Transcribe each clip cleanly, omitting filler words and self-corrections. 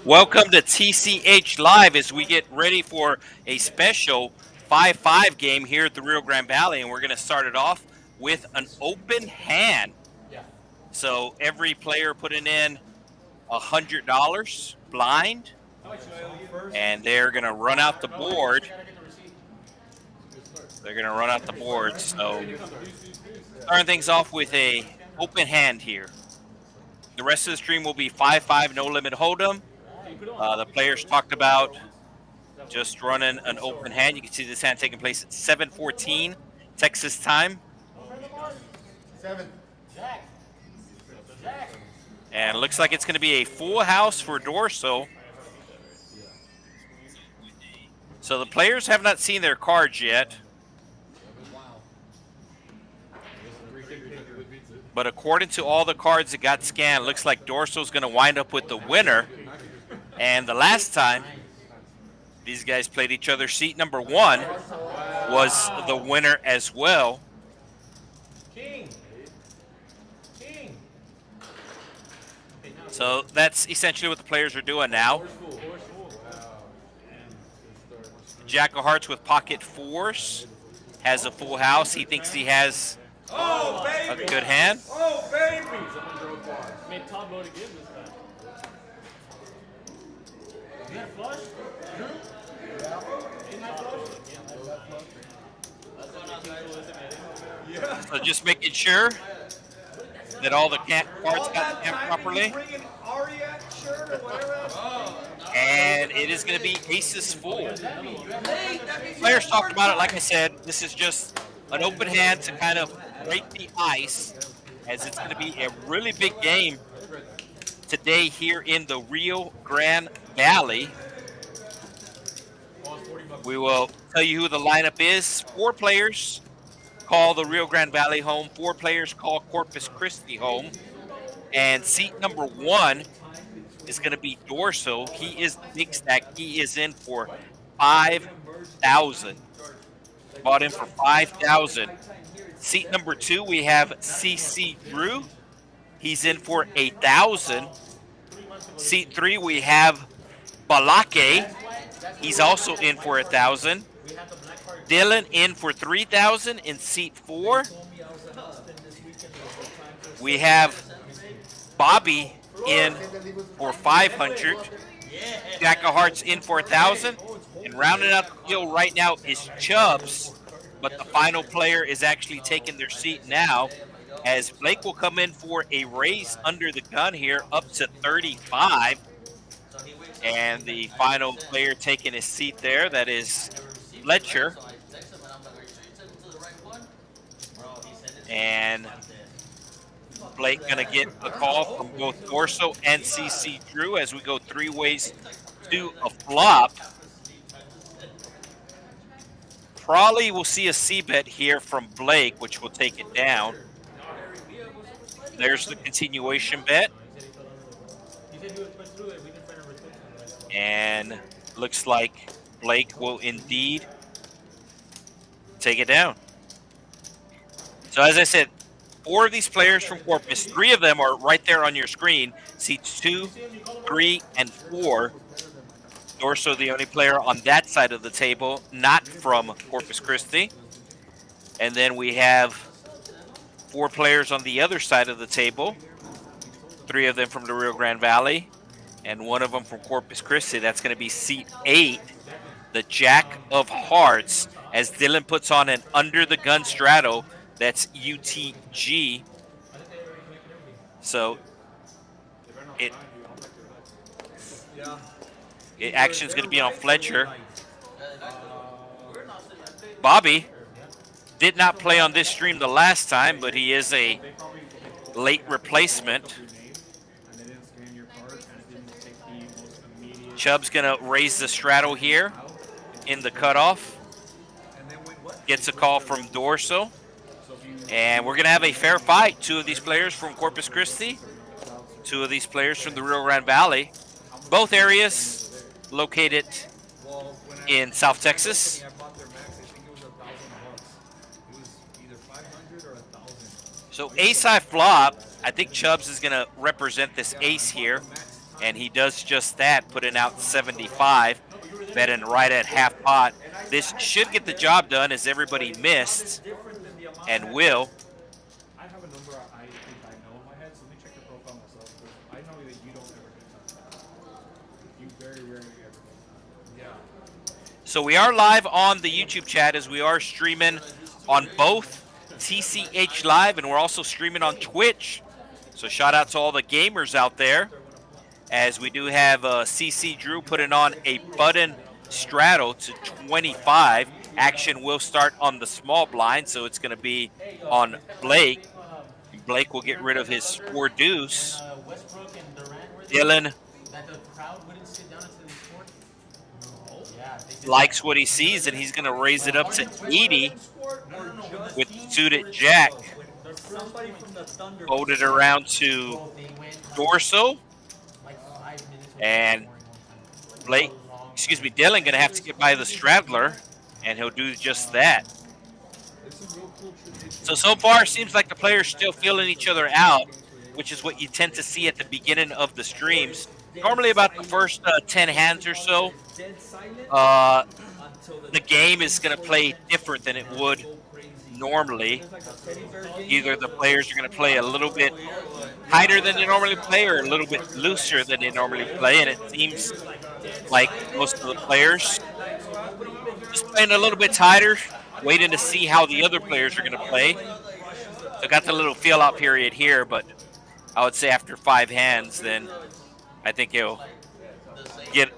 Welcome to TCH Live as we get ready for a special 5-5 game here at the Rio Grande Valley, and we're going to start it off with an open hand. So every player putting in $100 blind, and they're going to run out the board. So starting things off with a open hand here. The rest of the stream will be 5-5 no limit hold'em. The players talked about just running an open hand. You can see this hand taking place at 7:14 Texas time. And it looks like it's going to be a full house for Dorso. So the players have not seen their cards yet. But according to all the cards that got scanned, it looks like Dorso's going to wind up with the winner. And the last time these guys played each other, seat number 1 was the winner as well. So that's essentially what the players are doing now. Jack of Hearts with pocket 4s has a full house. He thinks he has a good hand. Oh, baby! So just making sure that all the cards got stamped properly. And it is going to be aces full. Players talked about it. Like I said, this is just an open hand to kind of break the ice, as it's going to be a really big game today here in the Rio Grande Valley. We will tell you who the lineup is. 4 players call the Rio Grande Valley home. 4 players call Corpus Christi home. And seat number 1 is going to be Dorso. He is the big stack. He is in for 5,000. Bought in for 5,000. Seat number 2, we have CC Drew. He's in for 1,000. Seat 3, we have Balake. He's also in for 1,000. Dylan in for 3,000 in seat 4. We have Bobby in for 500. Jack of Hearts in for 1,000. And rounding out the field right now is Chubs. But the final player is actually taking their seat now, as Blake will come in for a raise under the gun here up to 35. And the final player taking his seat there, that is Fletcher. And Blake going to get a call from both Dorso and CC Drew as we go 3 ways to a flop. Probably will see a C-bet here from Blake, which will take it down. There's the continuation bet. And looks like Blake will indeed take it down. So as I said, 4 of these players from Corpus, 3 of them are right there on your screen. Seats 2, 3, and 4. Dorso, the only player on that side of the table, not from Corpus Christi. And then we have 4 players on the other side of the table. 3 of them from the Rio Grande Valley, and 1 of them from Corpus Christi. That's going to be seat 8, the Jack of Hearts, as Dylan puts on an under-the-gun straddle. That's UTG. So action's going to be on Fletcher. Bobby did not play on this stream the last time, but he is a late replacement. Chubb's going to raise the straddle here in the cutoff. Gets a call from Dorso. And we're going to have a fair fight. 2 of these players from Corpus Christi, 2 of these players from the Rio Grande Valley. Both areas located in South Texas. So ace high flop. I think Chubs is going to represent this ace here. And he does just that, putting out 75, betting right at half pot. This should get the job done as everybody missed and will. I have a number I think I know in my head, so let me check your profile myself. I know that you don't ever get time. You very rarely ever get time. Yeah. So we are live on the YouTube chat as we are streaming on both TCH Live, and we're also streaming on Twitch. So shout out to all the gamers out there, as we do have CC Drew putting on a button straddle to 25. Action will start on the small blind, so it's going to be on Blake. Blake will get rid of his 4 deuce. Dylan likes what he sees, and he's going to raise it up to 80 with suited jack. Hold it around to Dorso. And Dylan going to have to get by the straddler, and he'll do just that. So far, seems like the players still feeling each other out, which is what you tend to see at the beginning of the streams. Normally about the first 10 hands or so, the game is going to play different than it would normally. Either the players are going to play a little bit tighter than they normally play or a little bit looser than they normally play, and it seems like most of the players just playing a little bit tighter, waiting to see how the other players are going to play. So got the little feel-out period here, but I would say after 5 hands, then I think he'll get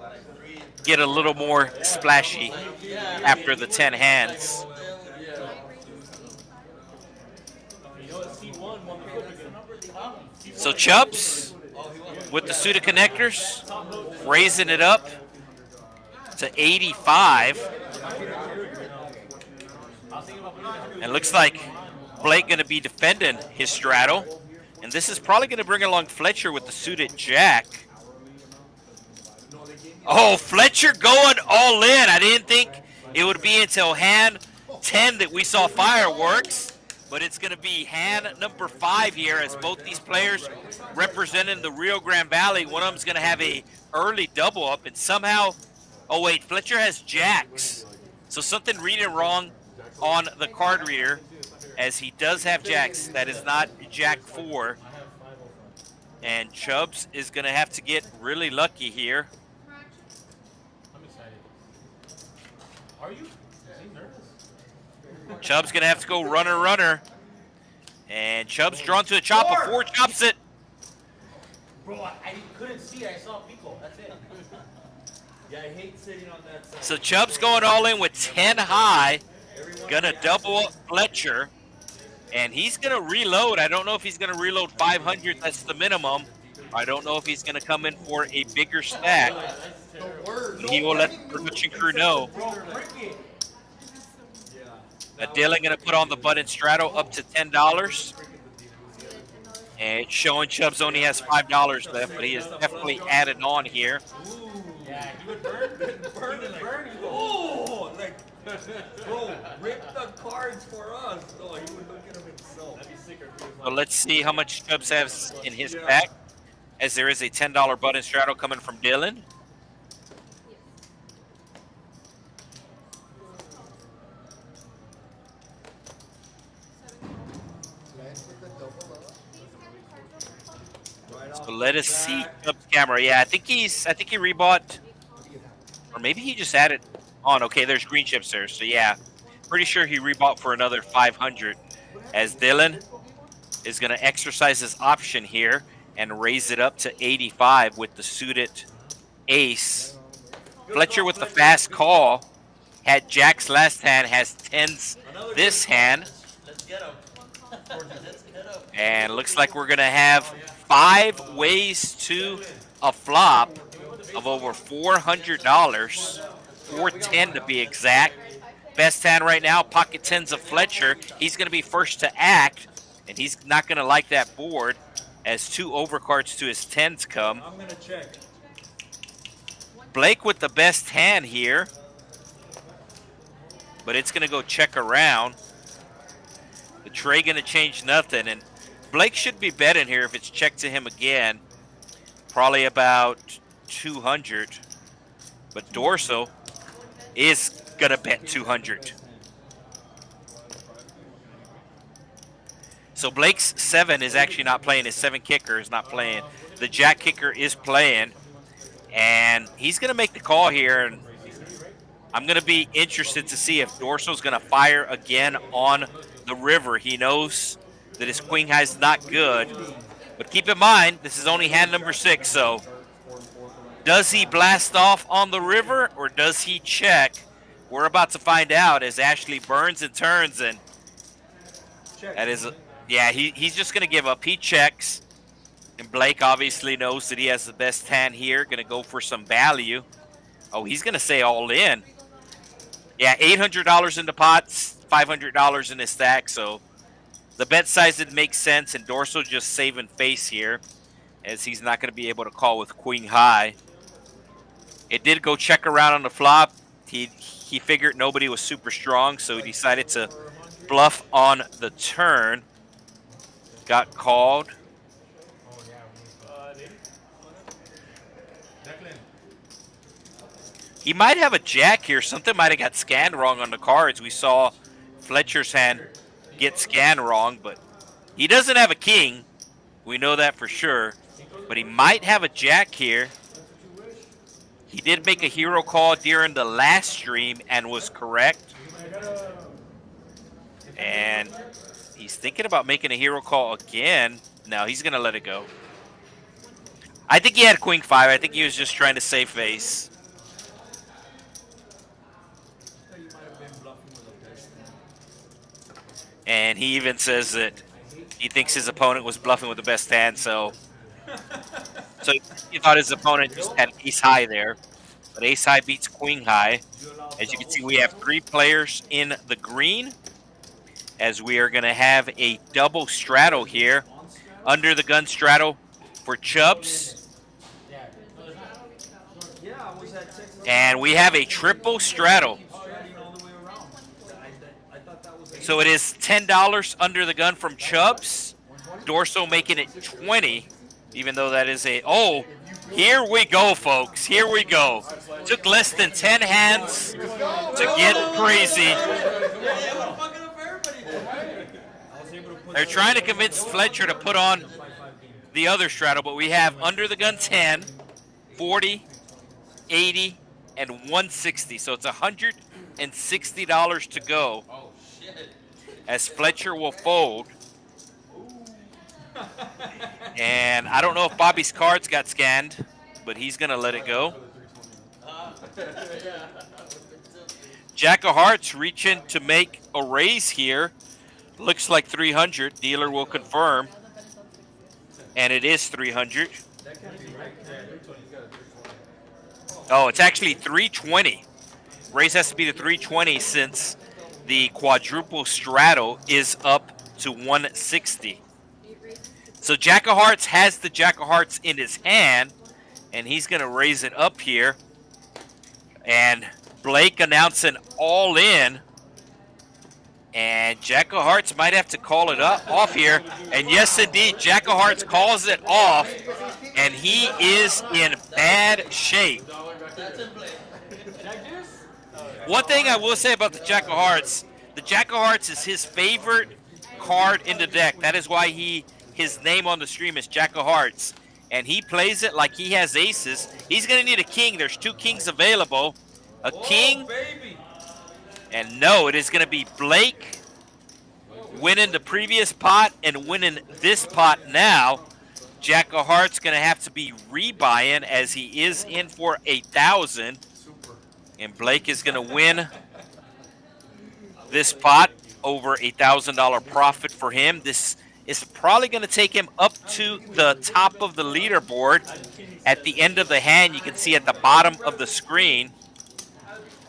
a little more splashy after the 10 hands. So Chubs with the suited connectors, raising it up to 85. And looks like Blake going to be defending his straddle. And this is probably going to bring along Fletcher with the suited jack. Oh, Fletcher going all in. I didn't think it would be until hand 10 that we saw fireworks. But it's going to be hand number 5 here, as both these players representing the Rio Grande Valley. One of them is going to have a early double up, and somehow, oh wait, Fletcher has jacks. So something reading wrong on the card reader, as he does have jacks. That is not jack 4. And Chubbs is going to have to get really lucky here. I'm excited. Are you? Chubbs going to have to go runner. And Chubbs drawn to a chop. A 4 chops it. Bro, I couldn't see. I saw people. That's it. Yeah, I hate sitting on that side. So Chubbs going all in with 10 high. Going to double up Fletcher. And he's going to reload. I don't know if he's going to reload 500. That's the minimum. I don't know if he's going to come in for a bigger stack. He will let the production crew know. Dylan going to put on the button straddle up to $10. And it's showing Chubbs only has $5 left, but he has definitely added on here. Yeah, he would burn. Oh, like, bro, rip the cards for us. No, he would look at them himself. So let's see how much Chubbs has in his pack, as there is a $10 button straddle coming from Dylan. So let us see Chubbs' camera. Yeah, I think he rebought, or maybe he just added on. Okay, there's green chips there. So yeah, pretty sure he rebought for another 500. As Dylan is going to exercise his option here and raise it up to 85 with the suited ace. Fletcher with the fast call. Had jacks last hand, has 10s this hand. And looks like we're going to have 5 ways to a flop of over $400. 410 to be exact. Best hand right now, pocket 10s of Fletcher. He's going to be first to act, and he's not going to like that board as 2 overcards to his 10s come. I'm going to check. Blake with the best hand here, but it's going to go check around. The tray going to change nothing, and Blake should be betting here if it's checked to him again. probably about 200. But Dorso is going to bet 200. So Blake's 7 is actually not playing. His 7 kicker is not playing. The jack kicker is playing. And he's going to make the call here. And I'm going to be interested to see if Dorso's going to fire again on the river. He knows that his queen high is not good. But keep in mind, this is only hand number 6. So does he blast off on the river or does he check? We're about to find out as Ashley burns and turns. And that is, yeah, he's just going to give up. He checks. And Blake obviously knows that he has the best hand here. Going to go for some value. Oh, he's going to say all in. Yeah, $800 in the pots, $500 in his stack. So the bet size didn't make sense. And Dorso just saving face here as he's not going to be able to call with queen high. It did go check around on the flop. He figured nobody was super strong, so he decided to bluff on the turn. Got called. He might have a jack here. Something might have got scanned wrong on the cards. We saw Fletcher's hand get scanned wrong, but he doesn't have a king. We know that for sure. But he might have a jack here. He did make a hero call during the last stream and was correct. And he's thinking about making a hero call again. No, he's going to let it go. I think he had queen 5. I think he was just trying to save face. And he even says that he thinks his opponent was bluffing with the best hand, so he thought his opponent just had ace high there. But ace high beats queen high. As you can see, we have 3 players in the green, as we are going to have a double straddle here. Under the gun straddle for Chubs. And we have a triple straddle. So it is $10 under the gun from Chubs. Dorso making it 20, even though that is a... Oh, here we go, folks. Here we go. Took less than 10 hands to get crazy. They're trying to convince Fletcher to put on the other straddle, but we have under the gun 10, 40, 80, and 160. So it's $160 to go. As Fletcher will fold. And I don't know if Bobby's cards got scanned, but he's going to let it go. Jack of Hearts reaching to make a raise here. Looks like 300. Dealer will confirm. And it is 300. Oh, it's actually 320. Raise has to be the 320 since the quadruple straddle is up to 160. So Jack of Hearts has the Jack of Hearts in his hand, and he's going to raise it up here. And Blake announcing all in. And Jack of Hearts might have to call it off here. And yes, indeed, Jack of Hearts calls it off. And he is in bad shape. One thing I will say about the Jack of Hearts is his favorite card in the deck. That is why his name on the stream is Jack of Hearts. And he plays it like he has aces. He's going to need a king. There's 2 kings available. A king. And no, it is going to be Blake winning the previous pot and winning this pot now. Jack of Hearts going to have to be rebuying as he is in for 1,000. And Blake is going to win this pot, over $1,000 profit for him. This is probably going to take him up to the top of the leaderboard. At the end of the hand, you can see at the bottom of the screen,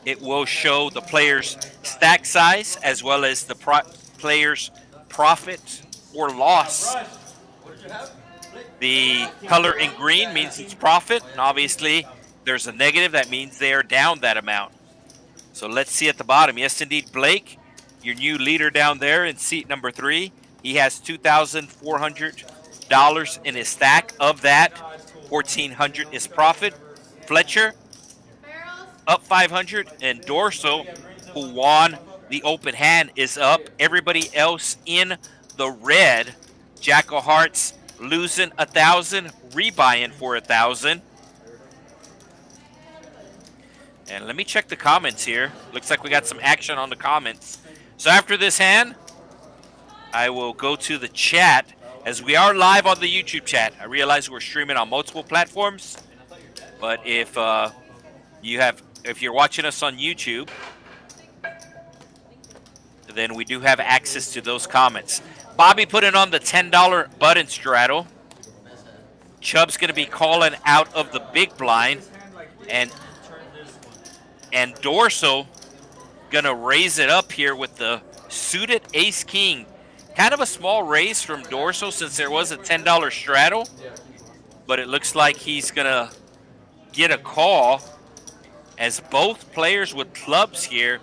it will show the player's stack size as well as the player's profit or loss. The color in green means it's profit, and obviously there's a negative. That means they are down that amount. So let's see at the bottom. Yes, indeed, Blake, your new leader down there in seat number 3. He has $2,400 in his stack. Of that, 1,400 is profit. Fletcher up 500, and Dorso, who won the open hand, is up. Everybody else in the red. Jack of Hearts losing 1,000, rebuying for 1,000. And let me check the comments here. Looks like we got some action on the comments. So after this hand, I will go to the chat, as we are live on the YouTube chat. I realize we're streaming on multiple platforms, but if you're watching us on YouTube, then we do have access to those comments. Bobby putting on the $10 button straddle. Chubb's going to be calling out of the big blind, and Dorso going to raise it up here with the suited ace-king. Kind of a small raise from Dorso since there was a $10 straddle, but it looks like he's going to get a call, as both players with clubs here.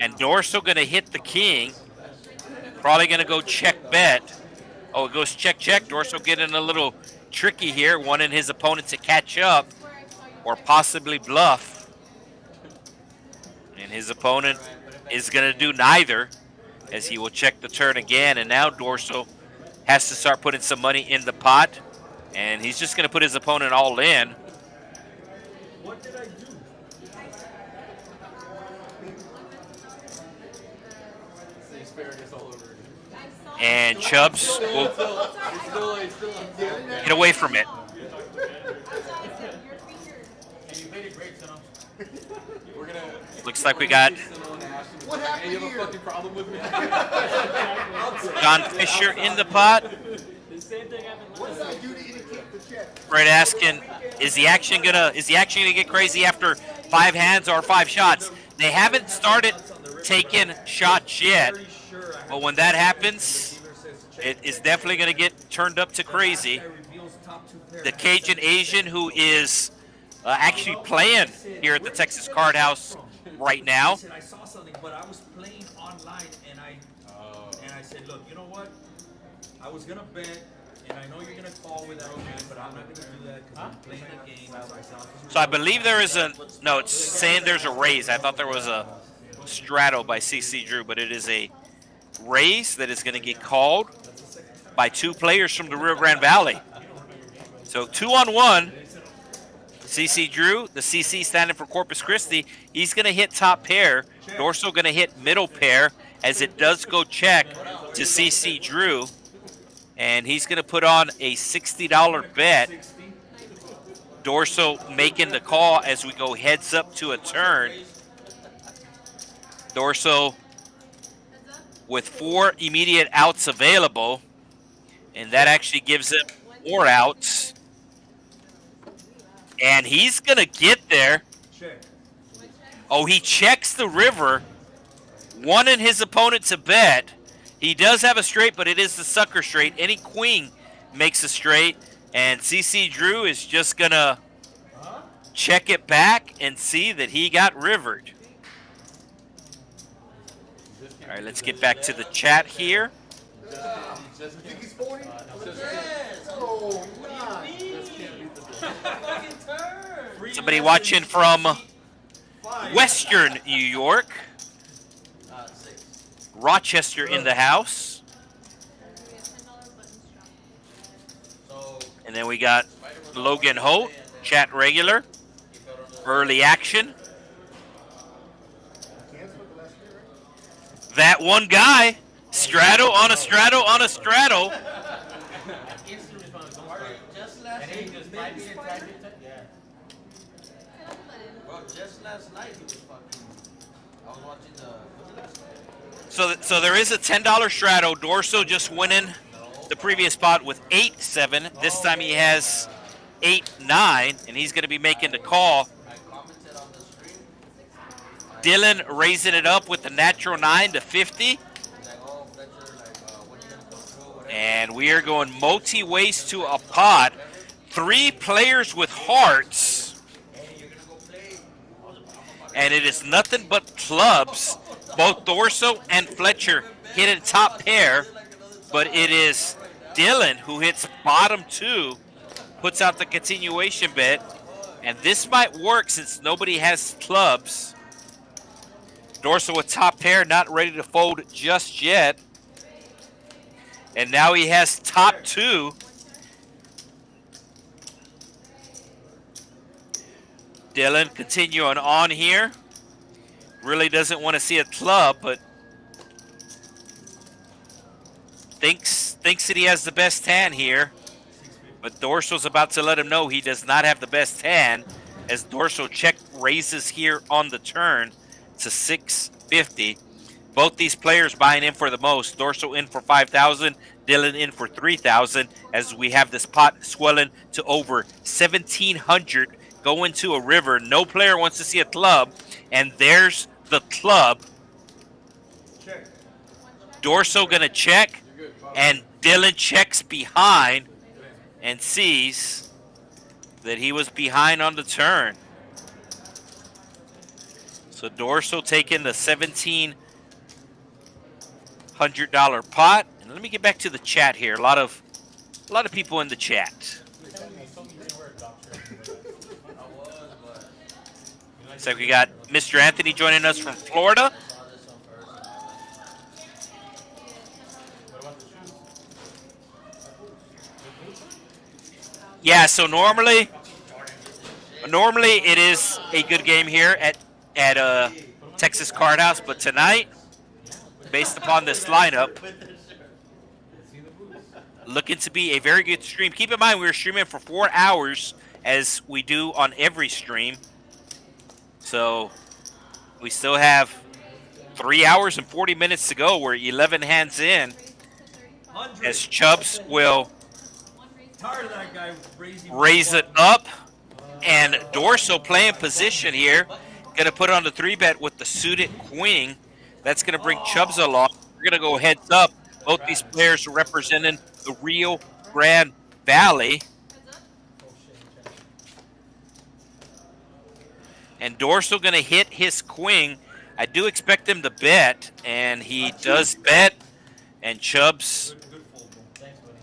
And Dorso going to hit the king. Probably going to go check bet. Oh, it goes check, check. Dorso getting a little tricky here, wanting his opponent to catch up or possibly bluff. And his opponent is going to do neither, as he will check the turn again. And now Dorso has to start putting some money in the pot. And he's just going to put his opponent all in. What did I do? And Chubs will get away from it. Looks like we got John Fisher in the pot. Right, asking, is the action gonna get crazy after 5 hands or 5 shots? They haven't started taking shots yet, but when that happens, it is definitely gonna get turned up to crazy. The Cajun Asian, who is actually playing here at the Texas Card House right now. I saw something, but I was playing online, and I said, look, you know what? I was gonna bet, and I know you're gonna call with that hand, but I'm not gonna do that because I'm playing the game. So I believe there is no, it's saying there's a raise. I thought there was a straddle by CC Drew, but it is a raise that is going to get called by 2 players from the Rio Grande Valley. So 2-on-1. CC Drew, the CC standing for Corpus Christi. He's going to hit top pair. Dorso going to hit middle pair, as it does go check to CC Drew. And he's going to put on a $60 bet. Dorso making the call as we go heads up to a turn. Dorso with 4 immediate outs available, and that actually gives him 4 outs. And he's going to get there. Oh, he checks the river, wanting his opponent to bet. He does have a straight, but it is the sucker straight. Any queen makes a straight, and CC Drew is just going to check it back and see that he got rivered. All right, let's get back to the chat here. Somebody watching from Western New York. Rochester in the house. And then we got Logan Holt, chat regular. Early action. That one guy, straddle on a straddle on a straddle. So there is a $10 straddle. Dorso just winning the previous spot with 8-7. This time he has 8-9, and he's going to be making the call. Dylan raising it up with the natural 9 to 50. And we are going multi-ways to a pot. 3 players with hearts. And it is nothing but clubs. Both Dorso and Fletcher hitting top pair. but it is Dylan who hits bottom 2, puts out the continuation bet, and this might work since nobody has clubs. Dorso with top pair, not ready to fold just yet. And now he has top 2. Dylan continuing on here. Really doesn't want to see a club, but thinks that he has the best hand here. But Dorso's about to let him know he does not have the best hand, as Dorso check raises here on the turn to 650. Both these players buying in for the most. Dorso in for 5,000, Dylan in for 3,000, as we have this pot swelling to over 1,700 going to a river. No player wants to see a club, and there's the club. Dorso gonna check, and Dylan checks behind and sees that he was behind on the turn. So Dorso taking the $1,700 pot. And let me get back to the chat here. A lot of people in the chat. So we got Mr. Anthony joining us from Florida. Yeah, so normally it is a good game here at Texas Card House, but tonight, based upon this lineup, looking to be a very good stream. Keep in mind, we're streaming for 4 hours, as we do on every stream. So we still have 3 hours and 40 minutes to go. We're 11 hands in, as Chubs will raise it up, and Dorso playing position here. Going to put on the 3-bet with the suited queen. That's going to bring Chubs along. We're going to go heads up. Both these players are representing the Rio Grande Valley. And Dorso going to hit his queen. I do expect him to bet, and he does bet. And Chubs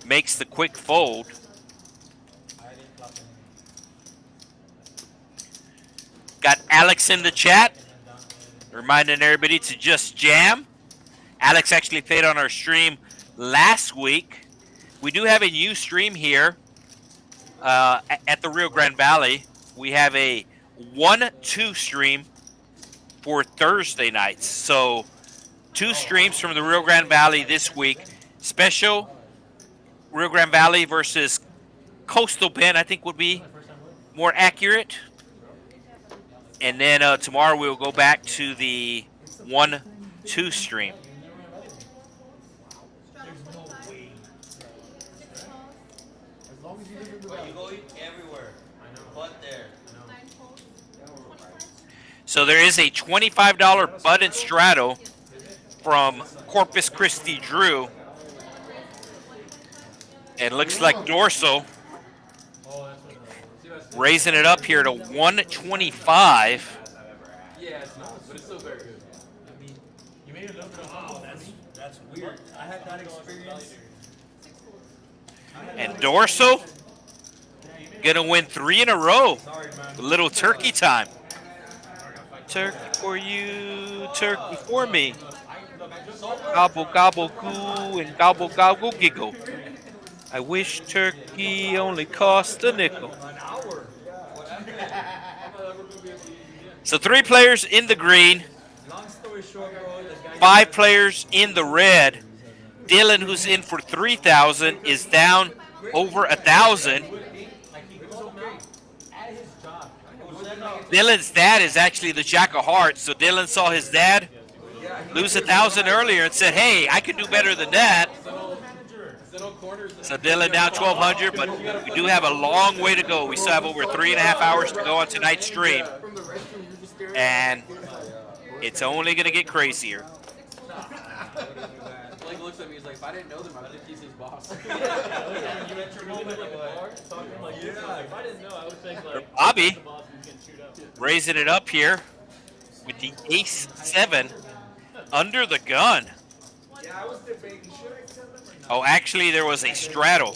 makes the quick fold. Got Alex in the chat, reminding everybody to just jam. Alex actually played on our stream last week. We do have a new stream here at the Rio Grande Valley. We have a 1-2 stream for Thursday nights. So 2 streams from the Rio Grande Valley this week. Special Rio Grande Valley versus Coastal Bend, I think would be more accurate. And then tomorrow we'll go back to the 1-2 stream. So there is a $25 button straddle from Corpus Christi Drew. And looks like Dorso raising it up here to 125. Yeah, it's not, but it's still very good. I mean, you made a little bit of that's weird. I had that experience. And Dorso gonna win 3 in a row. A little turkey time. Turkey for you, turkey for me. Gobble, gobble, goo, and gobble, gobble, giggle. I wish turkey only cost a nickel. So 3 players in the green, 5 players in the red. Dylan, who's in for 3,000, is down over 1,000. Dylan's dad is actually the Jack of Hearts, so Dylan saw his dad lose 1,000 earlier and said, "Hey, I can do better than that." So Dylan down 1,200, but we do have a long way to go. We still have over 3.5 hours to go on tonight's stream, and it's only going to get crazier. Blake looks at me, he's like, if I didn't know them, I would think he's his boss. Bobby raising it up here with the ace-7 under the gun. Yeah, I was debating, should I tell them or Oh, actually, there was a straddle.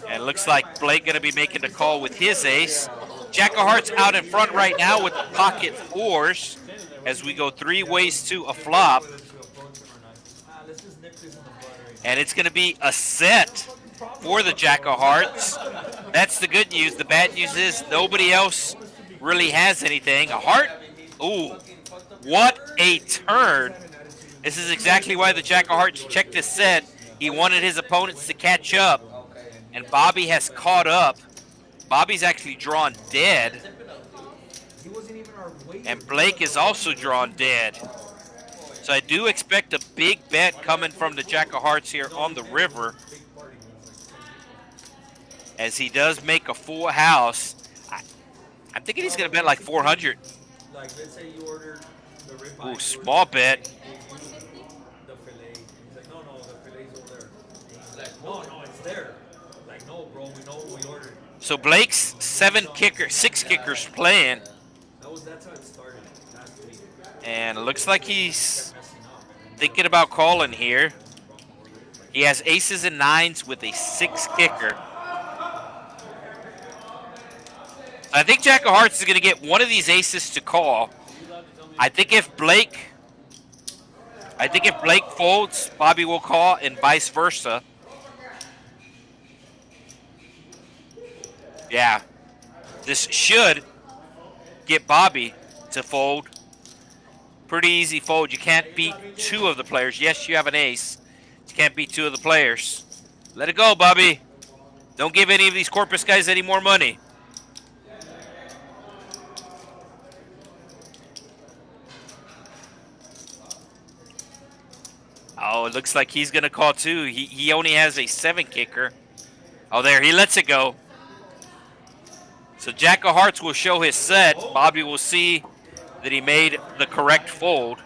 And it looks like Blake going to be making the call with his ace. Jack of Hearts out in front right now with the pocket fours as we go 3 ways to a flop. And it's going to be a set for the Jack of Hearts. That's the good news. The bad news is nobody else really has anything. A heart? Ooh, what a turn. This is exactly why the Jack of Hearts checked his set. He wanted his opponents to catch up, and Bobby has caught up. Bobby's actually drawn dead, and Blake is also drawn dead. So I do expect a big bet coming from the Jack of Hearts here on the river, as he does make a full house. I'm thinking he's going to bet like 400. Like, let's say you ordered the ribeye. Ooh, small bet. The fillet. He's like, no, the fillet's over there. He's like, no, it's there. Like, no, bro, we know what we ordered. So Blake's 6 kickers playing. That's how it started last week. And it looks like he's thinking about calling here. He has aces and nines with a 6 kicker. I think Jack of Hearts is going to get one of these aces to call. I think if Blake folds, Bobby will call, and vice versa. Yeah, this should get Bobby to fold. Pretty easy fold. You can't beat 2 of the players. Yes, you have an ace. You can't beat 2 of the players. Let it go, Bobby. Don't give any of these Corpus guys any more money. Oh, it looks like he's going to call too. He only has a 7 kicker. Oh, there, he lets it go. So Jack of Hearts will show his set. Bobby will see that he made the correct fold.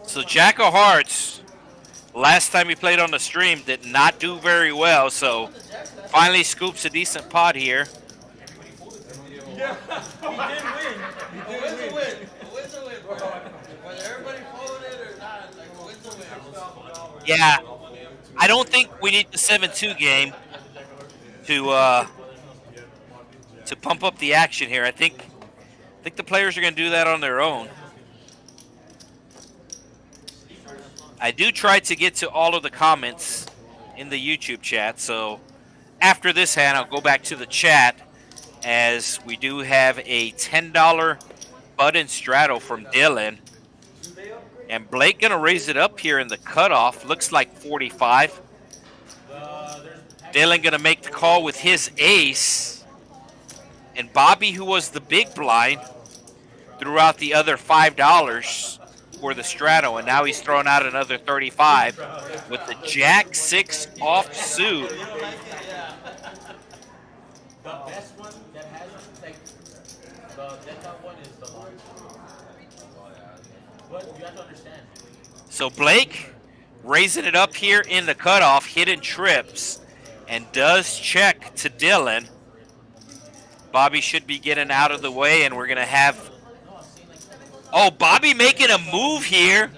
So Jack of Hearts, last time he played on the stream, did not do very well. So finally scoops a decent pot here. Yeah, he did win. A win's a win. A win's a win, bro. Whether everybody followed it or not, like, a win's a win. Yeah, I don't think we need the 7-2 game to pump up the action here. I think the players are going to do that on their own. I do try to get to all of the comments in the YouTube chat, so after this hand, I'll go back to the chat, as we do have a $10 button straddle from Dylan. And Blake going to raise it up here in the cutoff. Looks like 45. Dylan going to make the call with his ace. And Bobby, who was the big blind, threw out the other $5 for the straddle, and now he's thrown out another 35 with the Jack 6 offsuit. The best one that has, like, the top one is the launch. But you have to understand. So Blake raising it up here in the cutoff, hidden trips, and does check to Dylan. Bobby should be getting out of the way, and we're going to have... Oh, Bobby making a move here.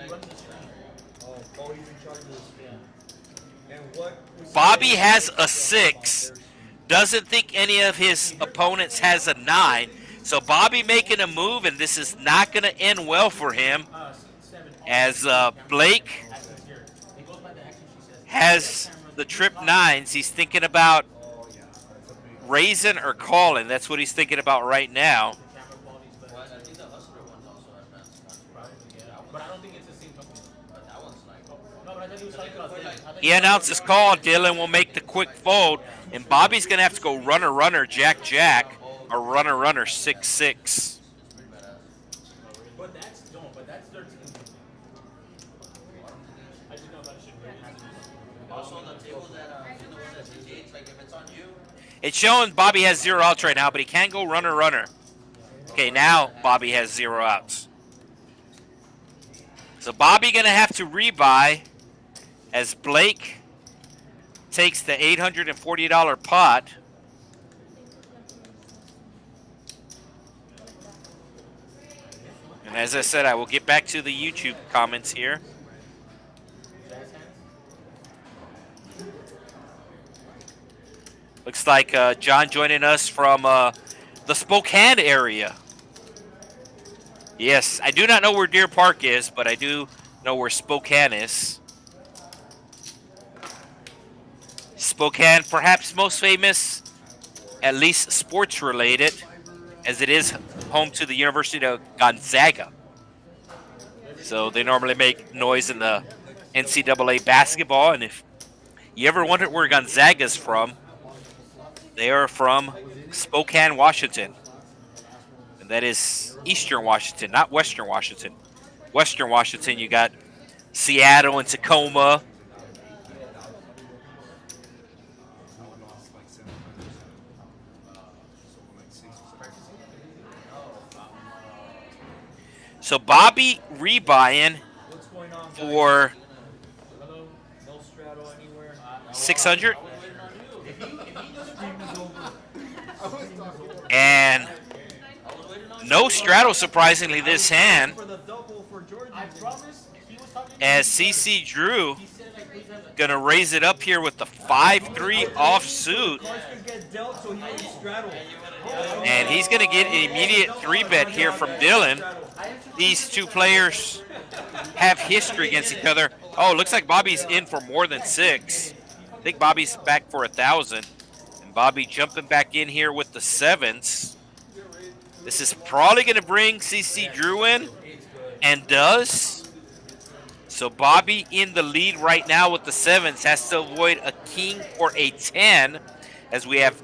Bobby has a 6. Doesn't think any of his opponents has a 9. So Bobby making a move, and this is not going to end well for him, as Blake has the trip 9s. He's thinking about raising or calling. That's what he's thinking about right now. He announced his call. Dylan will make the quick fold, and Bobby's going to have to go runner, Jack, Jack, or runner, 6-6. But that's 13. Also on the table that like if it's on you. It's showing Bobby has 0 outs right now, but he can go runner. Okay, now Bobby has 0 outs. So Bobby going to have to rebuy as Blake takes the $840 pot. And as I said, I will get back to the YouTube comments here. Looks like John joining us from the Spokane area. Yes, I do not know where Deer Park is, but I do know where Spokane is. Spokane, perhaps most famous, at least sports related, as it is home to the University of Gonzaga. So they normally make noise in the NCAA basketball. And if you ever wondered where Gonzaga's from, they are from Spokane, Washington. And that is Eastern Washington, not Western Washington. Western Washington, you got Seattle and Tacoma. So Bobby rebuying for 600. And no straddle, surprisingly, this hand. As CC Drew gonna raise it up here with the 5-3 offsuit. And he's gonna get an immediate 3-bet here from Dylan. These two players have history against each other. Oh, looks like Bobby's in for more than 6. I think Bobby's back for 1,000. And Bobby jumping back in here with the 7s. This is probably going to bring CC Drew in, and does. So Bobby in the lead right now with the 7s, has to avoid a king or a 10, as we have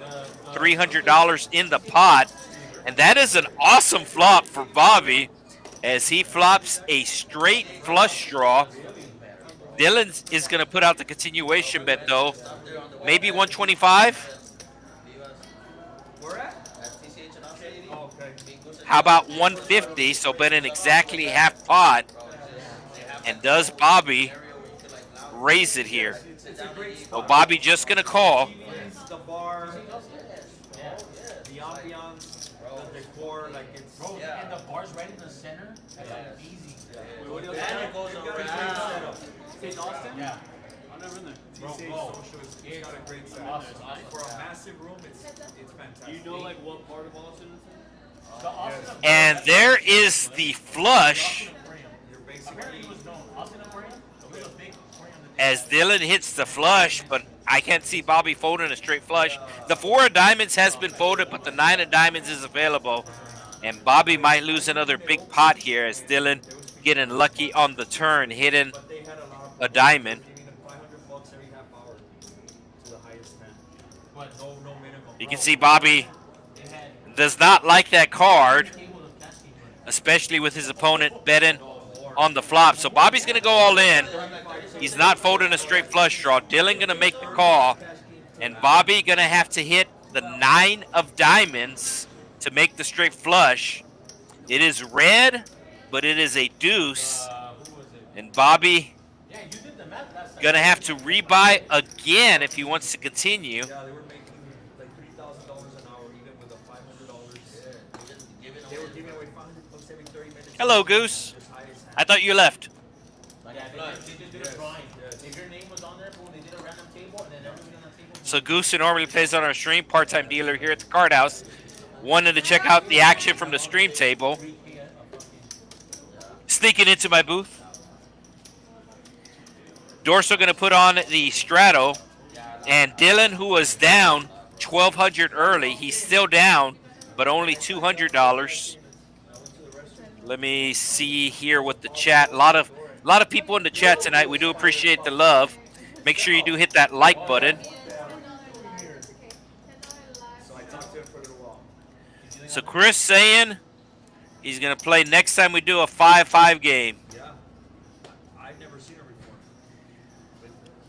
$300 in the pot. And that is an awesome flop for Bobby, as he flops a straight flush draw. Dylan is going to put out the continuation bet, though. Maybe 125? How about 150? So betting exactly half pot. And does Bobby raise it here? So Bobby just going to call. The bar, the ambiance, the decor, like it's... And the bar's right in the center. That's easy. And it goes around. In Austin? Yeah. I've never been there. TCH Social, it's got a great setup. For a massive room, it's fantastic. Do you know like what part of Austin it's in? And there is the flush. You're basically... As Dylan hits the flush, but I can't see Bobby folding a straight flush. The 4 of diamonds has been folded, but the 9 of diamonds is available. And Bobby might lose another big pot here, as Dylan getting lucky on the turn, hitting a diamond. You can see Bobby does not like that card, especially with his opponent betting on the flop. So Bobby's going to go all in. He's not folding a straight flush draw. Dylan going to make the call. And Bobby going to have to hit the 9 of diamonds to make the straight flush. It is red, but it is a deuce. And Bobby going to have to rebuy again if he wants to continue. Yeah, they were making like $3,000 an hour, even with a $500. They were giving away $500 every 30 minutes. Hello, Goose. I thought you left. If your name was on there, they did a random table, and then everybody on the table. So Goose normally plays on our stream, part-time dealer here at the Card House. Wanted to check out the action from the stream table. Sneaking into my booth. Dorso going to put on the straddle. And Dylan, who was down $1,200 early, he's still down, but only $200. Let me see here with the chat. A lot of people in the chat tonight. We do appreciate the love. Make sure you do hit that like button. So Chris saying he's going to play next time we do a 5-5 game. Yeah. I've never seen her before.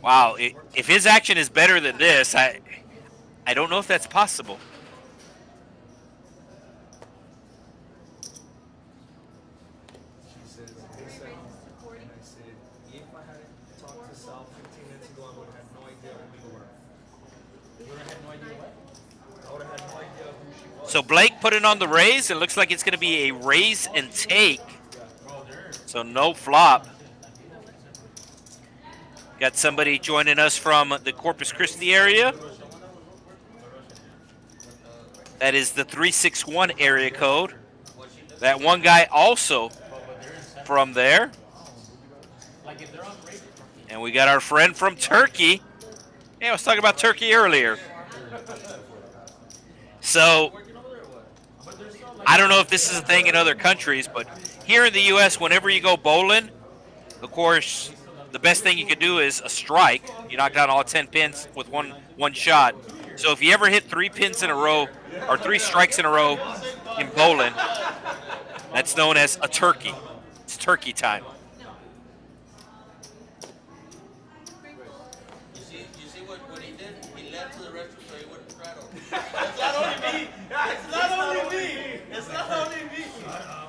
Wow, if his action is better than this, I don't know if that's possible. So Blake put it on the raise. It looks like it's going to be a raise and take. So no flop. Got somebody joining us from the Corpus Christi area. That is the 361 area code. That one guy also from there. And we got our friend from Turkey. Yeah, I was talking about Turkey earlier. So, I don't know if this is a thing in other countries, but here in the U.S., whenever you go bowling, of course, the best thing you can do is a strike. You knock down all 10 pins with one shot. So if you ever hit 3 pins in a row, or 3 strikes in a row in bowling, that's known as a turkey. It's turkey time. You see what he did? He led to the restroom so he wouldn't straddle. It's not only me. It's not only me. It's not only me.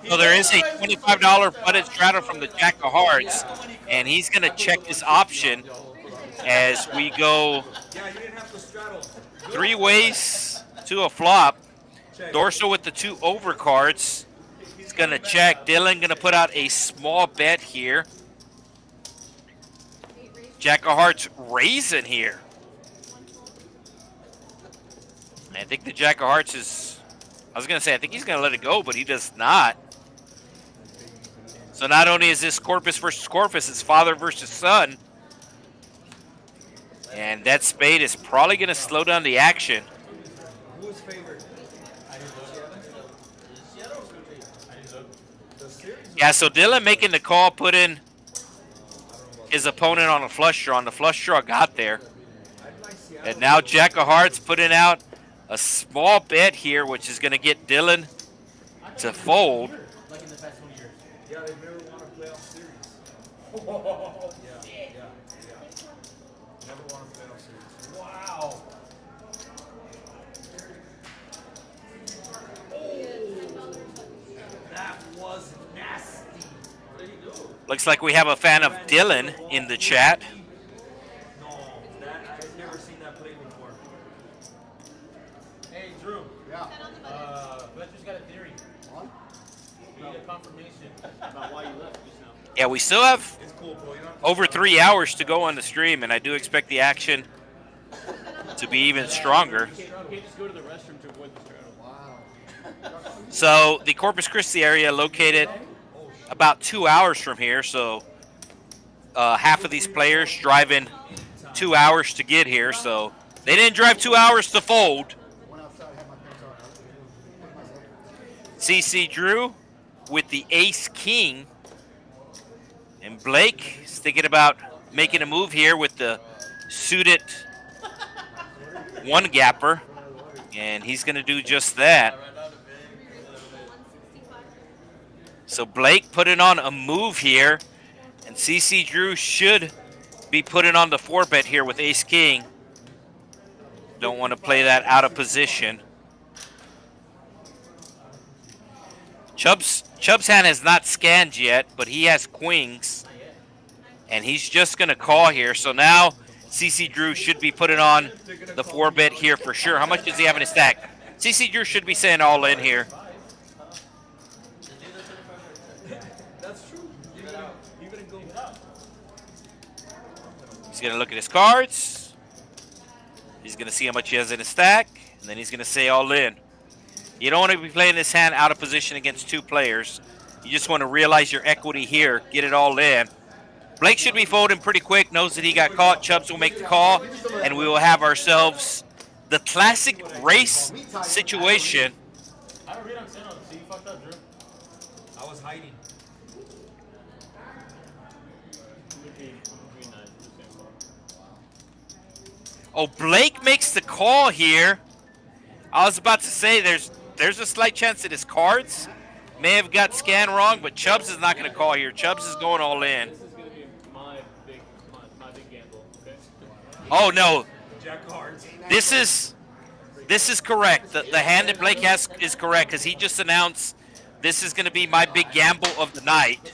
So there is a $25 butted straddle from the Jack of Hearts, and he's going to check his option as we go 3 ways to a flop. Dorso with the 2 overcards. He's going to check. Dylan going to put out a small bet here. Jack of Hearts raising here. I think the Jack of Hearts is, I was going to say, I think he's going to let it go, but he does not. So not only is this Corpus versus Corpus, it's father versus son. And that spade is probably going to slow down the action. Who's favored? Yeah, so Dylan making the call, put in his opponent on a flush draw, and the flush draw got there. And now Jack of Hearts putting out a small bet here, which is going to get Dylan to fold. Yeah, they've never won a playoff series. Yeah. Never won a playoff series. Wow. That was nasty. What did he do? Looks like we have a fan of Dylan in the chat. No, I've never seen that play before. Hey, Drew. Yeah. Fletcher's got a theory. We need a confirmation about why you left just now. Yeah, we still have It's cool, bro. You don't have to over 3 hours to go on the stream, and I do expect the action to be even stronger. You can't just go to the restroom to avoid the straddle. So the Corpus Christi area located about 2 hours from here, so half of these players driving 2 hours to get here, so they didn't drive 2 hours to fold. Went outside, had my pants on. CC Drew with the ace-king. And Blake is thinking about making a move here with the suited one-gapper. And he's going to do just that. So Blake putting on a move here. And CC Drew should be putting on the 4-bet here with ace-king. Don't want to play that out of position. Chub's hand has not scanned yet, but he has queens. And he's just going to call here. So now CC Drew should be putting on the 4-bet here for sure. How much does he have in his stack? CC Drew should be saying all in here. That's true. Even go. He's going to look at his cards. He's going to see how much he has in his stack. And then he's going to say all in. You don't want to be playing this hand out of position against 2 players. You just want to realize your equity here, get it all in. Blake should be folding pretty quick, knows that he got caught. Chubs will make the call, and we will have ourselves the classic race situation. I don't read on Sino, so you fucked up, Drew. I was hiding. Oh, Blake makes the call here. I was about to say there's a slight chance that his cards may have got scanned wrong, but Chubs is not going to call here. Chubs is going all in. This is going to be my big gamble, okay? Oh, no. Jack of Hearts. This is correct. The hand that Blake has is correct because he just announced this is going to be my big gamble of the night.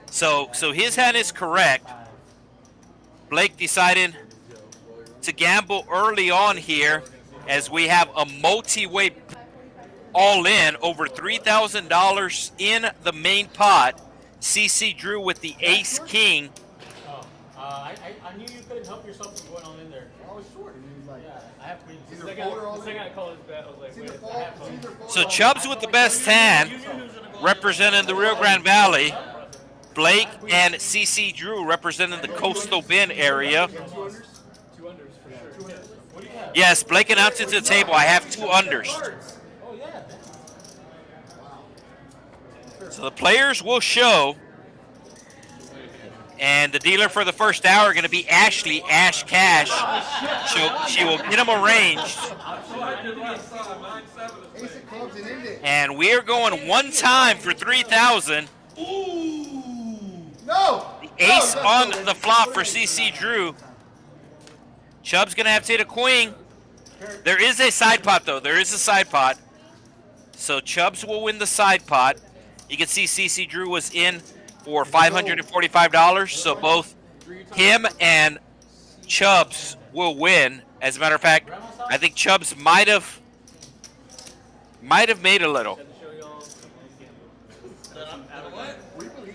So his hand is correct. Blake deciding to gamble early on here, as we have a multi-way all-in over $3,000 in the main pot. CC Drew with the Ace King. Oh, I knew you couldn't help yourself from going on in there. I was short. And he was like, Yeah, I have queens. either fold or all The second I called his bet, I was like, It's wait, either I fold, have it's fun. either fold So or Chubs with the best hand, representing the Rio Grande Valley. Blake and CC Drew representing the Coastal Bend area. 2 unders for sure. What do you have? Yes, Blake announced it to the table. I have 2 unders. Oh, yeah. So the players will show. And the dealer for the first hour are going to be Ashley, Ash Cash. She will get them arranged. ace of clubs and end it. And we are going one time for 3,000. No! Ace No, on no, the flop for CC Drew. Chubb's going to have to hit a queen. There is a side pot, though. There is a side pot. So Chubbs will win the side pot. You can see CC Drew was in for $545. So both him and Chubbs will win. As a matter of fact, I think Chubbs might have made a little. I had to show y'all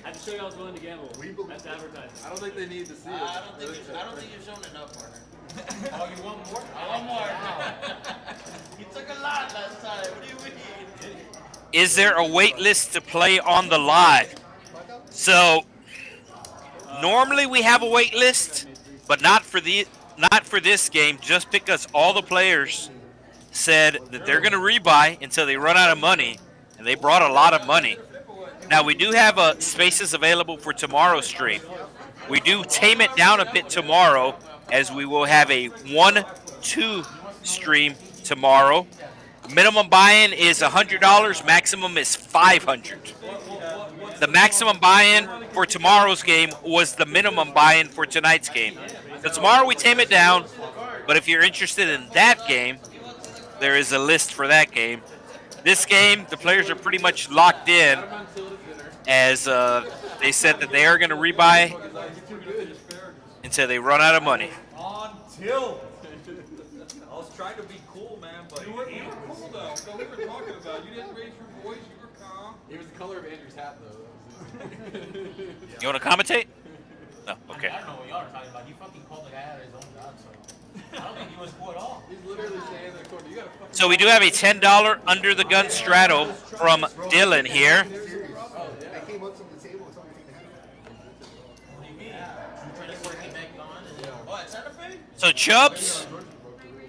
I had to show y'all I was willing to gamble. That's advertising. I don't think they need to see it. I don't think you've shown enough, partner. Oh, you want more? I want more. You took a lot last time. What do you mean? Is there a wait list to play on the live? So normally we have a wait list, but not for this game, just because all the players said that they're going to rebuy until they run out of money, and they brought a lot of money. Now we do have spaces available for tomorrow's stream. We do tame it down a bit tomorrow, as we will have a 1-2 stream tomorrow. Minimum buy-in is $100, maximum is $500. The maximum buy-in for tomorrow's game was the minimum buy-in for tonight's game. So tomorrow we tame it down, but if you're interested in that game, there is a list for that game. This game, the players are pretty much locked in, as they said that they are going to rebuy until they run out of money. On tilt. I was trying to be cool, man, but You were cool though. So we were talking about. You didn't raise your voice. You were calm. It was the color of Andrew's hat though. You want to commentate? No, okay. I don't know what y'all are talking about. He fucking called the guy out of his own job, so I don't think he was cool at all. He's literally saying in the corner. You gotta fucking. So we do have a $10 under the gun straddle from Dylan here. I came up to the table and told me to have it. What do you mean? You trying to work it back on and then... oh, it's Santa Fe? So Chubbs,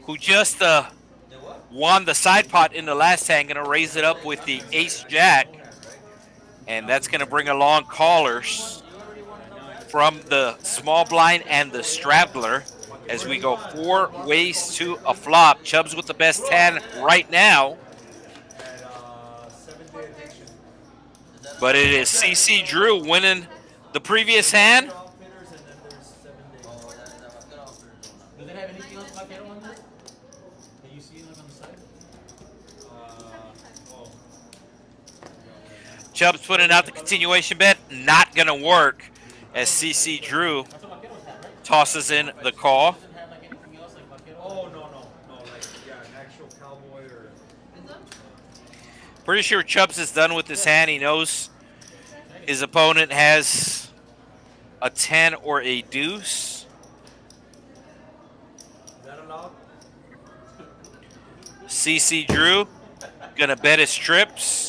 who just The what? won the side pot in the last hand, going to raise it up with the ace-jack. And that's going to bring along callers from the small blind and the straddler as we go 4 ways to a flop. Chubbs with the best hand right now. And 7-day addiction. But it is CC Drew winning the previous hand. 12 hitters, and then there's 7 days. Does it have anything else like that on there? Can you see like on the side? Chubbs putting out the continuation bet. Not going to work as CC Drew That's what Vaqueros have, right? tosses in the call. Doesn't have like anything else like Vaqueros? Oh, no, like, yeah, an actual cowboy or... Pretty sure Chubbs is done with his hand. He knows his opponent has a 10 or a deuce. Is that allowed? CC Drew going to bet his trips.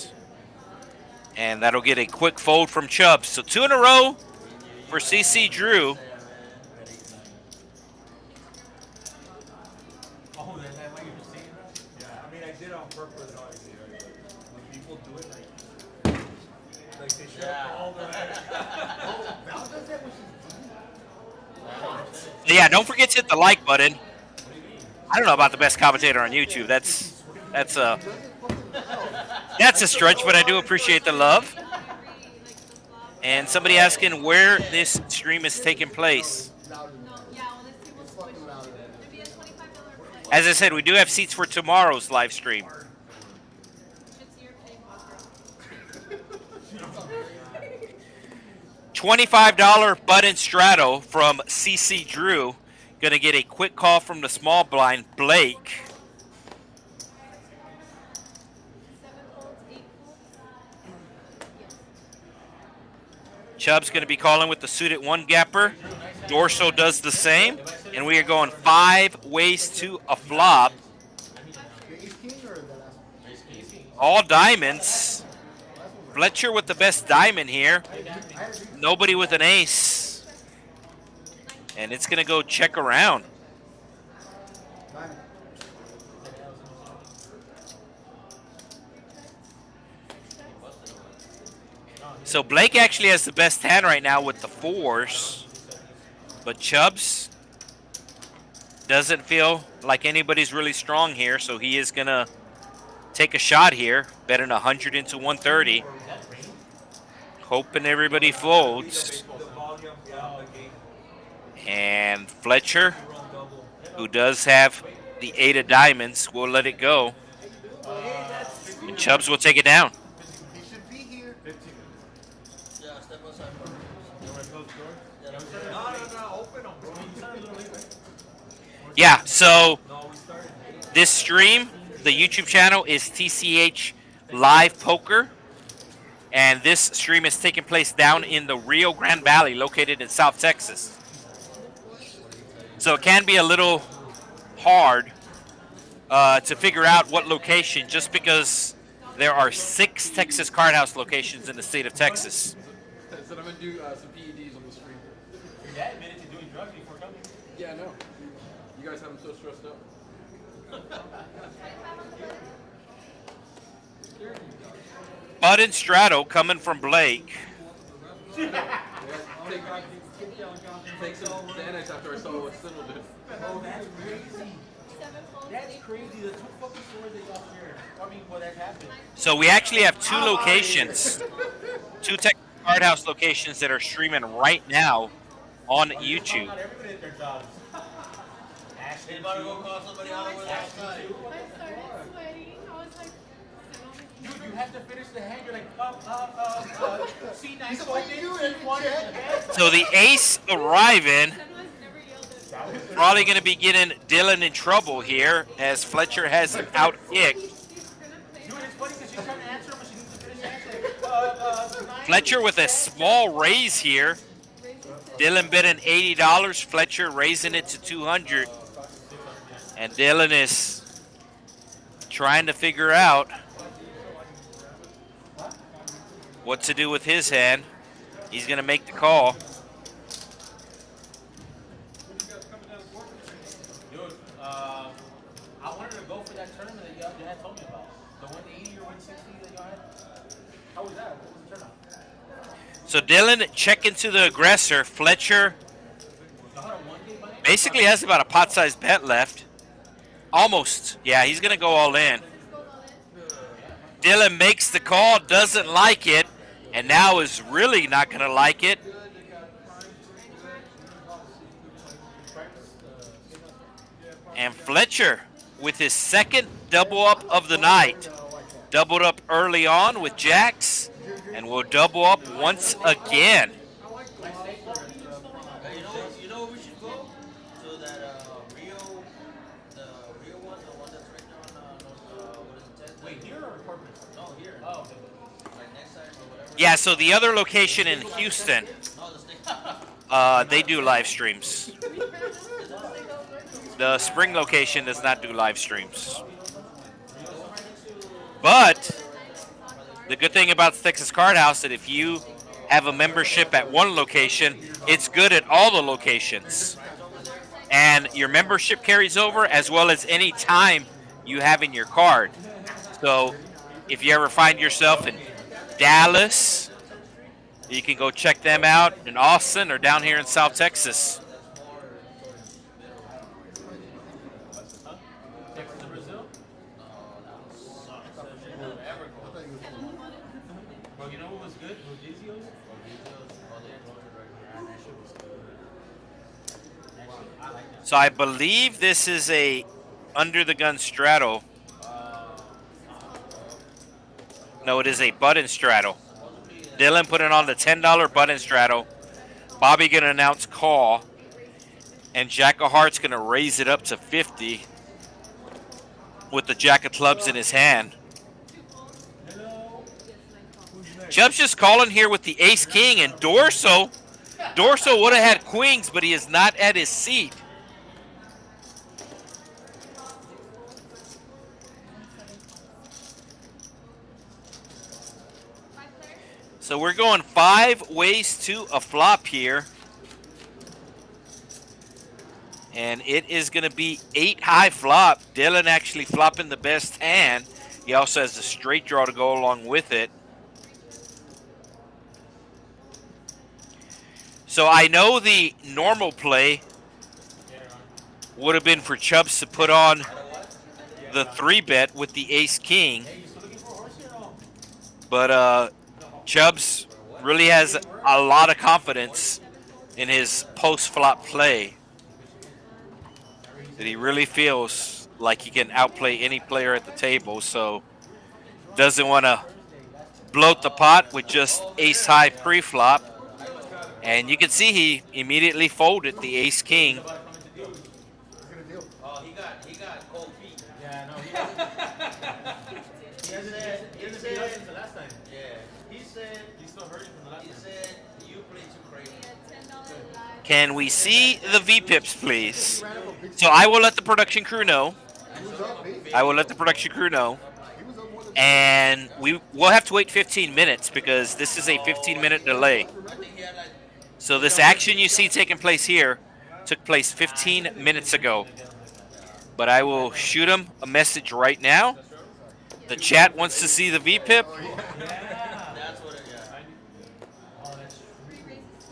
And that'll get a quick fold from Chubbs. So 2 in a row for CC Drew. Oh, that's why you're just saying that? Yeah, I mean, I did it on purpose, obviously. Right? When people do it, like they show all the... Val does that when she's Yeah, don't forget to hit the like button. I don't know about the best commentator on YouTube. That's a stretch, but I do appreciate the love. And somebody asking where this stream is taking place. As I said, we do have seats for tomorrow's live stream. $25 button straddle from CC Drew. Going to get a quick call from the small blind, Blake. Chubb's going to be calling with the suited one gapper. Dorso does the same. And we are going 5 ways to a flop. All diamonds. Fletcher with the best diamond here. Nobody with an ace. And it's going to go check around. So Blake actually has the best hand right now with the 4s. But Chubbs doesn't feel like anybody's really strong here, so he is going to take a shot here, betting 100 into 130. Hoping everybody folds. And Fletcher, who does have the 8 of diamonds, will let it go. And Chubbs will take it down. Yeah, so this stream, the YouTube channel is TCHLIVE Poker. And this stream is taking place down in the Rio Grande Valley, located in South Texas. So it can be a little hard to figure out what location, just because there are 6 Texas Card House locations in the state of Texas. So I'm going to do some PEDs on the stream. Your dad admitted to doing drugs before coming. Yeah, I know. You guys have him so stressed out. Bud and Straddle coming from Blake. Take some Xanax after I saw what Sinnel did. Oh, that's crazy. That's crazy. The 2 fucking stores that y'all share. I mean, well, that happened. So we actually have 2 locations, 2 Texas Card House locations that are streaming right now on YouTube. Not everybody at their jobs. They about to go call somebody out over there outside. I started sweating. I was like, Dude, you have to finish the hand. You're like, C9 He's like, what are you doing? So the ace arriving, Sen was never yelled at. probably going to be getting Dylan in trouble here, as Fletcher has him out kicked. She's gonna play. Dude, it's funny because she's trying to answer him, but she needs to finish the answer. Fletcher with a small raise here. Dylan betting $80. Fletcher raising it to 200. And Dylan is trying to figure out what to do with his hand. He's going to make the call. Dude, I wanted to go for that tournament that you had told me about. The 180 or 160 that y'all had. How was that? What was the turnout? So Dylan checking to the aggressor. Fletcher basically has about a pot-sized bet left. Almost. Yeah, he's going to go all in. Dylan makes the call, doesn't like it, and now is really not going to like it. And Fletcher with his second double up of the night. Doubled up early on with jacks, and will double up once again. You know where we should go? To that Rio, the Rio one, the one that's right there on what is it? Wait, here or Corpus? No, here. Oh, okay. Like next time or whatever. Yeah, so the other location in Houston, No, the state. they do live streams. The spring location does not do live streams. But the good thing about the Texas Card House is that if you have a membership at one location, it's good at all the locations. And your membership carries over, as well as any time you have in your card. So if you ever find yourself in Dallas, you can go check them out in Austin or down here in South Texas. Texas and Brazil? Bro, you know what was good? Rodizio's? So I believe this is a under the gun straddle. No, it is a button straddle. Dylan put it on the $10 button straddle. Bobby gonna announce call. And Jack of Hearts going to raise it up to 50 with the Jack of Clubs in his hand. Chubs just calling here with the Ace King, and Dorso would have had queens, but he is not at his seat. So we're going 5 ways to a flop here. And it is going to be 8 high flop. Dylan actually flopping the best hand. He also has a straight draw to go along with it. So I know the normal play would have been for Chubs to put on the 3-bet with the Ace King. But Chubs really has a lot of confidence in his post-flop play. That he really feels like he can outplay any player at the table, so doesn't want to bloat the pot with just ace high pre-flop. And you can see he immediately folded the Ace King. Oh, he got cold feet. Yeah, no, he hasn't played since the last time. Yeah. He said He's still hurting from the last he time. said you play too crazy. Can we see the VPIPs, please? So I will let the production crew know. And we'll have to wait 15 minutes because this is a 15-minute delay. So this action you see taking place here took place 15 minutes ago. But I will shoot him a message right now. The chat wants to see the VPIP. That's what it got.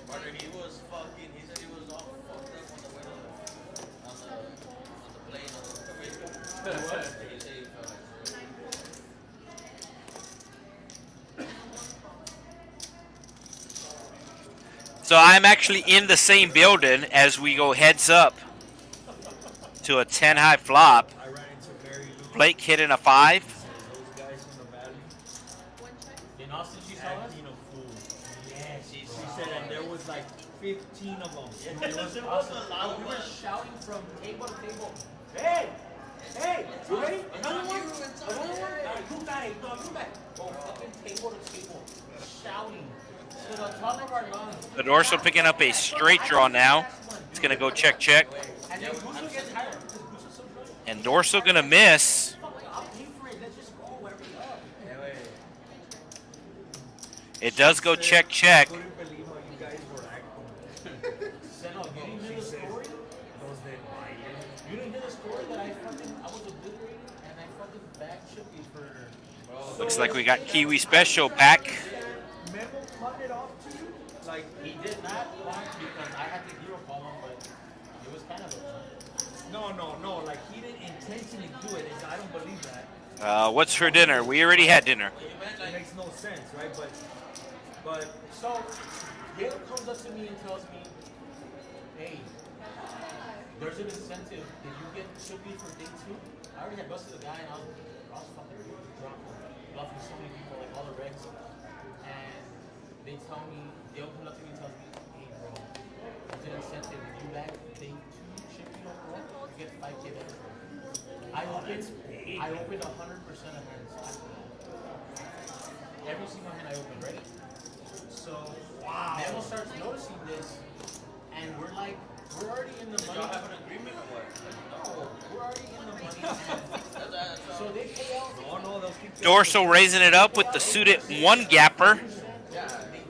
Partner, he was fucking, he said he was all fucked up on the plane on the way. He said he felt like So I'm actually in the same building as we go heads up to a 10 high flop. I ran into very loose Blake hitting a 5. those guys from the valley. In Austin, she saw us? Acting a fool. Yeah, she said that there was like 15 of them. There was a lot. We were shouting from table to table. Hey! Hey! You ready? Another one? Another one? You got it. No, you got it. Go fucking table to table. Shouting. To the top of our lungs. The Dorso picking up a straight draw now. It's going to go check, check. And then Gusto gets tired because Gusto's so good. And Dorso going to miss. I'll pay for it. Let's just go wherever we are. It does go check, check. Couldn't believe how you guys were acting. Seno, you didn't hear the story? You didn't hear the story that I was obliterated and I fucking bagged Chippy for... Looks like we got Kiwi Special back. Memo cut it off to you? Like, He did not want because I had the hero call him, but it was kind of a... no. Like, he didn't intentionally do it. I don't believe that. What's for dinner? We already had dinner. It makes no sense, right? But So, Gail comes up to me and tells me, hey, there's an incentive. If you get Chippy for day 2, I already had busted a guy and I was fucking drunk, bluffing so many people, like all the regs. And they tell me, Gail comes up to me and tells me, hey bro, there's an incentive. If you back day 2 Chippy overall, you get 5K back. I opened 100% of hands after that. Every single hand I opened, right? So Memo starts noticing this, and we're already in the money. y'all have an agreement or what? No, we're already in the money. And so they pay out. No, they'll keep Dorso raising it up with the suited 1-gapper. Yeah, day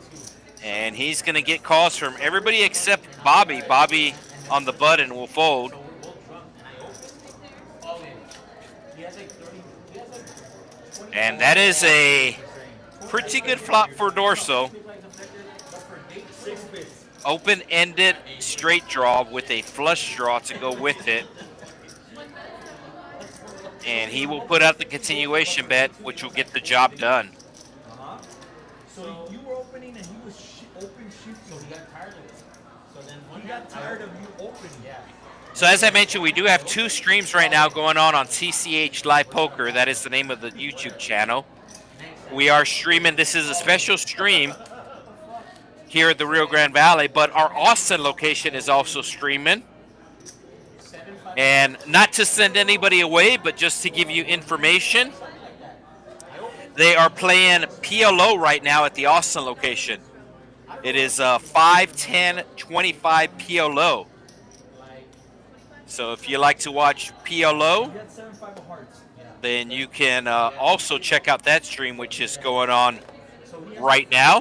2. And he's going to get calls from everybody except Bobby. Bobby on the button will fold. So we're both drunk, and I opened. All in. He has like 30. He has like 20. And that is a pretty good flop for Dorso. But for day 6 bits. Open-ended straight draw with a flush draw to go with it. And he will put out the continuation bet, which will get the job done. So you were opening and he was open shooting. So he got tired of it. So then He got tired of you opening. Yeah. So as I mentioned, we do have 2 streams right now going on TCHLIVE Poker. That is the name of the YouTube channel. We are streaming. This is a special stream here at the Rio Grande Valley, but our Austin location is also streaming. And not to send anybody away, but just to give you information, they are playing PLO right now at the Austin location. It is 5-10-25 PLO. So if you like to watch PLO, then you can also check out that stream, which is going on right now.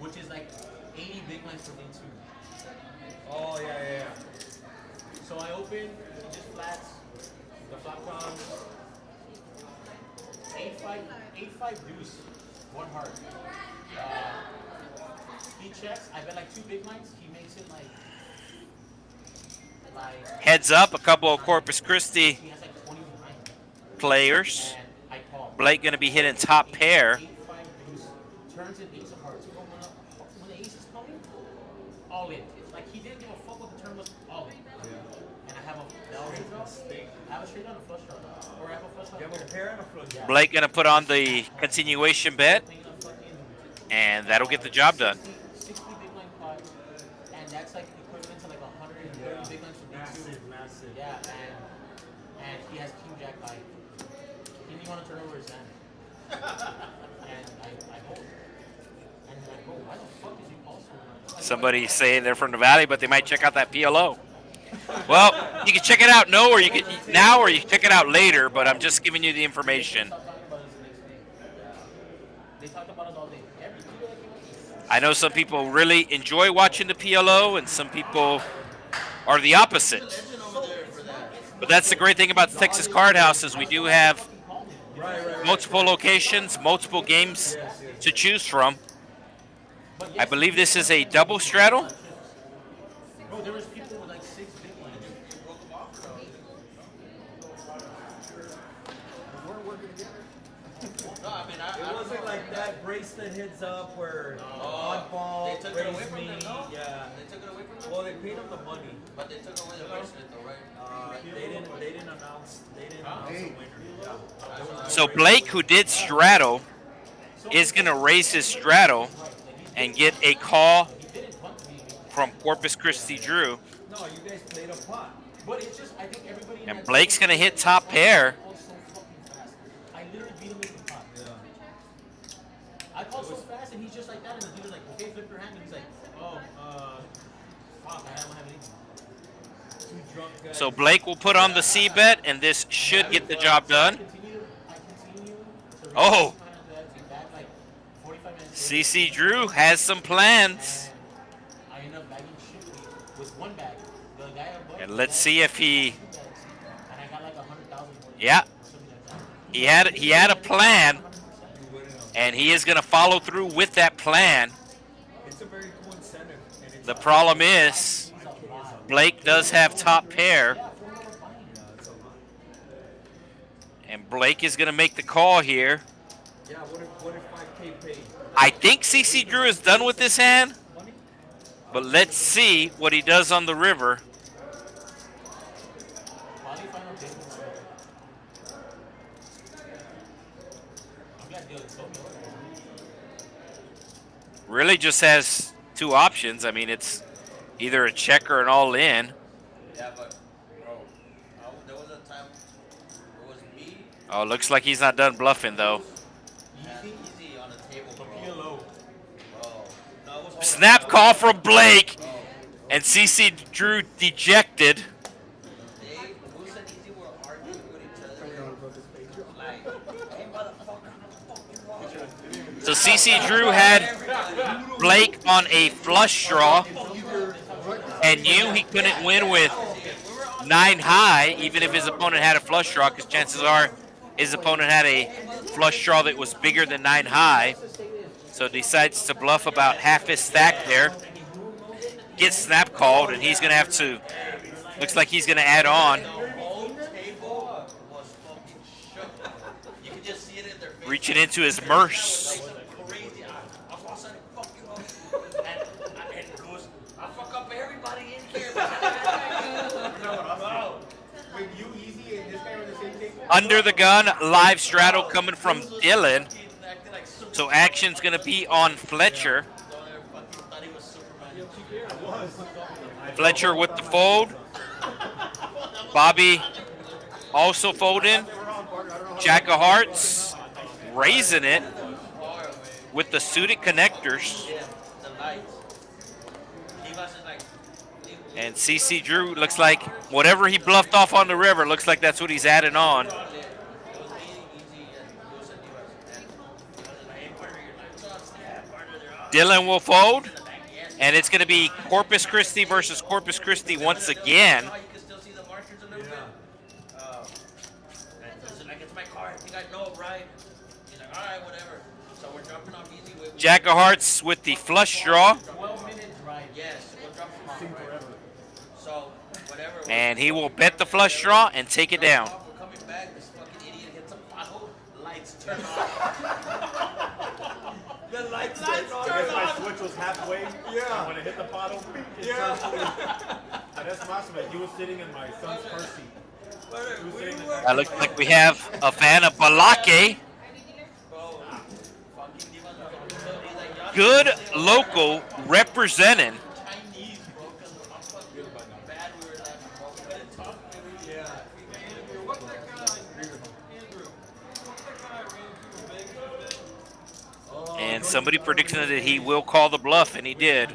Which is like 80 big blinds for day 2. Oh, yeah. So I open, he just flats, the flop comes, 8-5 deuce, 1 heart. He checks, I bet like 2 big blinds, he makes it like Heads up, a couple of Corpus Christi he has like 20 behind. players. And I call. Blake going to be hitting top pair. 8-5 deuce, turns in ace of hearts. When the ace is coming, all in. It's like he didn't give a fuck what the turn was, all in. And I have a straight on a flush draw. Or I have a flush draw. You have a pair and a flush. Yeah. Blake going to put on the continuation bet, and that'll get the job done. 60 big line pot, and that's like equivalent to like 130 big lines for Massive. Yeah, and he has king jack high. He didn't want to turn over his hand. And I hold. And then I go, why the fuck is he also? Somebody saying they're from the Valley, but they might check out that PLO. Well, you can check it out now, or you can check it out later. But I'm just giving you the information. They talked about us all day. I know some people really enjoy watching the PLO, and some people are the opposite. But that's the great thing about the Texas Card House is we do have multiple locations, multiple games to choose from. I believe this is a double straddle. Bro, there was people with like 6 big lines. It wasn't like that bracelet heads up where odd ball, they took it away raise from me. them, no? Yeah. They took it away from them? Well, they paid them the money. But they took away the bracelet though, right? They didn't announce a winner. Yeah. So Blake, who did straddle, is going to raise his straddle and get a call from Corpus Christi Drew. No, you guys played a pot. But it's just, I think everybody in And that Blake's going to hit top pair. called so fucking fast. I literally beat him with the pot. I called so fast and he's just like that, and the dude was like, okay, flip your hand, and he's like, oh, fuck, I don't have anything. Two drunk guys. So Blake will put on the C bet, and this should get the job done. I continue to Oh. back like 45 minutes. CC Drew has some plans. I end up bagging shit with 1 bag. The guy above, And let's see if he, and I got like 100,000. yeah, Something like that. he had a plan, and he is going to follow through with that plan. It's a very cool incentive. And it's The problem is, Blake does have top pair, and Blake is going to make the call here. yeah, what if 5K paid? I think CC Drew is done with this hand, but let's see what he does on the river. Really just has 2 options. I mean, it's either a check or an all-in. Yeah, but bro, there was a time it was me Oh, looks like he's not done bluffing, though. and Easy on the table, bro. Bro, no, it was Snap call from Blake, and CC Drew dejected. They, Moose and Easy were arguing with each other. Like, hey, motherfucker, how the fuck you want? So CC Drew had Blake on a flush draw and knew he couldn't win with 9 high, even if his opponent had a flush draw, because chances are his opponent had a flush draw that was bigger than 9 high. So decides to bluff about half his stack there. Gets snap called, and he's going to have to, looks like he's going to add on. The whole table was fucking shook. You could just see it in their face. Reaching into his merce. Crazy. I was like, fuck you up. And it goes, I fuck up everybody in here. Wait, you Easy and this guy on the same table? Under the gun, live straddle coming from Dylan. So action's going to be on Fletcher. Fletcher with the fold. Bobby also folding. Jack of Hearts raising it with the suited connectors. And CC Drew looks like whatever he bluffed off on the river, looks like that's what he's adding on. Dylan will fold, and it's going to be Corpus Christi versus Corpus Christi once again. Jack of Hearts with the flush draw. And he will bet the flush draw and take it down. The lights turn on. I guess my switch was halfway. Yeah. And when it hit the bottom, it turned blue. And that's Massimo. He was sitting in my son's car seat. That looks like we have a fan of Balake. Good local representing. And somebody predicted that he will call the bluff, and he did.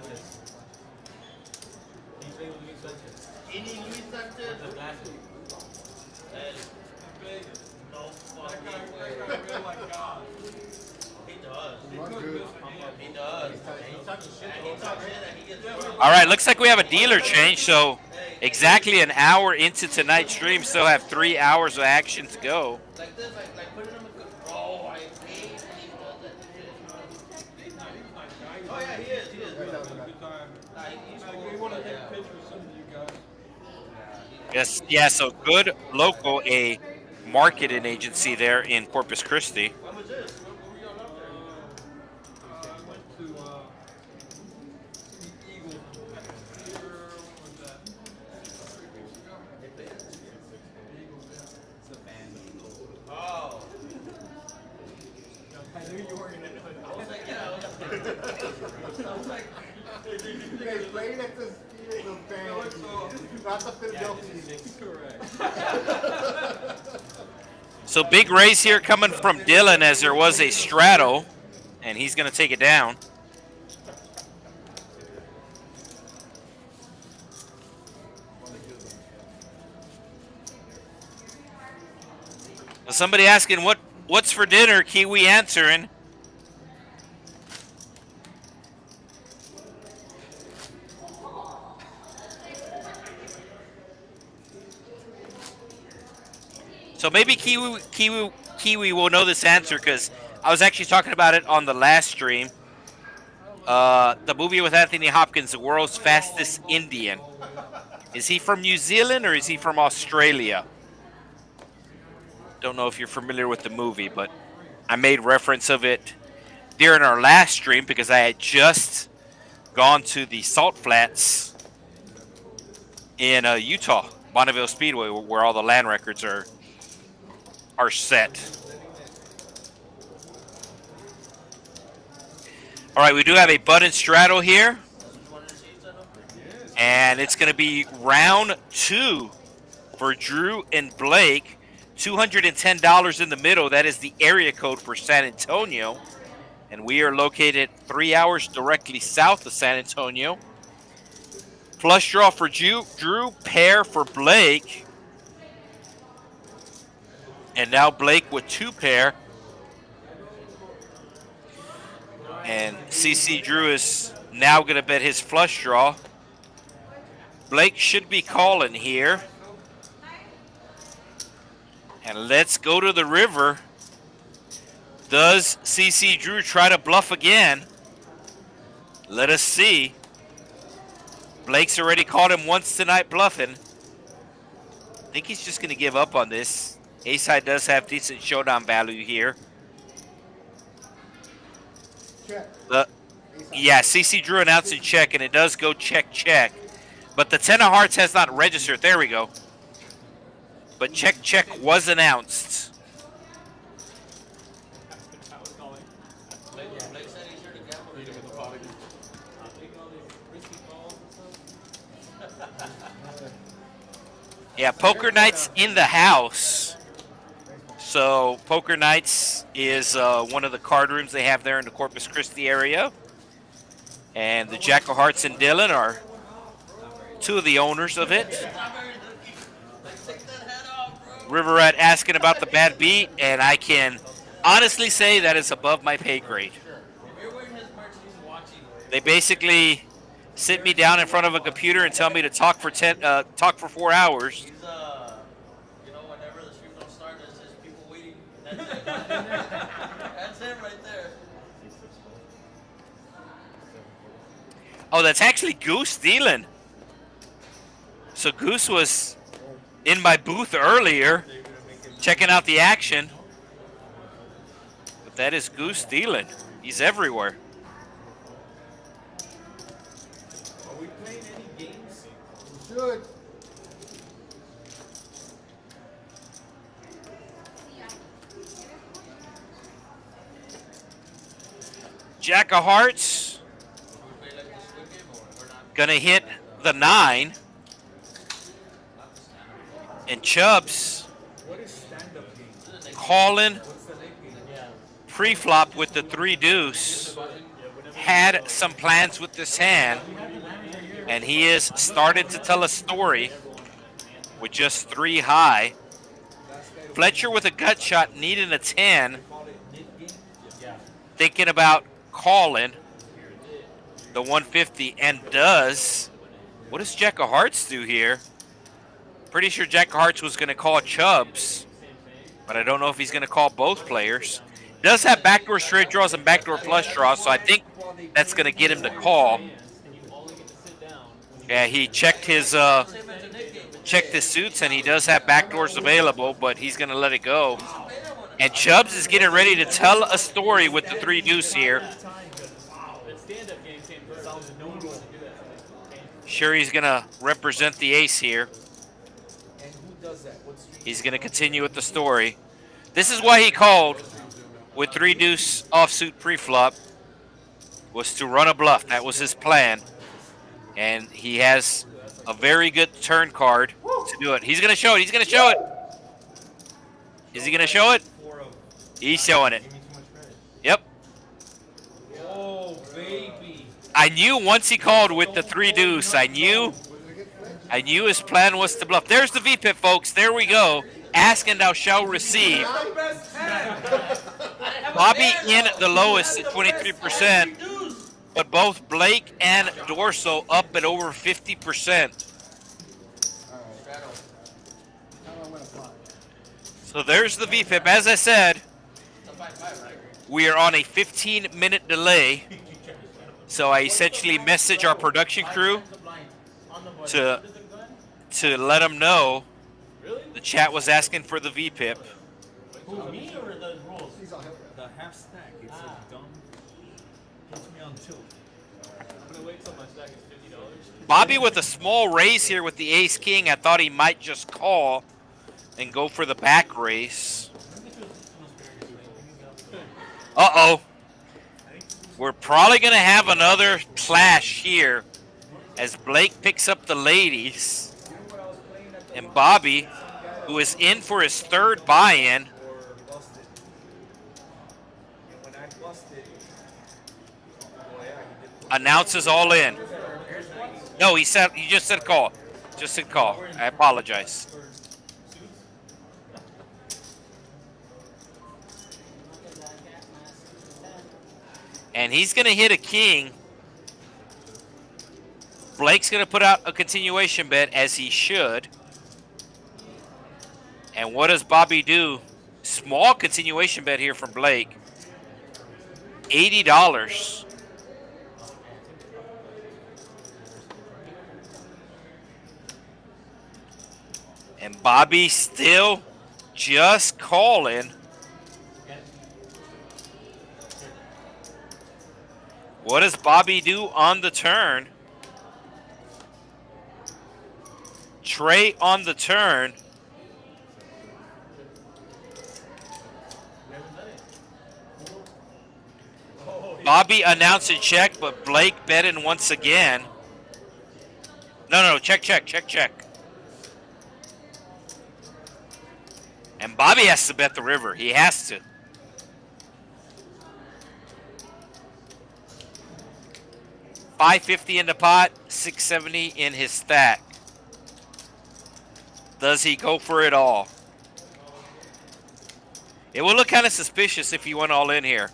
All right, looks like we have a dealer change, so exactly an hour into tonight's stream, still have 3 hours of action to go. Yes, yeah, so good local, a marketing agency there in Corpus Christi. So big raise here coming from Dylan as there was a straddle, and he's going to take it down. Somebody asking what's for dinner, Kiwi answering. So maybe Kiwi will know this answer because I was actually talking about it on the last stream. The movie with Anthony Hopkins, The World's Fastest Indian. Is he from New Zealand or is he from Australia? Don't know if you're familiar with the movie, but I made reference of it during our last stream because I had just gone to the Salt Flats in Utah, Bonneville Speedway, where all the land records are set. All right, we do have a button straddle here. And it's going to be round 2 for Drew and Blake. $210 in the middle. That is the area code for San Antonio. And we are located 3 hours directly south of San Antonio. Flush draw for Drew, pair for Blake. And now Blake with 2 pair. And CC Drew is now going to bet his flush draw. Blake should be calling here. And let's go to the river. Does CC Drew try to bluff again? Let us see. Blake's already caught him once tonight bluffing. I think he's just going to give up on this. A-side does have decent showdown value here. Yeah, CC Drew announcing check, and it does go check, check. But the 10 of hearts has not registered. There we go. But check, check was announced. Yeah, Poker Nights in the house. So Poker Nights is one of the card rooms they have there in the Corpus Christi area. And the Jack of Hearts and Dylan are two of the owners of it. River Rat asking about the bad beat, and I can honestly say that is above my pay grade. They basically sit me down in front of a computer and tell me to talk for 4 hours. You know, whenever the stream don't start, there's just people waiting. That's it. That's it right there. Oh, that's actually Goose dealing. So Goose was in my booth earlier, checking out the action. But that is Goose dealing. He's everywhere. Are we playing any games? We should. Jack of Hearts gonna hit the 9. And Chubs What is stand-up game? calling What's the late game? pre-flop with the 3 deuce. Had some plans with this hand, and he is started to tell a story with just 3 high. Fletcher with a gut shot, needing a 10, thinking about calling the 150, and does. What does Jack of Hearts do here? Pretty sure Jack of Hearts was going to call Chubs, but I don't know if he's going to call both players. Does have backdoor straight draws and backdoor flush draws, so I think that's going to get him to call. Yeah, he checked his suits, and he does have backdoors available, but he's going to let it go. And Chubs is getting ready to tell a story with the 3 deuce here. Sure, he's going to represent the ace here. And who does that? What's He's going to continue with the story. This is why he called with 3 deuce offsuit preflop, was to run a bluff. That was his plan. And he has a very good turn card to do it. He's going to show it. He's going to show it. Is he going to show it? He's showing it. Yep. Oh, baby. I knew once he called with the 3 deuce, I knew his plan was to bluff. There's the VPIP, folks. There we go. Ask and thou shalt receive. Bobby in the lowest at 23%, but both Blake and Dorso up at over 50%. So there's the VPIP. As I said, we are on a 15-minute delay. So I essentially message our production crew to let them know the chat was asking for the VPIP. Who, me or the rules? The half stack. It's a dumb. Puts me on tilt. I'm gonna wait till my stack is $50. Bobby with a small raise here with the ace king. I thought he might just call and go for the back race. Uh-oh. We're probably going to have another clash here as Blake picks up the ladies. And Bobby, who is in for his 3rd buy-in, announces all in. No, he just said call. Just said call. I apologize. And he's going to hit a king. Blake's going to put out a continuation bet, as he should. And what does Bobby do? Small continuation bet here from Blake. $80. And Bobby still just calling. What does Bobby do on the turn? Trey on the turn. Bobby announced a check, but Blake betting once again. No, check. And Bobby has to bet the river. He has to. $550 in the pot, $670 in his stack. Does he go for it all? It will look kind of suspicious if he went all in here.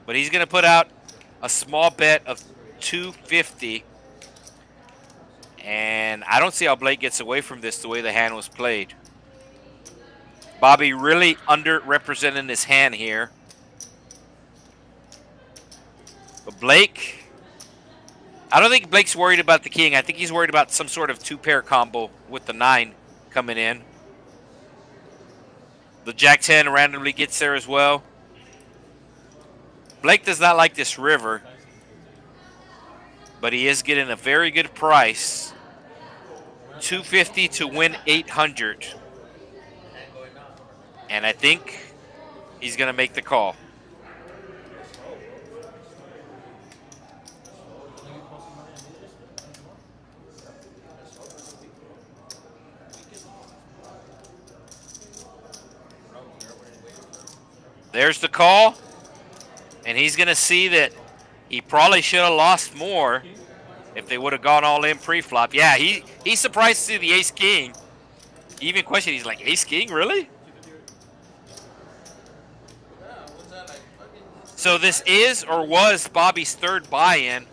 But he's going to put out a small bet of $250. And I don't see how Blake gets away from this the way the hand was played. Bobby really underrepresenting his hand here. But Blake, I don't think Blake's worried about the king. I think he's worried about some sort of two-pair combo with the 9 coming in. The Jack-10 randomly gets there as well. Blake does not like this river, but he is getting a very good price. $250 to win $800. And I think he's going to make the call. There's the call. And he's going to see that he probably should have lost more if they would have gone all in pre-flop. Yeah, he's surprised to see the ace-king. He even questioned, he's like, ace-king, really? So this is or was Bobby's third buy-in.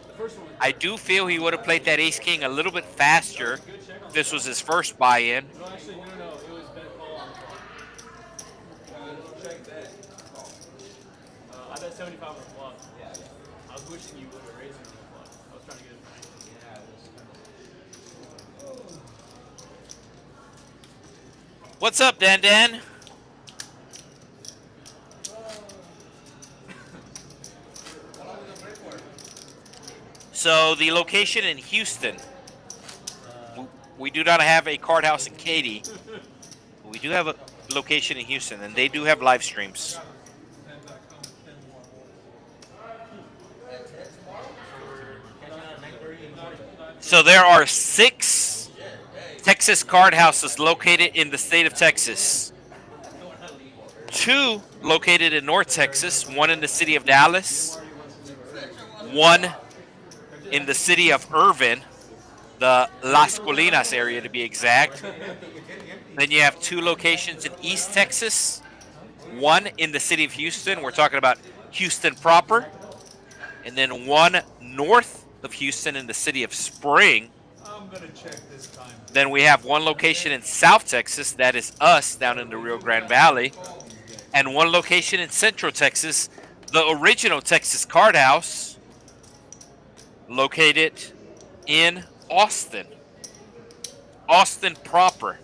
I do feel he would have played that ace-king a little bit faster if this was his first buy-in. No, actually, no. It was bet call on the flop. Check that. I bet 75 on the flop. Yeah. I was wishing you would have raised it on the flop. I was trying to get it. What's up, Dan Dan? So the location in Houston. We do not have a card house in Katy. We do have a location in Houston, and they do have live streams. So there are 6 Texas card houses located in the state of Texas. 2 located in North Texas, 1 in the city of Dallas, 1 in the city of Irvin, the Las Colinas area to be exact. Then you have 2 locations in East Texas, 1 in the city of Houston. We're talking about Houston proper. And then 1 north of Houston in the city of Spring. I'm gonna check this time. Then we have 1 location in South Texas, that is us down in the Rio Grande Valley. And 1 location in Central Texas, the original Texas Card House, located in Austin. Austin proper.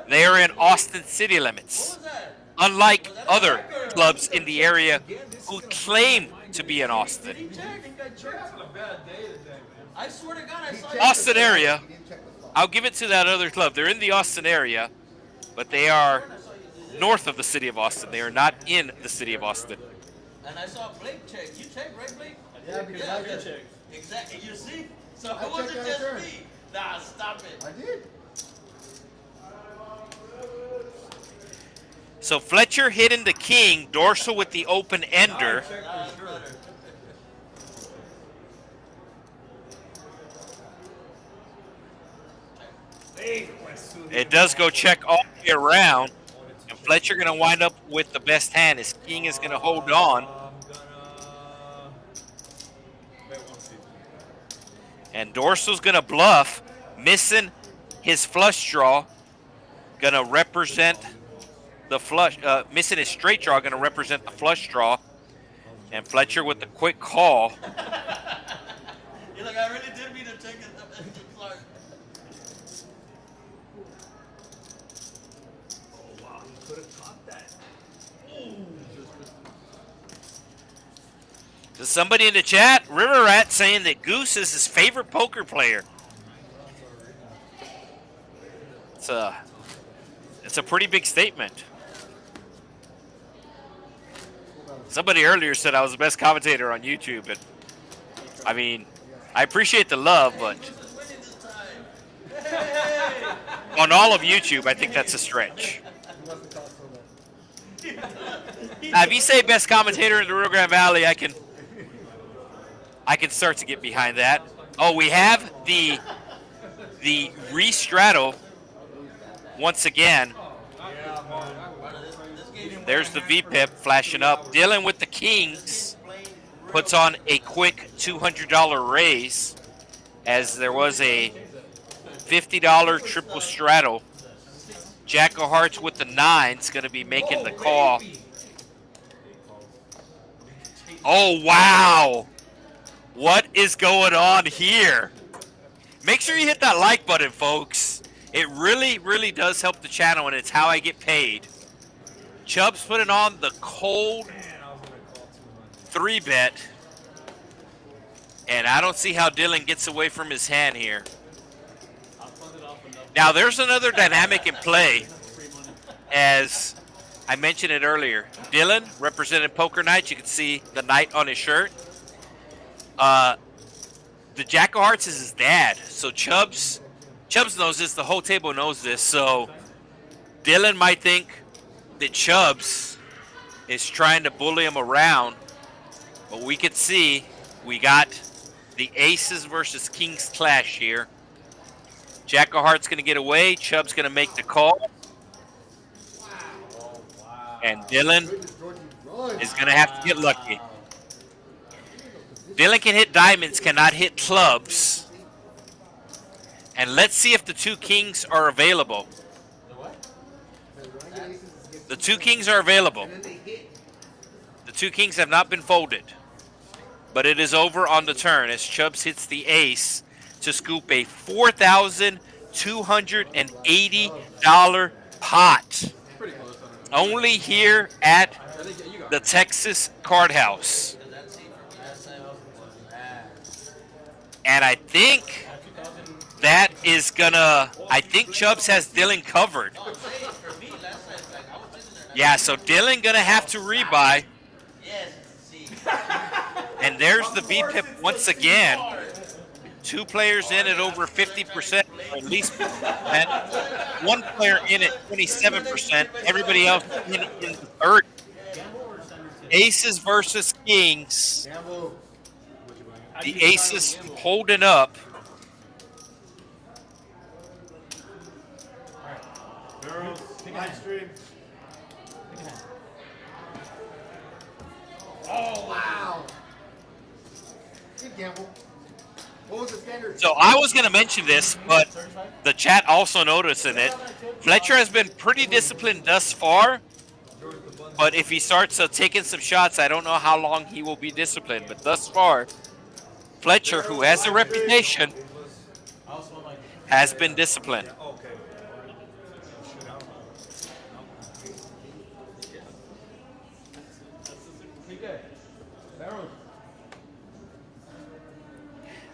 They are in Austin city limits. Unlike other clubs in the area who claim to be in Austin. I swear to God, I saw Austin area, I'll give it to that other club. They're in the Austin area, but they are north of the city of Austin. They are not in the city of Austin. And I saw Blake check. You checked, right, Blake? Yeah, because I did. Check. Exactly. You see? So I it wasn't checked just that turn. me. Nah, stop it. I did. So Fletcher hitting the king, Dorso with the open ender. Nah, brother. It does go check all the way around. And Fletcher going to wind up with the best hand. His king is going to hold on. I'm gonna bet 150. And Dorso's going to bluff, missing his flush draw. Going to represent the flush, missing his straight draw, going to represent the flush draw. And Fletcher with the quick call. You're like, I really did mean to check it. Sorry. Oh wow, he could have caught that. There's somebody in the chat, River Rat, saying that Goose is his favorite poker player. It's a pretty big statement. Somebody earlier said I was the best commentator on YouTube, and I mean, I appreciate the love, but Who's winning this time? Hey! On all of YouTube, I think that's a stretch. If you say best commentator in the Rio Grande Valley, I can start to get behind that. Oh, we have the re-straddle once again. There's the VPIP flashing up. Dylan with the kings puts on a quick $200 raise, as there was a $50 triple straddle. Jack of Hearts with the nines going to be making the call. Oh, wow. What is going on here? Make sure you hit that like button, folks. It really, really does help the channel, and it's how I get paid. Chubs putting on the cold 3-bet. And I don't see how Dylan gets away from his hand here. Now, there's another dynamic in play. As I mentioned it earlier, Dylan represented Poker Night. You can see the knight on his shirt. The Jack of Hearts is his dad. So Chubs knows this. The whole table knows this. So Dylan might think that Chubs is trying to bully him around. But we can see we got the aces versus kings clash here. Jack of Hearts going to get away. Chubb's going to make the call. And Dylan is going to have to get lucky. Dylan can hit diamonds, cannot hit clubs. And let's see if the two kings are available. The two kings are available. The two kings have not been folded. But it is over on the turn as Chubbs hits the ace to scoop a $4,280 pot. Only here at the Texas Card House. And I think that is gonna, I think Chubbs has Dylan covered. Yeah, so Dylan gonna have to rebuy. And there's the VPIP once again. Two players in at over 50%, or at least 50%. One player in at 27%. Everybody else in the third. Aces versus kings. The aces holding up. Oh, wow. Good gamble. What was the standard? So I was going to mention this, but the chat also noticing it. Fletcher has been pretty disciplined thus far, but if he starts taking some shots, I don't know how long he will be disciplined. But thus far, Fletcher, who has a reputation, has been disciplined.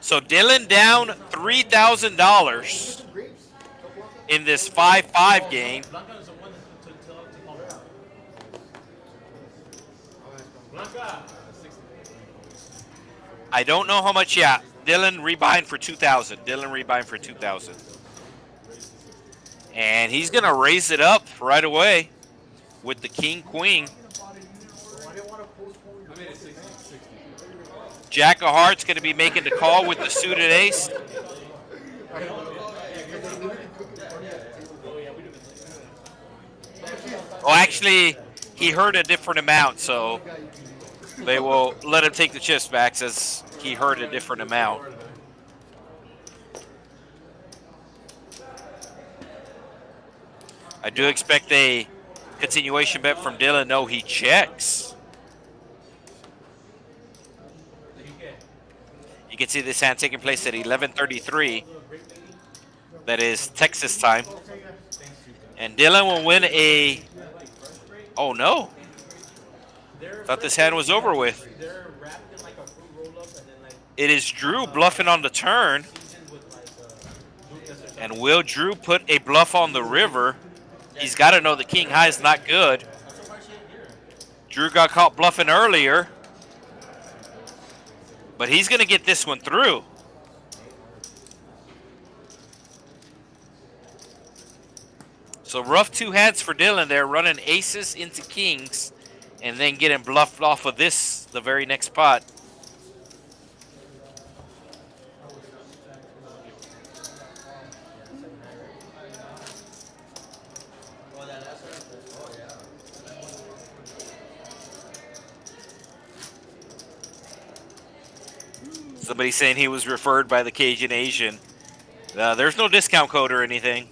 So Dylan down $3,000 in this 5-5 game. I don't know how much. Yeah, Dylan rebuying for 2,000. Dylan rebuying for 2,000, and he's gonna raise it up right away with the king queen. Jack of Hearts going to be making the call with the suited ace. Oh, actually, he heard a different amount, so they will let him take the chips back since he heard a different amount. I do expect a continuation bet from Dylan. No, he checks. You can see this hand taking place at 11:33. That is Texas time. And Dylan will win a... Oh, no. Thought this hand was over with. It is Drew bluffing on the turn. And will Drew put a bluff on the river? He's got to know the king high is not good. Drew got caught bluffing earlier. But he's going to get this one through. So rough two hands for Dylan there, running aces into kings, and then getting bluffed off of this the very next pot. Somebody saying he was referred by the Cajun Asian. There's no discount code or anything.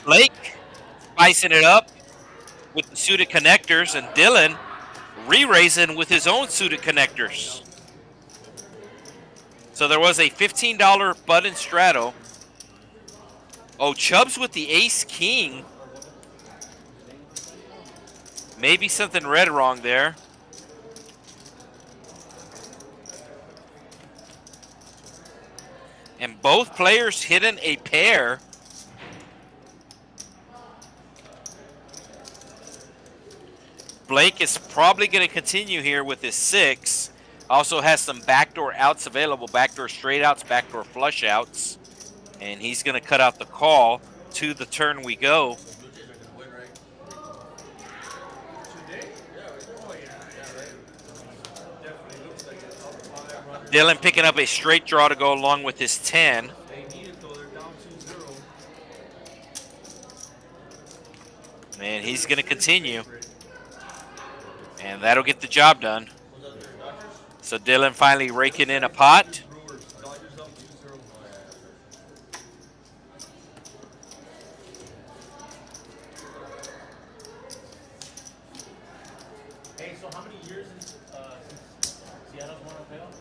Blake spicing it up with the suited connectors, and Dylan re-raising with his own suited connectors. So there was a $15 button straddle. Oh, Chubs with the ace-king. Maybe something read wrong there. And both players hitting a pair. Blake is probably going to continue here with his 6. Also has some backdoor outs available, backdoor straight outs, backdoor flush outs. And he's going to cut out the call. To the turn we go. Dylan picking up a straight draw to go along with his 10. And he's going to continue. And that'll get the job done. So Dylan finally raking in a pot. Hey, so how many years since Seattle's won a playoff?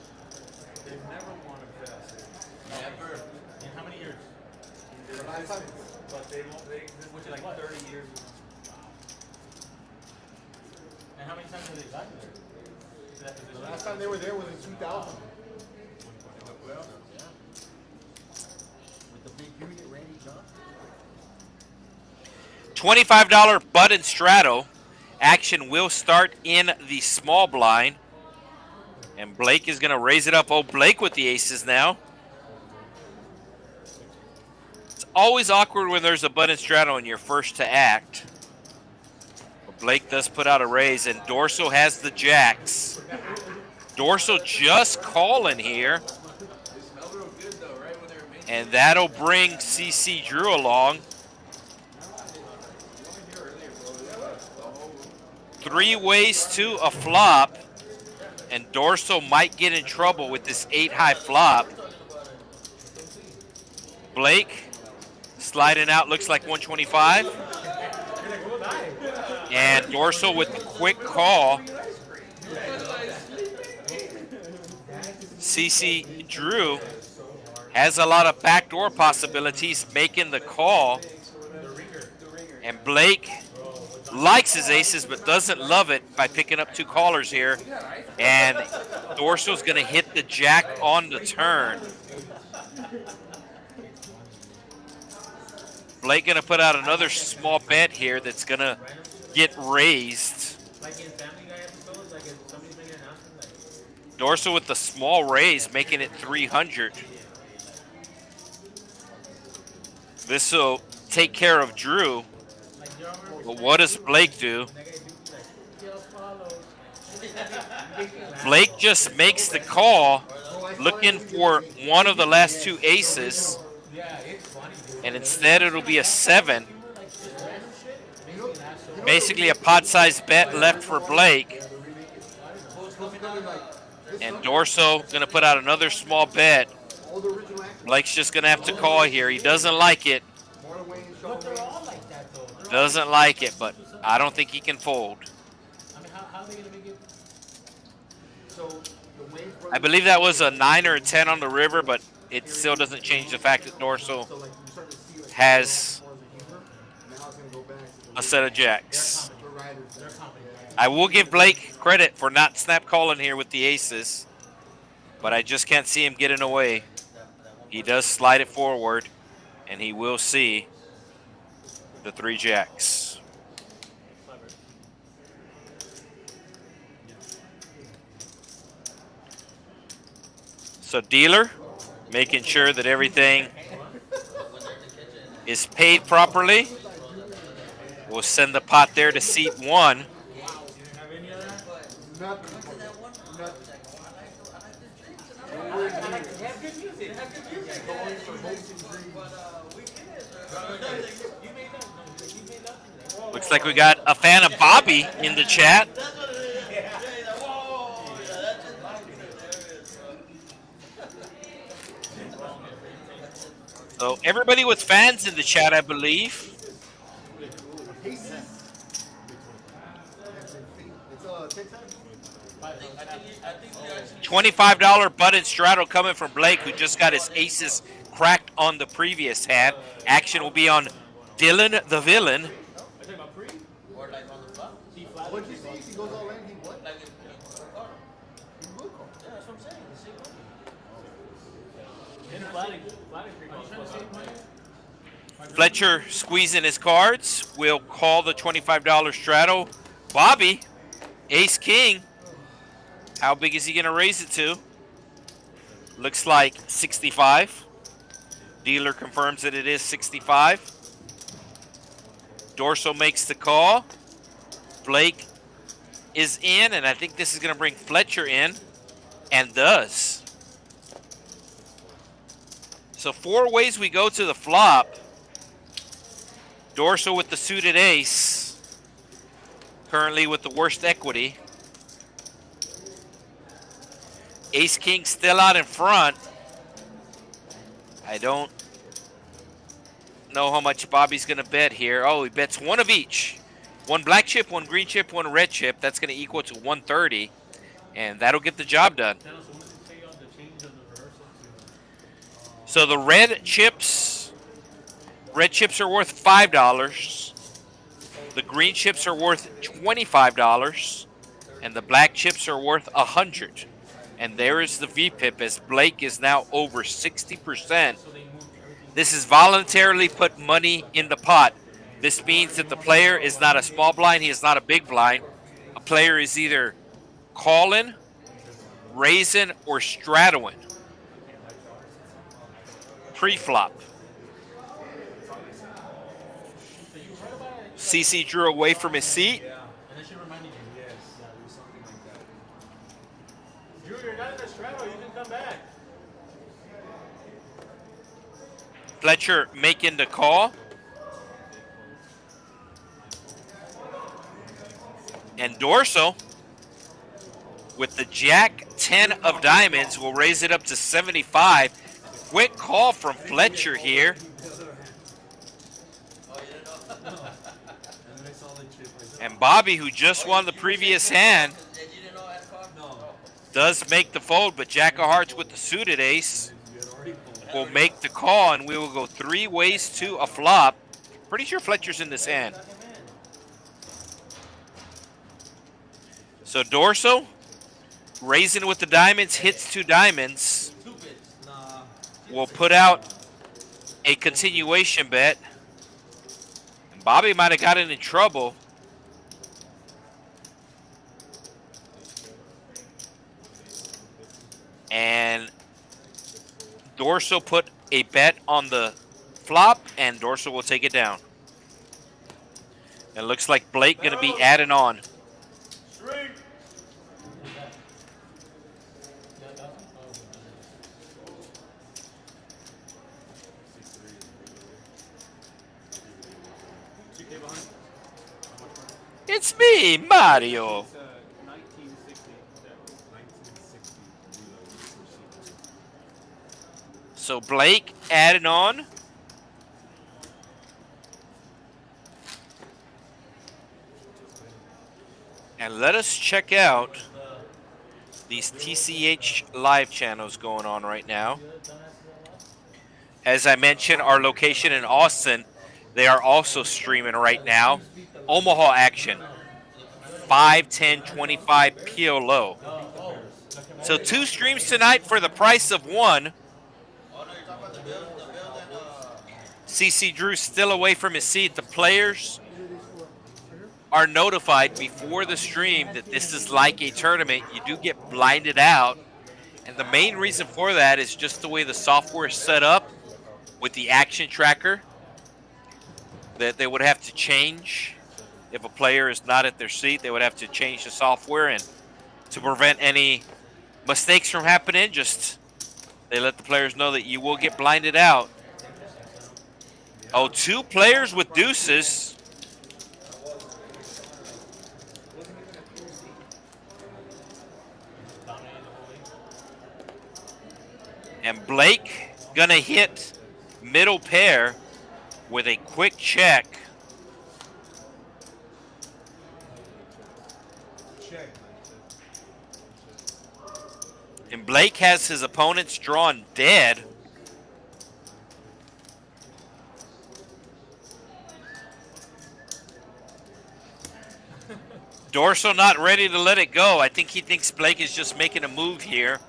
They've never won a playoff. Never. In how many years? But they won't. They exist Which is like what? 30 years. And how many times have they gotten there? To that position? The last time they were there was in 2000. With the big unit, Randy Johnson. $25 button straddle. Action will start in the small blind. And Blake is going to raise it up. Oh, Blake with the aces now. It's always awkward when there's a button straddle and you're first to act. But Blake does put out a raise, and Dorso has the jacks. Dorso just calling here. And that'll bring CC Drew along. 3 ways to a flop, and Dorso might get in trouble with this 8-high flop. Blake sliding out, looks like 125. And Dorso with the quick call. CC Drew has a lot of backdoor possibilities making the call. And Blake likes his aces but doesn't love it by picking up 2 callers here. And Dorso's going to hit the jack on the turn. Blake going to put out another small bet here that's going to get raised. Dorso with the small raise, making it 300. This will take care of Drew. But what does Blake do? Blake just makes the call, looking for one of the last 2 aces. And instead it'll be a 7. Basically a pot-sized bet left for Blake. And Dorso going to put out another small bet. Blake's just going to have to call here. He doesn't like it. Doesn't like it, but I don't think he can fold. I believe that was a 9 or a 10 on the river, but it still doesn't change the fact that Dorso has a set of jacks. I will give Blake credit for not snap calling here with the aces, but I just can't see him getting away. He does slide it forward, and he will see the 3 jacks. So dealer, making sure that everything is paid properly. We'll send the pot there to seat 1. You didn't have any of that? Nothing. Have good music. Have good music. Going for hopes and dreams. You made nothing. You made nothing. Looks like we got a fan of Bobby in the chat. So everybody with fans in the chat, I believe. It's Texas. $25 button straddle coming from Blake, who just got his aces cracked on the previous hand. Action will be on Dylan the Villain. Are you talking about pre? Or like on the flop. He flat. What'd you see? He goes all in. He what? Like if you call him. He blue call. Yeah, that's what I'm saying. The same money. And flatting pre calls plus money. Fletcher squeezing his cards. We'll call the $25 straddle. Bobby, ace king. How big is he going to raise it to? Looks like 65. Dealer confirms that it is 65. Dorso makes the call. Blake is in, and I think this is going to bring Fletcher in, and does. So 4 ways we go to the flop. Dorso with the suited ace, currently with the worst equity. Ace king still out in front. I don't know how much Bobby's going to bet here. Oh, he bets 1 of each. 1 black chip, 1 green chip, 1 red chip. That's going to equal to 130, and that'll get the job done. So the red chips are worth $5. The green chips are worth $25, and the black chips are worth $100. And there is the VPIP as Blake is now over 60%. This is voluntarily put money in the pot. This means that the player is not a small blind. He is not a big blind. A player is either calling, raising, or straddling. Pre-flop. CC drew away from his seat. And that should remind you. Yes. Yeah, it was something like that. Drew, you're not in the straddle. You can come back. Fletcher making the call. And Dorso, with the Jack 10 of diamonds, will raise it up to 75. Quick call from Fletcher here. And Bobby, who just won the previous hand, does make the fold, but Jack of Hearts with the suited ace will make the call, and we will go 3 ways to a flop. Pretty sure Fletcher's in this hand. So Dorso, raising with the diamonds, hits 2 diamonds. Will put out a continuation bet. And Bobby might have gotten in trouble. And Dorso put a bet on the flop, and Dorso will take it down. It looks like Blake going to be adding on. It's me, Mario. It's 1960. So Blake added on. And let us check out these TCH live channels going on right now. As I mentioned, our location in Austin, they are also streaming right now. Omaha action, 5, 10, 25 PLO. So 2 streams tonight for the price of 1. CC Drew still away from his seat. The players are notified before the stream that this is like a tournament. You do get blinded out. And the main reason for that is just the way the software is set up with the action tracker that they would have to change. If a player is not at their seat, they would have to change the software. And to prevent any mistakes from happening, just they let the players know that you will get blinded out. Oh, 2 players with deuces. And Blake gonna hit middle pair with a quick check. And Blake has his opponents drawn dead. Dorso not ready to let it go. I think he thinks Blake is just making a move here.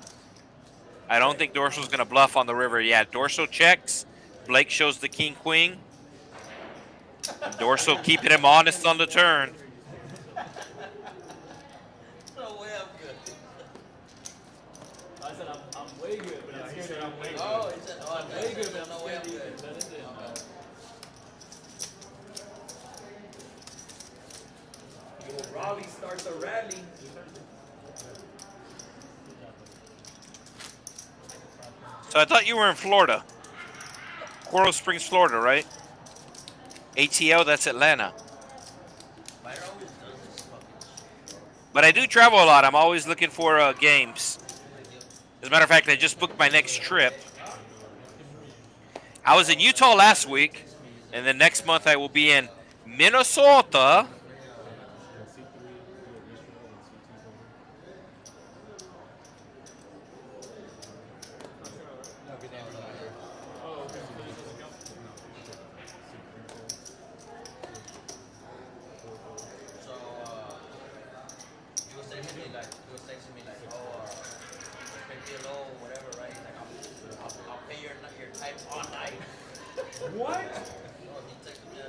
I don't think Dorso's going to bluff on the river. Yeah, Dorso checks. Blake shows the king, queen. Dorso keeping him honest on the turn. No way I'm good. I said I'm way good, but I'm scared that I'm way good. Oh, he said, oh, I'm way good, but no I'm way I'm scared good. that is it. Raleigh starts a rally. So I thought you were in Florida. Coral Springs, Florida, right? ATL, that's Atlanta. But I do travel a lot. I'm always looking for games. As a matter of fact, I just booked my next trip. I was in Utah last week, and then next month I will be in Minnesota. What?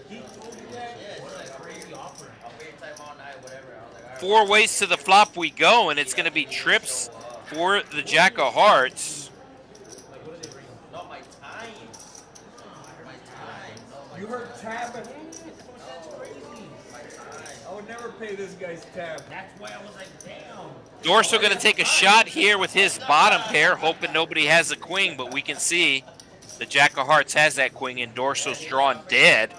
He told you that? Yeah, what a crazy offer. I'll pay your time all night, whatever. I was like, all right. 4 ways to the flop we go, and it's going to be trips for the Jack of Hearts. Like, what do they bring? Not my time. My time. No, my You heard tab? That's crazy. I would never pay this guy's tab. That's why I was like, damn. Dorso going to take a shot here with his bottom pair, hoping nobody has a queen, but we can see the Jack of Hearts has that queen, and Dorso's drawn dead.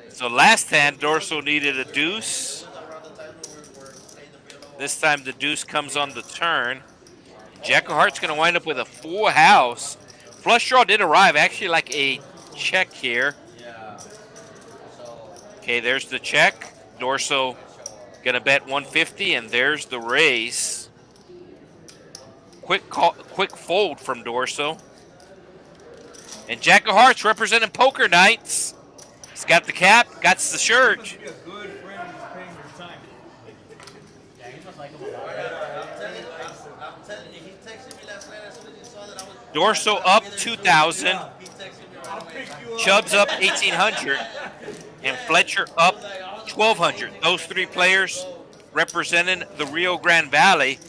So last hand, Dorso needed a deuce. This time the deuce comes on the turn. Jack of Hearts going to wind up with a full house. Flush draw did arrive, actually like a check here. Okay, there's the check. Dorso going to bet 150, and there's the raise. Quick fold from Dorso. And Jack of Hearts representing poker nights. He's got the cap, got the shirt. Be a good friend who's paying your time. Yeah, he must like him a lot. I'm telling you, he texted me last night as soon as he saw that I was. Dorso up 2,000. He texted me right away. Chubbs up 1,800. And Fletcher up 1,200. Those 3 players representing the Rio Grande Valley.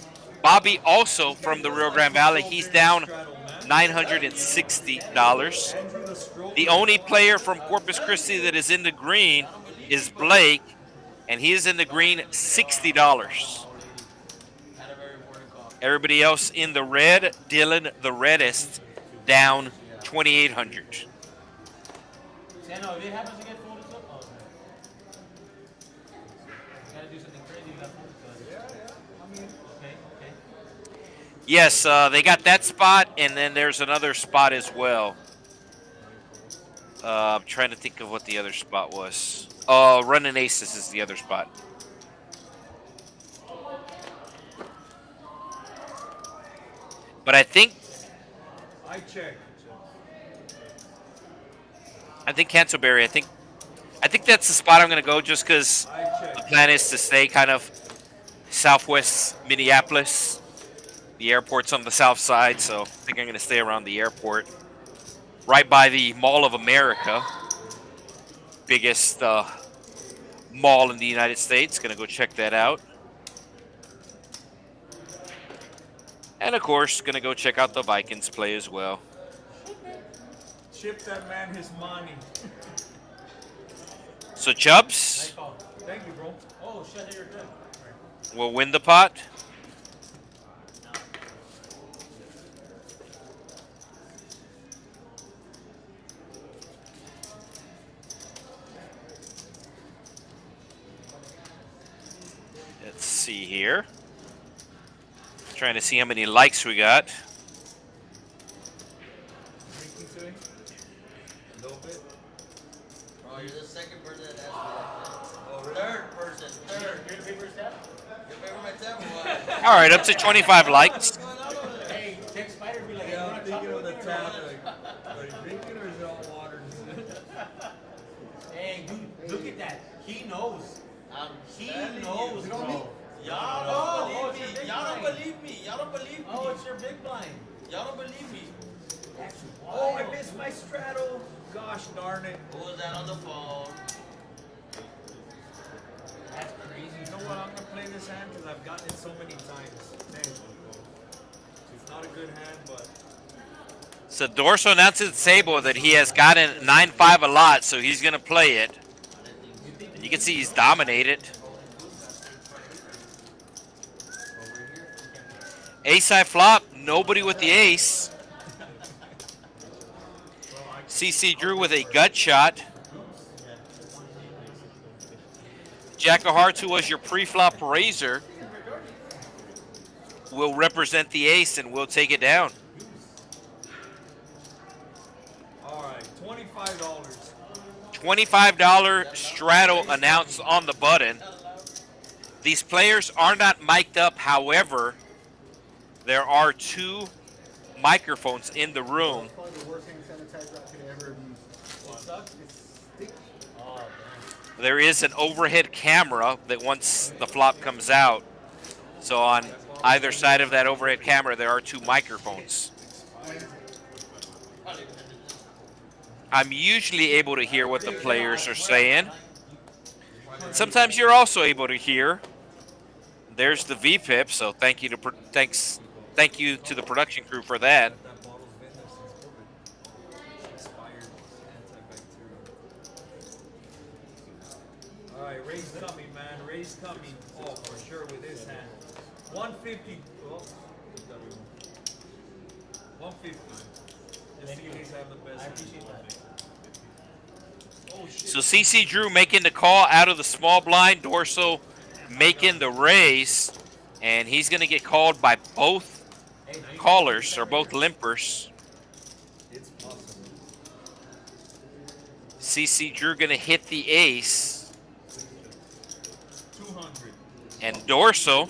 Bobby also from the Rio Grande Valley. He's down $960. The only player from Corpus Christi that is in the green is Blake, and he is in the green $60. Everybody else in the red, Dylan the reddest, down $2,800. Sano, if it happens to get folded up, oh, okay. You gotta do something crazy, you got folded. Yeah. I mean, okay. Yes, they got that spot, and then there's another spot as well. I'm trying to think of what the other spot was. Running Aces is the other spot. But I think Canterbury. I think that's the spot I'm going to go, just because the plan is to stay kind of southwest Minneapolis. The airport's on the south side, so I think I'm going to stay around the airport. Right by the Mall of America. Biggest mall in the United States. Going to go check that out. And of course, gonna go check out the Vikings play as well. Chip that man his money. So Chubs Thank you, bro. Oh shit, you're good. will win the pot. Let's see here. Trying to see how many likes we got. A little bit. Bro, you're the second person that asked me that. Oh, third person. Third. Your favorite step? Your favorite my tap or what? All right, up to 25 likes. What's going on over there? Hey, Jack Spider be like, Yeah, you I'm want thinking of the chocolate tap. with me or Like, are you drinking or is it all water? what? Hey, dude, look at that. He knows. He telling you. knows, You don't bro. need- Y'all Oh, don't it's your believe me. big Y'all don't blind. believe me. Y'all don't believe me. Oh, it's your big blind. Y'all don't believe me. That's Oh, I wild. missed my straddle. Gosh darn it. Who was that on the phone? That's crazy. You know what? I'm gonna play this hand because I've gotten it so many times. It's not a good hand, but So Dorso announces the table that he has gotten 9-5 a lot, so he's gonna play it. You can see he's dominated. Ace-high flop, nobody with the ace. CC Drew with a gut shot. Jack of Hearts, who was your pre-flop raiser, will represent the ace and will take it down. all right, $25. $25 straddle announced on the button. These players are not mic'd up, however, there are 2 microphones in the room. It's probably the worst hand sanitizer I could ever have used. It sucks. It's sticky. Oh, There is an overhead camera that once the flop comes out. So on either side of that overhead camera, there are 2 microphones. I'm usually able to hear what the players are saying. Sometimes you're also able to hear. There's the VPIP, so thank you to the production crew for that. That bottle's been there since COVID. Expired antibacterial. All right, raise coming, man. Raise coming. Oh, for sure with his hand. 150. Oh, 150. Just in case I have the best. I appreciate that. Oh shit. So CC Drew making the call out of the small blind, Dorso making the raise, and he's going to get called by both callers, or both limpers. It's possible. CC Drew going to hit the ace, 200. and Dorso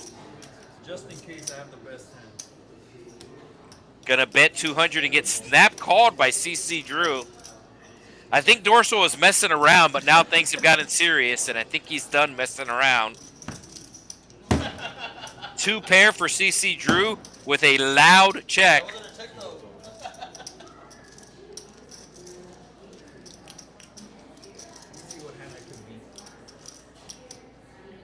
Just in case I have the best hand. going to bet 200 and get snap called by CC Drew. I think Dorso was messing around, but now things have gotten serious, and I think he's done messing around. 2 pair for CC Drew with a loud check. That wasn't a check though. Let's see what hand I can beat.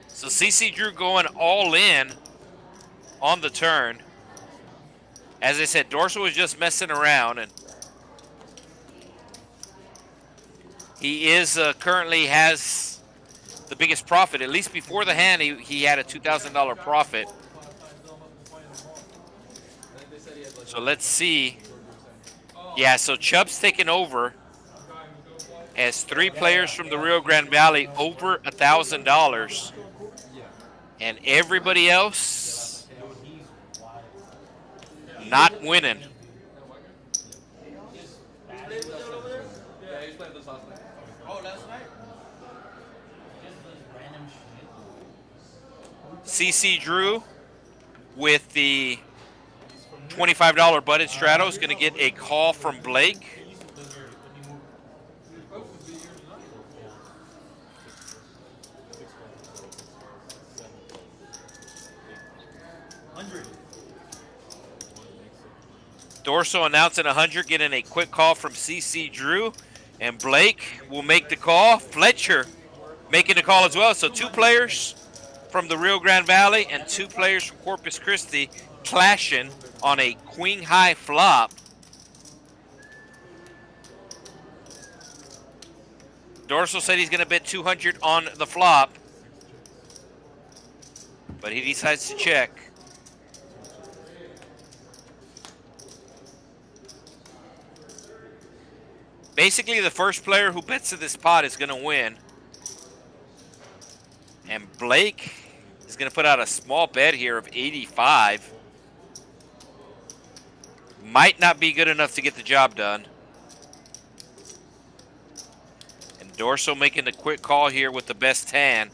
So CC Drew going all in on the turn. As I said, Dorso was just messing around, and he is currently has the biggest profit. At least before the hand, he had a $2,000 profit. So let's see. Yeah, so Chubb's taking over as 3 players from the Rio Grande Valley over $1,000, and everybody else not winning. Yeah, he's playing this last night. Oh, last night? Random shit. CC Drew with the $25 button straddle is going to get a call from Blake. Dorso announcing 100, getting a quick call from CC Drew, and Blake will make the call. Fletcher making the call as well. So 2 players from the Rio Grande Valley and 2 players from Corpus Christi clashing on a queen high flop. Dorso said he's going to bet 200 on the flop, but he decides to check. Basically, the first player who bets to this pot is going to win. And Blake is going to put out a small bet here of 85. Might not be good enough to get the job done. And Dorso making the quick call here with the best hand.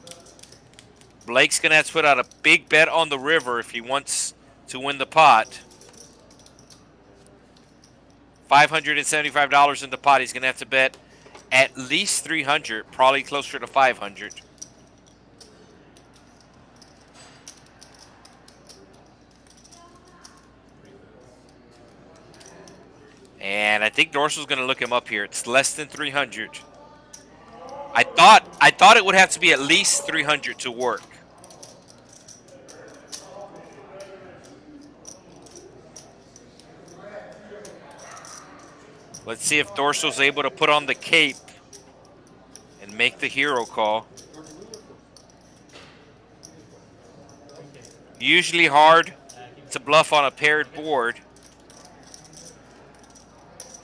Blake's going to have to put out a big bet on the river if he wants to win the pot. $575 in the pot. He's going to have to bet at least 300, probably closer to 500. And I think Dorso's going to look him up here. It's less than 300. I thought it would have to be at least 300 to work. Let's see if Dorso's able to put on the cape and make the hero call. Usually hard to bluff on a paired board.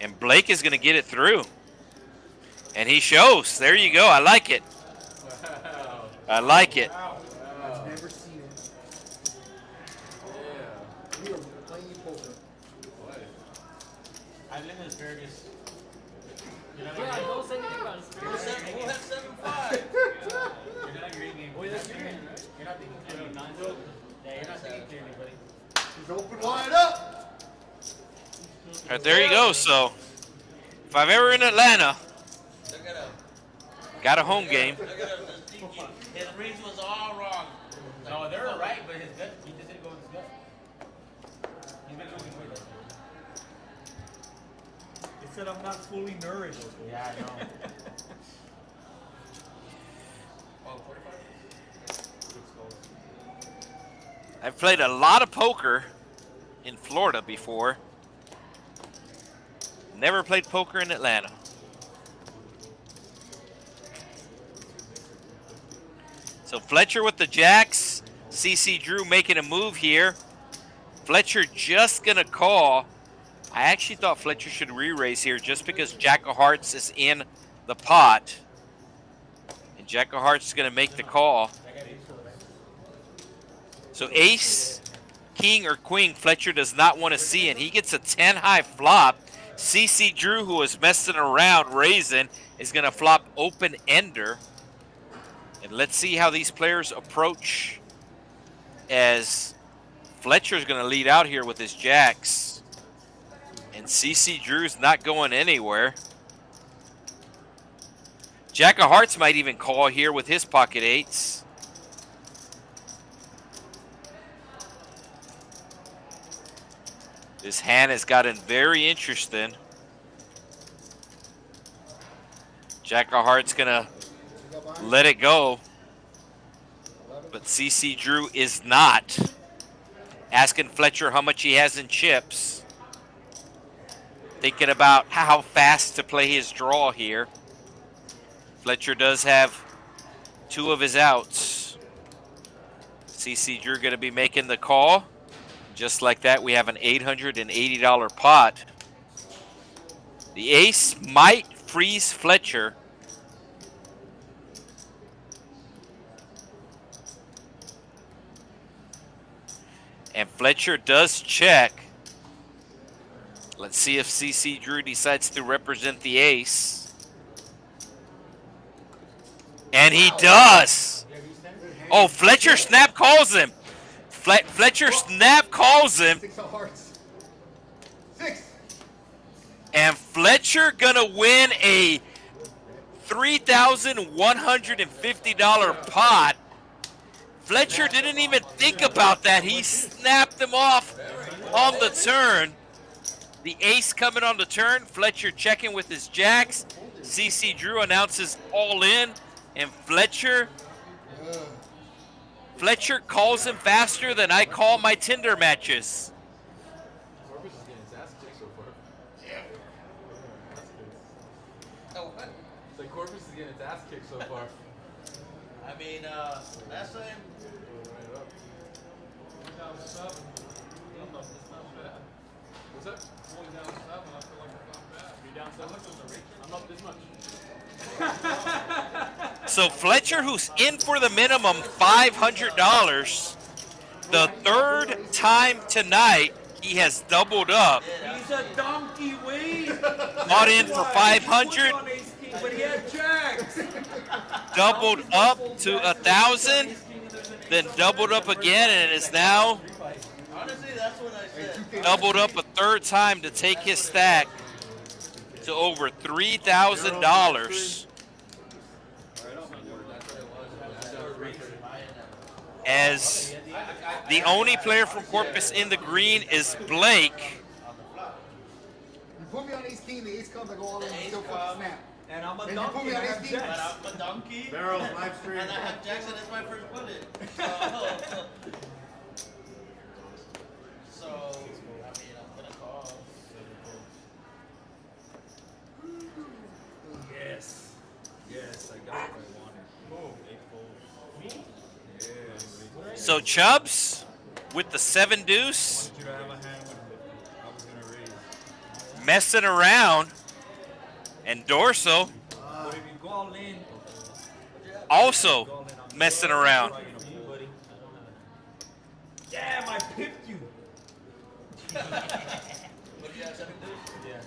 And Blake is going to get it through. And he shows. There you go. I like it. I like it. I've never seen it. We are playing poker. I live in asparagus. Yeah, don't say anything about asparagus. Who has 7-5? You're not green game. Wait, that's your game, right? You're not thinking clearly. Yeah, you're not thinking clearly, buddy. He's open wide up. All right, there you go. So, if I'm ever in Atlanta, Look at him. got a home game. Look at him. Just thinking. His reads was all wrong. No, they're right, but his gut, he just didn't go with his gut. He's been losing weight. He said I'm not fully nourished. Yeah, I know. Oh, 45? I've played a lot of poker in Florida before. Never played poker in Atlanta. So Fletcher with the jacks. CC Drew making a move here. Fletcher just going to call. I actually thought Fletcher should re-raise here just because Jack of Hearts is in the pot. And Jack of Hearts is going to make the call. So ace, king, or queen, Fletcher does not want to see, and he gets a 10-high flop. CC Drew, who was messing around, raising, is going to flop open-ender. And let's see how these players approach as Fletcher's going to lead out here with his jacks. And CC Drew's not going anywhere. Jack of Hearts might even call here with his pocket eights. This hand has gotten very interesting. Jack of Hearts gonna let it go. But CC Drew is not. Asking Fletcher how much he has in chips. Thinking about how fast to play his draw here. Fletcher does have two of his outs. CC Drew gonna be making the call. Just like that, we have an $880 pot. The ace might freeze Fletcher. And Fletcher does check. Let's see if CC Drew decides to represent the ace. And he does. Oh, Fletcher snap calls him. Fletcher snap calls him. 6 of hearts. 6. And Fletcher gonna win a $3,150 pot. Fletcher didn't even think about that. He snapped them off on the turn. The ace coming on the turn. Fletcher checking with his jacks. CC Drew announces all in. And Fletcher Fletcher calls him faster than I call my Tinder matches. Corpus is getting his ass kicked so far. Oh, what? It's like Corpus is getting its ass kicked so far. I mean, last time. Right up. Going down 7. I'm not, it's not bad. What's that? Going down 7, I feel like it's not bad. You down 7? I'm up this much. So Fletcher, who's in for the minimum $500, the third time tonight he has doubled up. He's a donkey, Wade. Bought in for 500, But he had jacks. doubled up to 1,000, then doubled up again, and is now Honestly, that's what I said. doubled up a third time to take his stack to over $3,000. As the only player from Corpus in the green is Blake. You put me on ace king, the ace comes, I go all in and still fucking snap. And I'm a And you put donkey. me And on I ace have king. jacks. I'm a donkey. Barrels, live stream. And I have Jackson as my first bullet. So, I mean, I'm gonna call. Yes. Yes, I got what I wanted. Yes. So Chubs with the 7 deuce, I want you to have a hand with I was gonna raise. messing around, and Dorso But if you go all in, also go all in, I'm messing sorry, around. I'm trying to you, buddy. Damn, I pipped you. What do you have, 7 deuce? Yeah.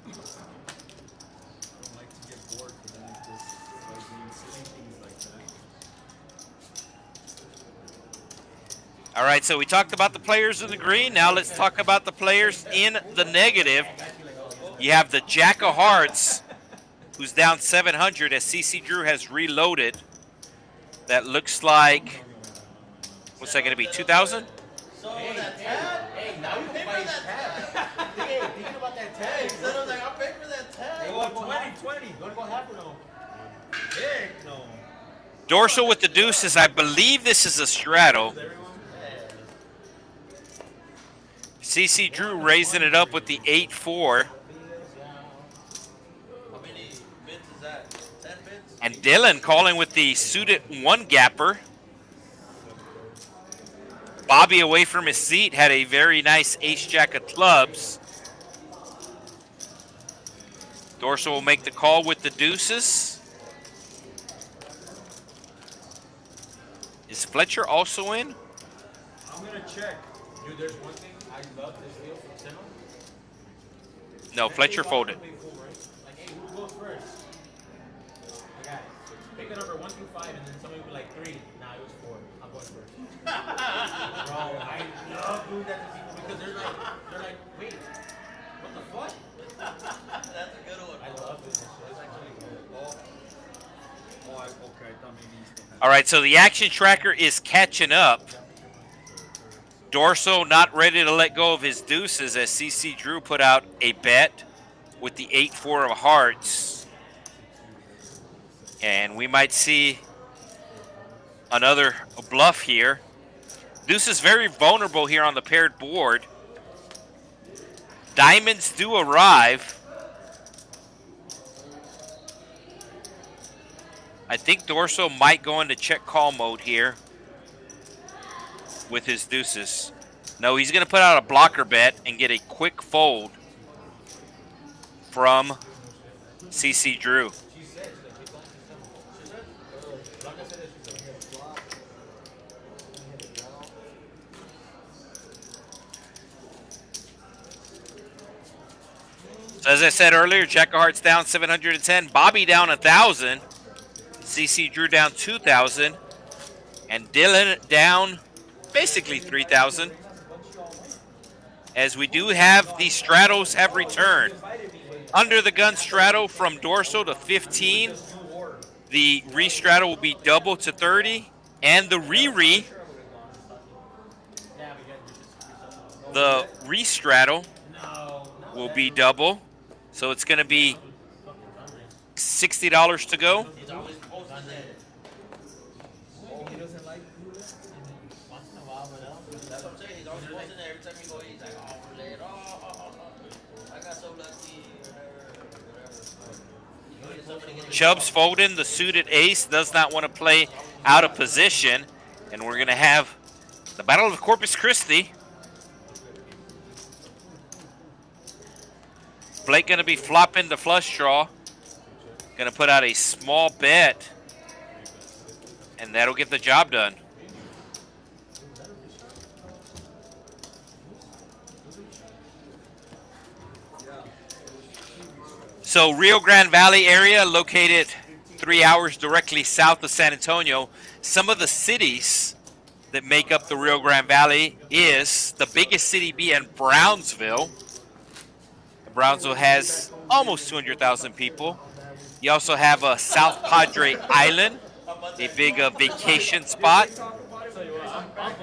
I don't like to get bored, but then it's just like doing silly things like that. All right, so we talked about the players in the green. Now let's talk about the players in the negative. You have the Jack of Hearts, who's down 700 as CC Drew has reloaded. That looks like, what's that going to be, 2,000? So, that tab? Hey, now you can buy his tab. Hey, thinking about that tab. Hey, instead of like, I'll pay for that tab. Oh, 20. You wanna go half or no? Heck no. Dorso with the deuces. I believe this is a straddle. Everyone? CC Drew raising it up with the 8-4. How many bids is that? 10 bids? And Dylan calling with the suited 1-gapper. Bobby away from his seat had a very nice ace-jack of clubs. Dorso will make the call with the deuces. Is Fletcher also in? I'm gonna check. Dude, there's one thing I love this deal from Seno. No, Fletcher folded. Like, hey, who goes first? I got it. Pick a number 1 through 5, and then somebody will be like 3. Nah, it was 4. I'm going first. Bro, I love doing that to people because they're like, wait, what the fuck? That's a good one. I love doing this shit. It's actually good. Okay, I thought maybe you still had. All right, so the action tracker is catching up. Dorso not ready to let go of his deuces as CC Drew put out a bet with the 8-4 of hearts. And we might see another bluff here. Deuce is very vulnerable here on the paired board. Diamonds do arrive. I think Dorso might go into check call mode here with his deuces. No, he's going to put out a blocker bet and get a quick fold from CC Drew. So as I said earlier, Jack of Hearts down 710, Bobby down 1,000, CC Drew down 2,000, and Dylan down basically 3,000. As we do have the straddles have returned. Under the gun straddle from Dorso to 15. The re-straddle will be double to 30. And the the re-straddle will be double. So it's going to be $60 to go. He's always posting that. Chubs folding the suited ace, does not want to play out of position. And we're going to have the Battle of Corpus Christi. Blake going to be flopping the flush draw. Going to put out a small bet. And that'll get the job done. So Rio Grande Valley area, located 3 hours directly south of San Antonio. Some of the cities that make up the Rio Grande Valley is the biggest city being Brownsville. Brownsville has almost 200,000 people. You also have South Padre Island, a big vacation spot.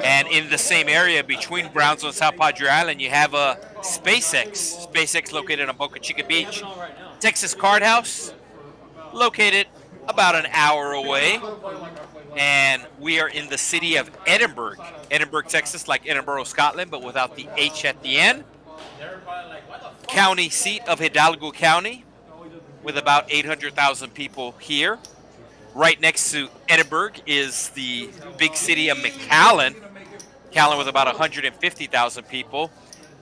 And in the same area between Brownsville and South Padre Island, you have SpaceX. SpaceX located on Boca Chica Beach. Texas Card House, located about an hour away. And we are in the city of Edinburg. Edinburg, Texas, like Edinburgh, Scotland, but without the H at the end. County seat of Hidalgo County, with about 800,000 people here. Right next to Edinburg is the big city of McAllen. McAllen with about 150,000 people.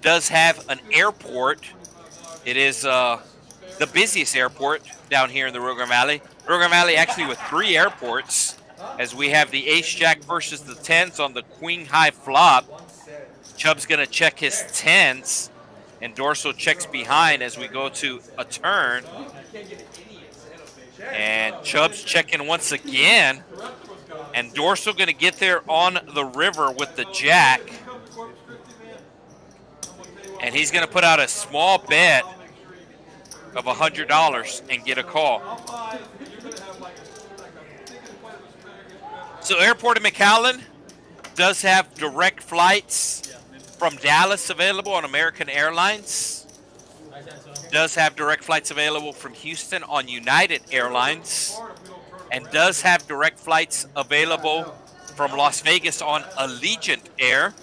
Does have an airport. It is the busiest airport down here in the Rio Grande Valley. Rio Grande Valley actually with 3 airports, as we have the ace-jack versus the 10s on the queen-high flop. Chubb's going to check his 10s, and Dorso checks behind as we go to a turn. And Chubb's checking once again, and Dorso going to get there on the river with the jack. And he's going to put out a small bet of $100 and get a call. So Airport of McAllen does have direct flights from Dallas available on American Airlines. Does have direct flights available from Houston on United Airlines. And does have direct flights available from Las Vegas on Allegiant Air.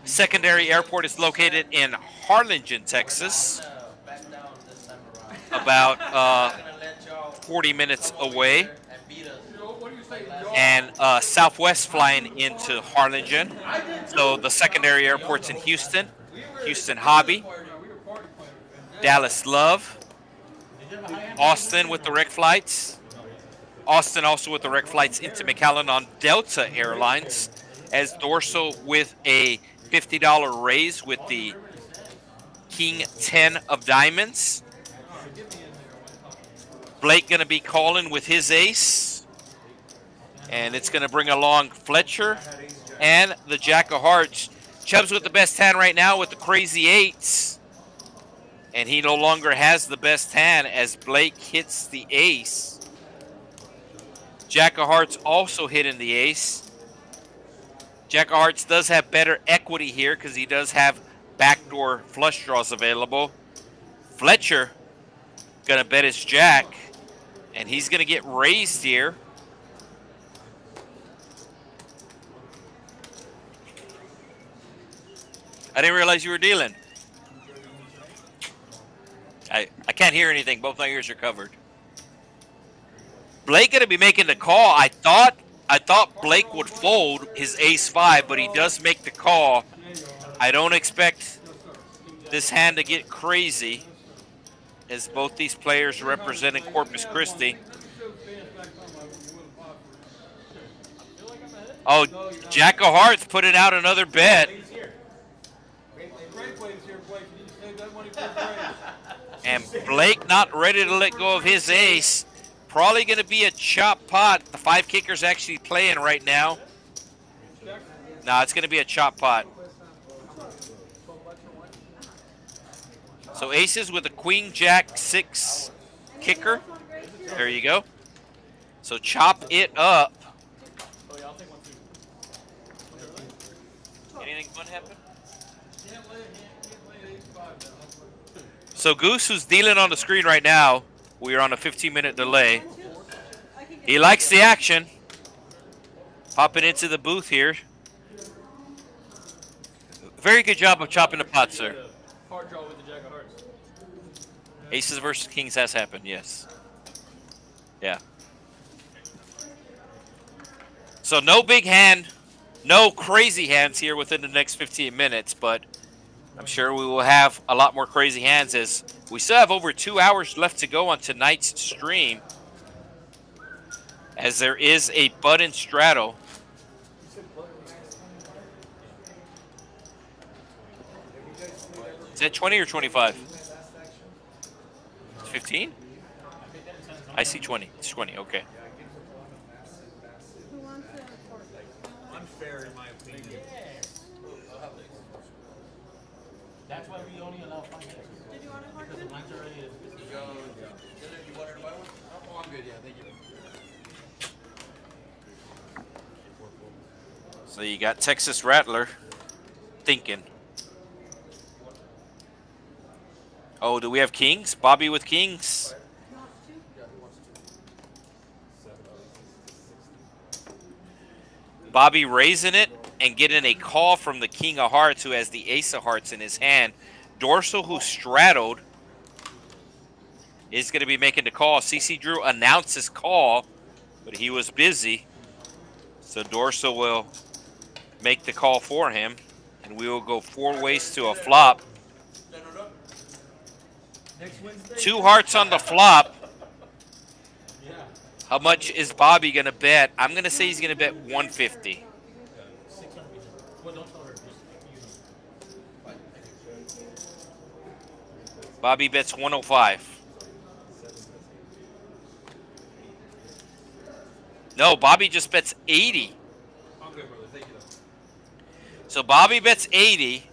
Secondary airport is located in Harlingen, Texas, about 40 minutes away. And Southwest flying into Harlingen. So the secondary airport's in Houston, Houston Hobby, Dallas Love, Austin with direct flights. Austin also with direct flights into McAllen on Delta Airlines, as Dorso with a $50 raise with the King 10 of diamonds. Blake going to be calling with his ace. And it's going to bring along Fletcher and the Jack of Hearts. Chubbs with the best hand right now with the crazy 8s. And he no longer has the best hand as Blake hits the ace. Jack of Hearts also hitting the ace. Jack of Hearts does have better equity here because he does have backdoor flush draws available. Fletcher going to bet his jack, and he's going to get raised here. I didn't realize you were dealing. I can't hear anything. Both my ears are covered. Blake going to be making the call. I thought Blake would fold his ace-5, but he does make the call. I don't expect this hand to get crazy, as both these players representing Corpus Christi. Oh, Jack of Hearts putting out another bet. And Blake not ready to let go of his ace. Probably going to be a chop pot. The 5 kicker's actually playing right now. No, it's going to be a chop pot. So aces with a queen, jack, 6 kicker. There you go. So chop it up. Anything fun happen? So Goose, who's dealing on the screen right now, we are on a 15-minute delay. He likes the action. Popping into the booth here. Very good job of chopping the pot, sir. Hard draw with the Jack of Hearts. Aces versus Kings has happened, yes. Yeah. So no big hand, no crazy hands here within the next 15 minutes, but I'm sure we will have a lot more crazy hands as we still have over 2 hours left to go on tonight's stream, as there is a button straddle. Is that 20 or 25? 15? I see 20. It's 20, okay. Who wants a fork? Unfair in my opinion. That's why we only allow 5 hands. Did you want a fork? Because the blinds already is. You wanted to buy one? Oh, I'm good, yeah, thank you. So you got Texas Rattler thinking. Oh, do we have kings? Bobby with kings. Bobby raising it and getting a call from the king of hearts, who has the ace of hearts in his hand. Dorso, who straddled, is going to be making the call. CC Drew announced his call, but he was busy. So Dorso will make the call for him, and we will go 4 ways to a flop. 2 hearts on the flop. How much is Bobby going to bet? I'm going to say he's going to bet 150. Bobby bets 105. No, Bobby just bets 80. Okay, brother, thank you. So Bobby bets 80.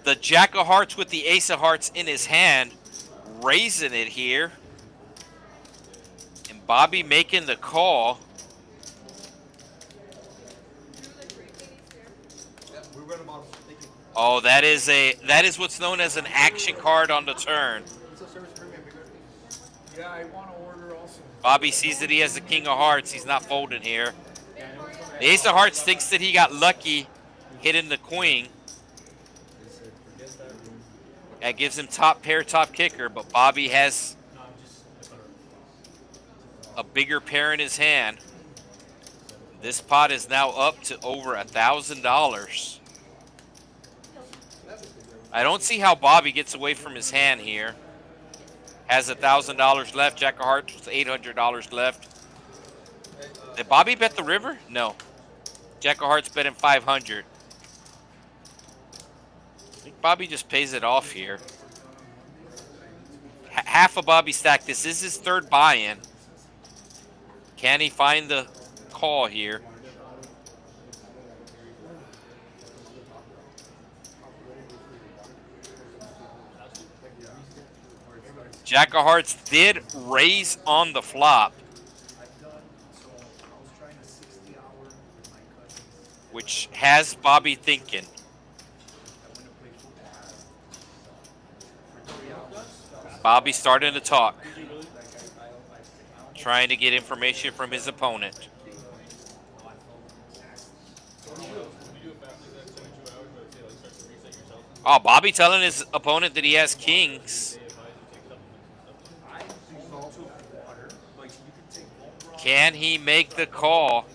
The jack of hearts with the ace of hearts in his hand, raising it here. And Bobby making the call. Oh, that is what's known as an action card on the turn. Yeah, I want to order also. Bobby sees that he has the king of hearts. He's not folding here. The ace of hearts thinks that he got lucky hitting the queen. That gives him top pair, top kicker, but Bobby has a bigger pair in his hand. This pot is now up to over $1,000. I don't see how Bobby gets away from his hand here. Has $1,000 left. Jack of hearts with $800 left. Did Bobby bet the river? No. Jack of hearts bet him 500. I think Bobby just pays it off here. Half of Bobby stack. This is his third buy-in. Can he find the call here? Jack of hearts did raise on the flop, which has Bobby thinking. Bobby starting to talk, trying to get information from his opponent. Oh, Bobby telling his opponent that he has kings. Can he make the call?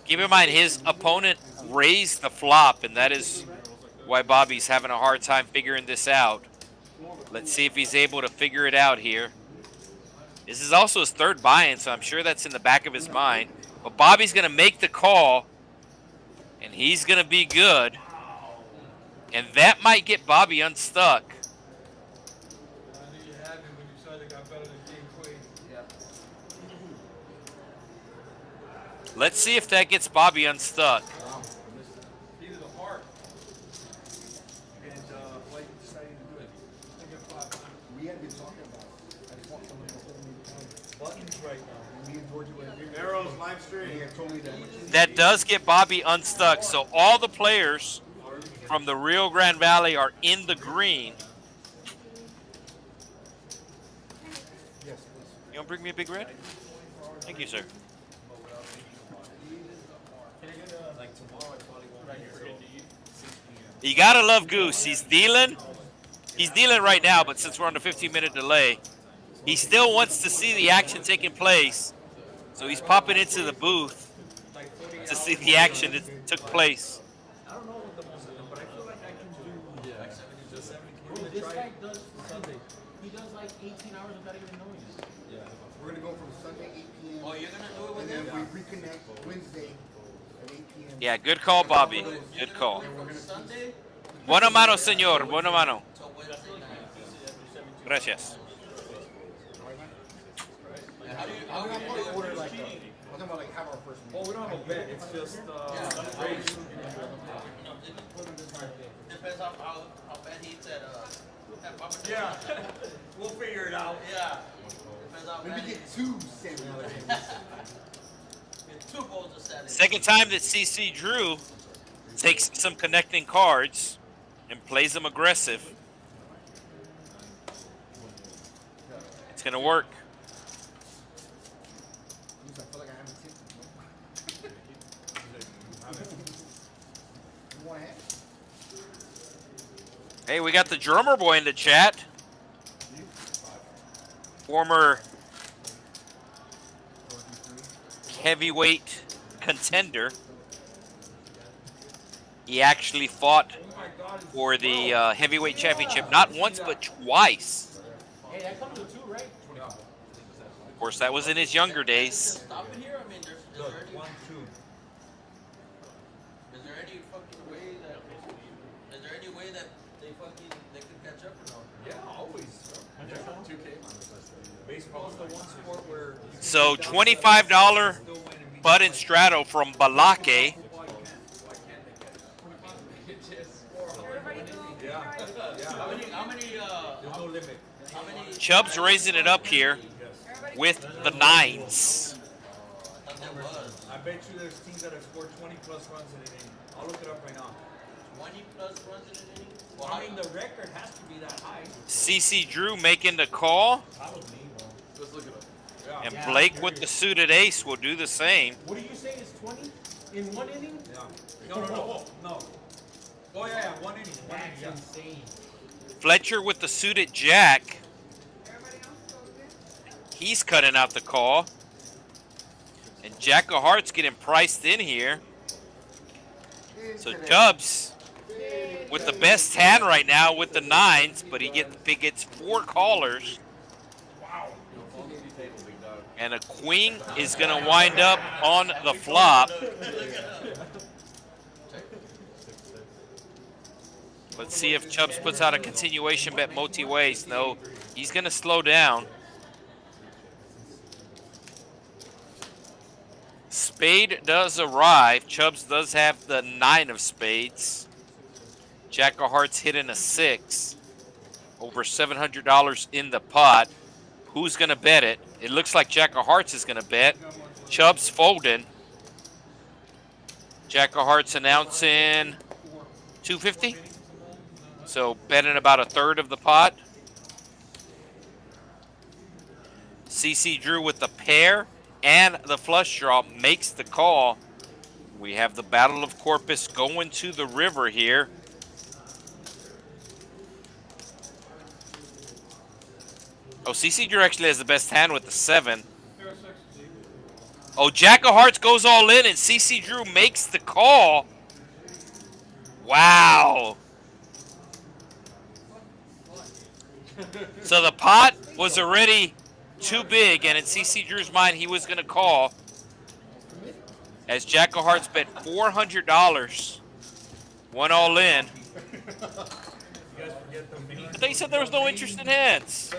Keep in mind, his opponent raised the flop, and that is why Bobby's having a hard time figuring this out. Let's see if he's able to figure it out here. This is also his third buy-in, so I'm sure that's in the back of his mind. But Bobby's going to make the call, and he's going to be good. And that might get Bobby unstuck. Let's see if that gets Bobby unstuck. We had been talking about it. I just want someone to hold me down. Buttons right now. Me and Georgie went. Arrows live stream. He had told me that. That does get Bobby unstuck. So all the players from the Rio Grande Valley are in the green. Yes, please. You want to bring me a big red? Thank you, sir. You gotta love Goose. He's dealing. He's dealing right now, but since we're on the 15-minute delay, he still wants to see the action taking place. So he's popping into the booth to see the action that took place. I don't know what the most of them, but I feel like I can do like 70 to 70. Bro, this guy does Sunday. He does like 18 hours without even knowing it. Yeah. We're gonna go from Sunday 8 p.m. Oh, you're gonna do it with and then him? we reconnect Wednesday at 8 p.m. Yeah, good call, Bobby. Good call. From Sunday Buena mano, señor. Buena mano. to Wednesday night. Gracias. How do you do it? Order like I'm talking about like have our first meeting. Oh, we don't have a bet. It's just race. Depends on how bad he eats at Papa John's. Yeah, we'll figure it out. Yeah. Depends on how Maybe bad he get 2 sandwiches. Get 2 bowls of salad. Second time that CC Drew takes some connecting cards and plays them aggressive. It's going to work. I feel like I haven't seen You want to have? Hey, we got the drummer boy in the chat. Former heavyweight contender. He actually fought for the heavyweight championship not once but twice. Hey, that comes with 2, right? Of course, that was in his younger days. Stop it here. I mean, Look, is 1, 2. there any fucking way that they could catch up or no? Yeah, always. 2K. Baseball is the one sport where. So $25 Bud and Straddle from Balake. Everybody go. Yeah. How many, There's no limit. how many? Chubb's raising it up here with the 9s. There was I bet you there's teams that have scored 20 plus runs in an inning. I'll look it up right now. 20 plus runs in an inning. Well, I mean, the record has to be that high. CC Drew making the call. Let's look it up. Yeah. And Blake with the suited ace will do the same. What do you say is 20 in 1 inning? Yeah. No. Oh yeah, 1 inning. 1 inning. That's Yeah. insane. Fletcher with the suited jack. Everybody else go good. He's cutting out the call. And Jack of Hearts getting priced in here. So Chubbs with the best hand right now with the 9s, but he gets 4 callers. And a queen is going to wind up on the flop. Let's see if Chubbs puts out a continuation bet multi-ways. No, he's going to slow down. Spade does arrive. Chubbs does have the 9 of spades. Jack of Hearts hitting a 6. Over $700 in the pot. Who's going to bet it? It looks like Jack of Hearts is going to bet. Chubbs folding. Jack of Hearts announcing 250. So betting about a third of the pot. CC Drew with the pair and the flush draw makes the call. We have the Battle of Corpus going to the river here. Oh, CC Drew actually has the best hand with the 7. Oh, Jack of Hearts goes all in and CC Drew makes the call. Wow. So the pot was already too big, and in CC Drew's mind, he was going to call. As Jack of Hearts bet $400. Went all in. I thought you said there was no interest in hands.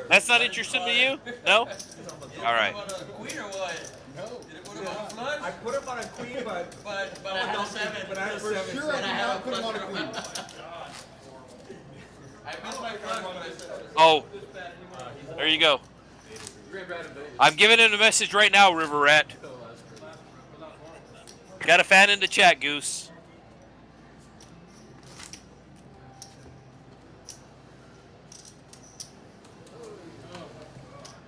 That's not interesting to you? No? All right. a queen or what? No. Did it put him on a flush? I put him on a queen, but But I had a 7. but I had a For 7. sure, I did not put him on a queen. I missed my flush, but I said. Oh, there you go. I'm giving him a message right now, River Rat. Got a fan in the chat, Goose.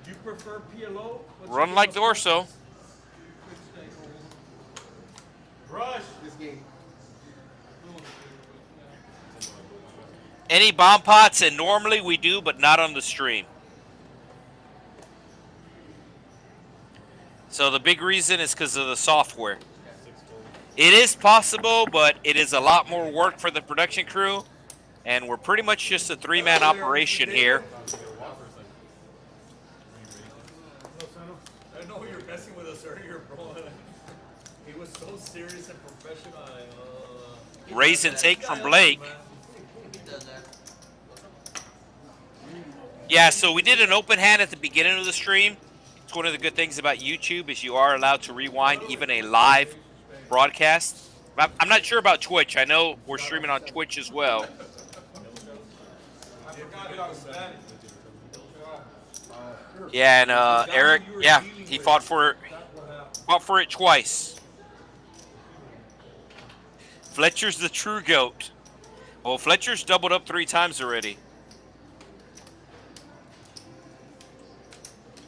You prefer PLO? Run like Dorso. Rush. This game. any bomb pots, and normally we do, but not on the stream. So the big reason is because of the software. It is possible, but it is a lot more work for the production crew, and we're pretty much just a 3-man operation here. I know you were messing with us earlier, bro. He was so serious and professional. Raise and take from Blake. Yeah, so we did an open hand at the beginning of the stream. It's one of the good things about YouTube is you are allowed to rewind even a live broadcast. I'm not sure about Twitch. I know we're streaming on Twitch as well. Yeah, and Eric, yeah, he fought for it twice. Fletcher's the true GOAT. Well, Fletcher's doubled up 3 times already.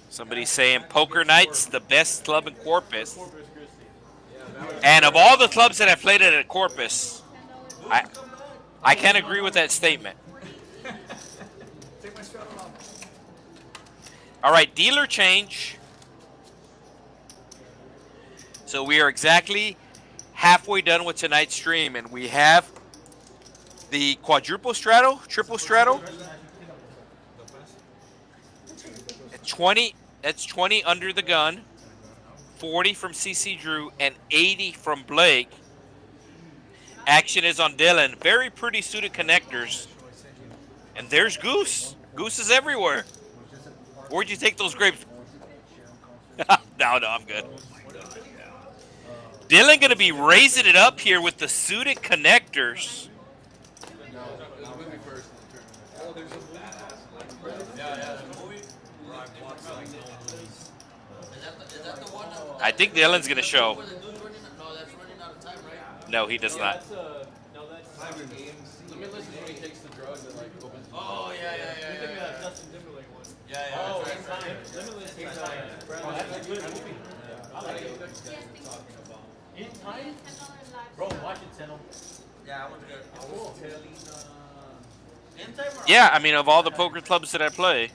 Somebody's saying Poker Night's the best club in Corpus. And of all the clubs that I've played at Corpus, I can't agree with that statement. All right, dealer change. So we are exactly halfway done with tonight's stream, and we have the quadruple straddle, triple straddle. At 20, that's 20 under the gun, 40 from CC Drew, and 80 from Blake. Action is on Dylan. Very pretty suited connectors. And there's Goose. Goose is everywhere. Where'd you take those grapes? No, I'm good. Dylan going to be raising it up here with the suited connectors. I think Dylan's going to show. No, he does not. Oh, yeah. You think of that Justin Timberlake one? Yeah. Oh, Limitless takes time. That's a good movie. I like it. In time? Bro, watch it, Seno. Yeah, I was good. I was telling. In time or Yeah, I mean, of all the poker clubs that I play,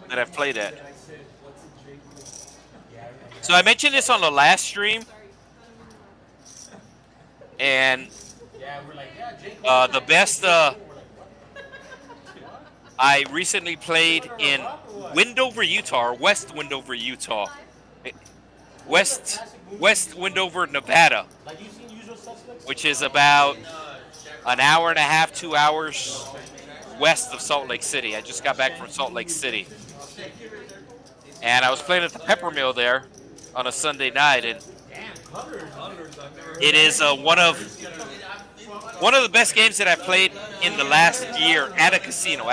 that I've played at. So I mentioned this on the last stream, and the best I recently played in Wendover, Utah, or West Wendover, Utah. West Wendover, Nevada, which is about an hour and a half, 2 hours west of Salt Lake City. I just got back from Salt Lake City. And I was playing at the Pepper Mill there on a Sunday night, and it is one of the best games that I played in the last year at a casino.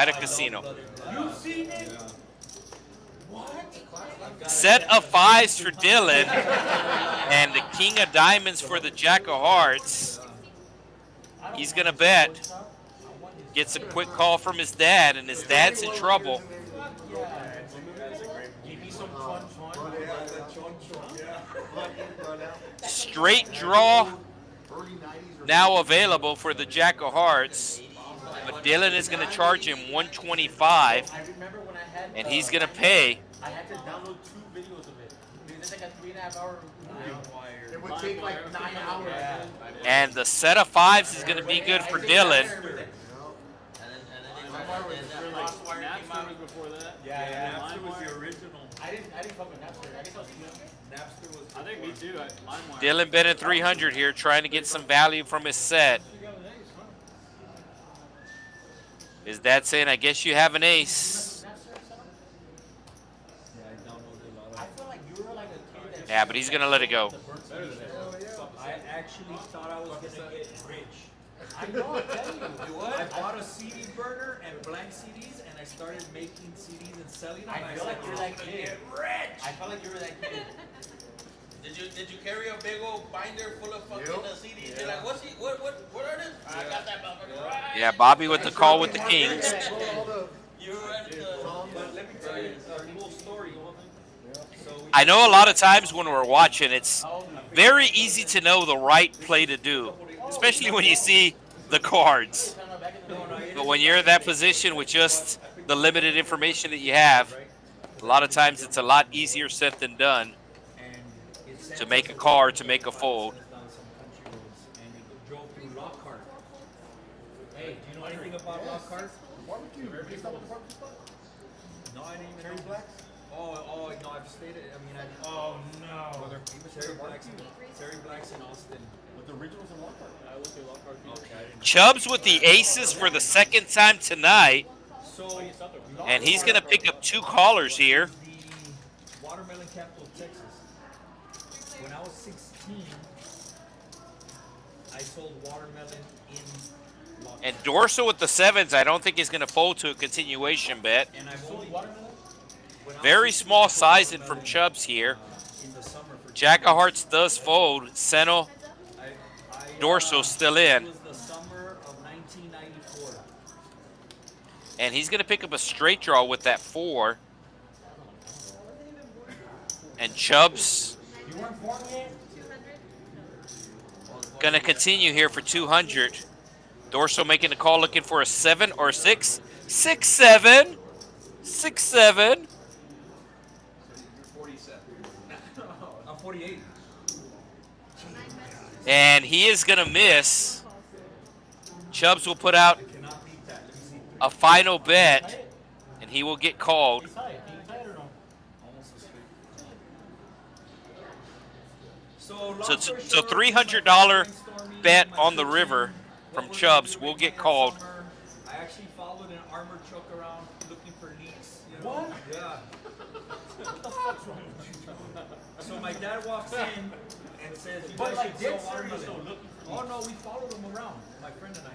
Set of 5s for Dylan, and the king of diamonds for the jack of hearts. He's gonna bet. Gets a quick call from his dad, and his dad's in trouble. Straight draw now available for the jack of hearts, but Dylan is going to charge him $125, and he's going to pay. I had to download 2 videos of it. It's like a 3.5 hour movie. It would take like 9 hours. And the set of 5s is going to be good for Dylan. Napster was before that. Yeah. Napster was the original. I didn't fuck with Napster. I guess I was Napster was. I think me too. Dylan betting 300 here, trying to get some value from his set. His dad saying, I guess you have an ace. Yeah, but he's going to let it go. I actually thought I was going to get rich. I know, I tell you. I bought a CD burner and blank CDs, and I started making CDs and selling them. I feel like you're that kid. Rich. I felt like you were that kid. Did you carry a big old binder full of fucking CDs? You're like, what are these? I got that motherfucker right. Yeah, Bobby with the call with the Kings. You were at the. But let me tell you a cool story. I know a lot of times when we're watching, it's very easy to know the right play to do, especially when you see the cards. But when you're in that position with just the limited information that you have, a lot of times it's a lot easier said than done to make a card, to make a fold. And he drove through Lockhart. Hey, do you know anything about Lockhart? Barbecue. Based on the barbecue spot? No, I didn't even Cherry know. Blacks? Oh, no, I've stayed at, Oh no. Cherry Blacks in Austin. With the originals and Lockhart. I went to Lockhart. Okay, I didn't know. Chubbs with the aces for the second time tonight, So, and he's going to pick up 2 callers here. the watermelon capital of Texas. When I was 16, I sold watermelon in Lockhart. And Dorso with the 7s, I don't think he's going to fold to a continuation bet. And I've only watermelon? Very small sizing from Chubbs here. In the summer for Jack of Hearts does fold. Seno, I, Dorso still in. It was the summer of 1994. And he's going to pick up a straight draw with that 4. And Chubbs going to continue here for 200. Dorso making a call, looking for a 7 or a 6. 6-7. 6-7. I'm 48. And he is going to miss. Chubbs will put out Cannot beat that. Let me see. a final bet, and he will get called. Almost a straight. So $300 bet on the river from Chubbs will get called. I actually followed an armored truck around looking for leaks. You know? What? Yeah. What the fuck's wrong with you? So my dad walks in and says, "You But guys like should sell dead serious watermelon." though, looking for Oh no, we followed him around. My friend and I.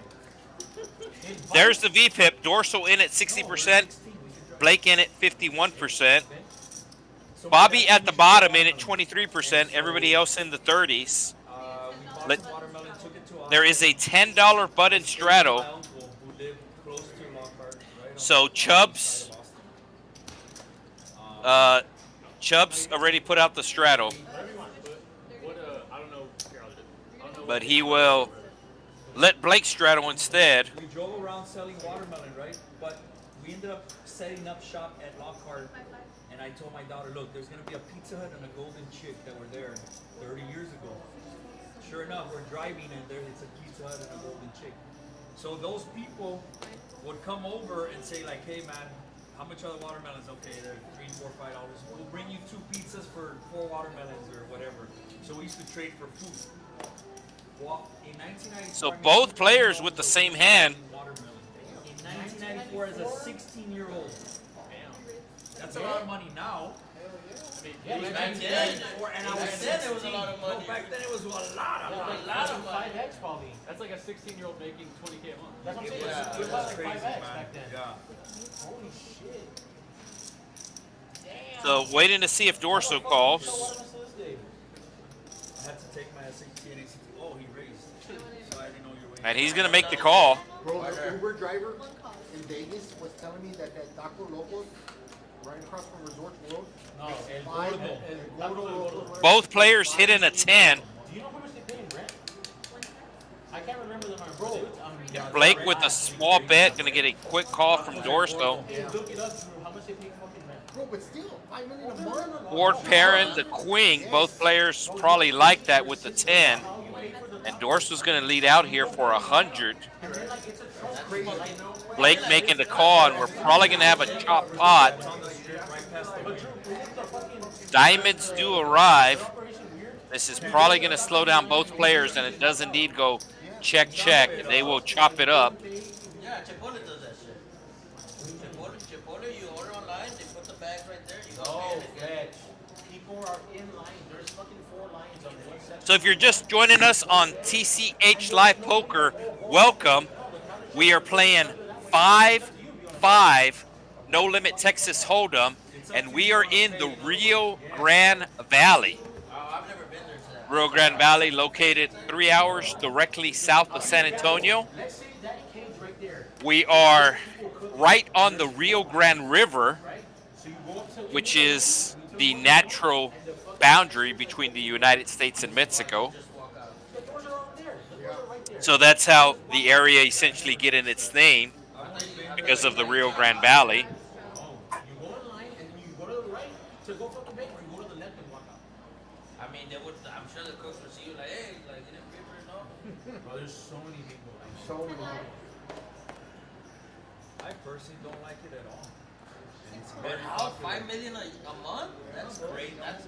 There's the VPIP. Dorso in at 60%. Blake in at 51%. Bobby at the bottom in at 23%. Everybody else in the 30s. We bought Let- some watermelon, took it to There is a $10 button straddle. my uncle who lived close to Lockhart, right on So the Chubbs, side of Austin. Chubbs already put out the straddle, Whatever you want, but what, I don't know. Here, I don't know but he will let Blake straddle instead. We drove around selling watermelon, right? But we ended up setting up shop at Lockhart, and I told my daughter, look, there's gonna be a Pizza Hut and a Golden Chick that were there 30 years ago. Sure enough, we're driving and there it's a Pizza Hut and a Golden Chick. So those people would come over and say like, hey man, how much are the watermelons? Okay, they're $3, $4, $5. We'll bring you 2 pizzas for 4 watermelons or whatever. So we used to trade for food. Well, in 1994, So both players with the same hand. Watermelon. In 1994, as a 16-year-old. That's a lot of money now. Yeah, back then, And I back was then there was a 16. lot of money. No, back then it was a lot of money. A lot of money. 5X probably. That's like a 16-year-old making 20K a month. That's what I'm saying. Yeah, It was like crazy, 5X man. back then. Yeah. Holy shit. Damn. So waiting to see if Dorso calls. I had to take my SAT and ACT. Oh, he raised. So I didn't know you were waiting. And he's going to make the call. Bro, the Uber driver in Vegas was telling me that Taco Locos, right across from Resorts World, No, El five- Gordo. El Gordo Locos, whatever. Both players hit in a 10. Do you know how much they pay in rent? I can't remember them. Bro, Blake with a small bet, going to get a quick call from Dorso. hey, look it up, Drew. How much they pay fucking rent? Bro, but still, $5 million a month. Ward Perrin, the queen. Both players probably like that with the 10. And Dorso's going to lead out here for 100. Blake making the call, and we're probably going to have a chop pot. Diamonds do arrive. This is probably going to slow down both players, and it does indeed go check, check. And they will chop it up. Yeah, Chipotle does that shit. Chipotle, you order online, they put the bags right there, you go Oh, pay and they get it. people are in line. There's fucking 4 lines on one section. So if you're just joining us on TCH Live Poker, welcome. We are playing 5-5 No Limit Texas Hold'em, and we are in the Rio Grande Valley. Oh, I've never been there to that. Rio Grande Valley, located 3 hours directly south of San Antonio. Let's say that cage right there. We are right on the Rio Grande River, So you go up to which is the natural boundary between the United States and Mexico. the doors are all there. The doors are right there. So that's how the area essentially getting its name. because of the Rio Grande Valley. Oh, you go in line and then you go to the right to go fucking bake, or you go to the left and walk out. I mean, they would. I'm sure the cooks would see you like, hey, like, you didn't pay for it, no? Bro, there's so many people. So many people. I personally don't like it at all. But how? 5 million a month? That's great. That's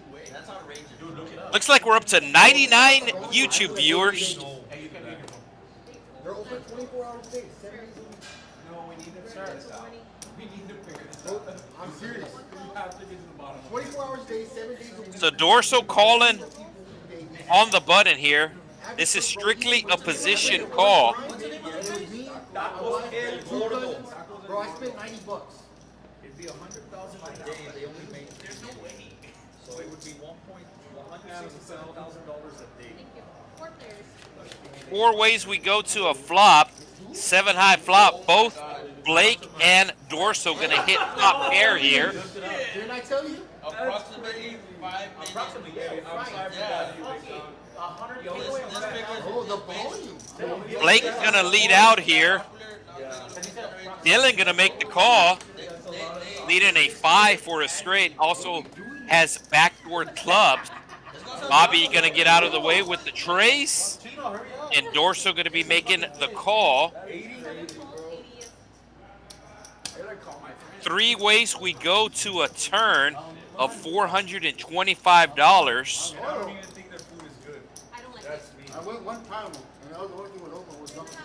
outrageous. Dude, look it up. Looks like we're up to 99 YouTube viewers. Hey, you can be in your phone. They're open 24 hours a day, 7 days a week. No, we need to figure this out. We need to figure this Oh, out. I'm serious. We have to get to the bottom of it. 24 hours a day, 7 days a week. So Dorso calling on the button here. This is strictly a position call. Bro, I spent $90. It'd be $100,000 a day if they only made. There's no way. So it would be $167,000 a day. Four ways we go to a flop. 7 high flop. Both Blake and Dorso going to hit top pair here. Didn't I tell you? Approximately 5 million. Approximately, yeah. I'm sorry for that. Oh, the volume. Blake's going to lead out here. Dylan going to make the call. Leading a 5 for a straight. Also has backdoor clubs. Bobby going to get out of the way with the trace. And Dorso going to be making the call. 3 ways we go to a turn of $425. I don't even think their food is good. That's me. I went one time, and that was the only thing that open was nothing.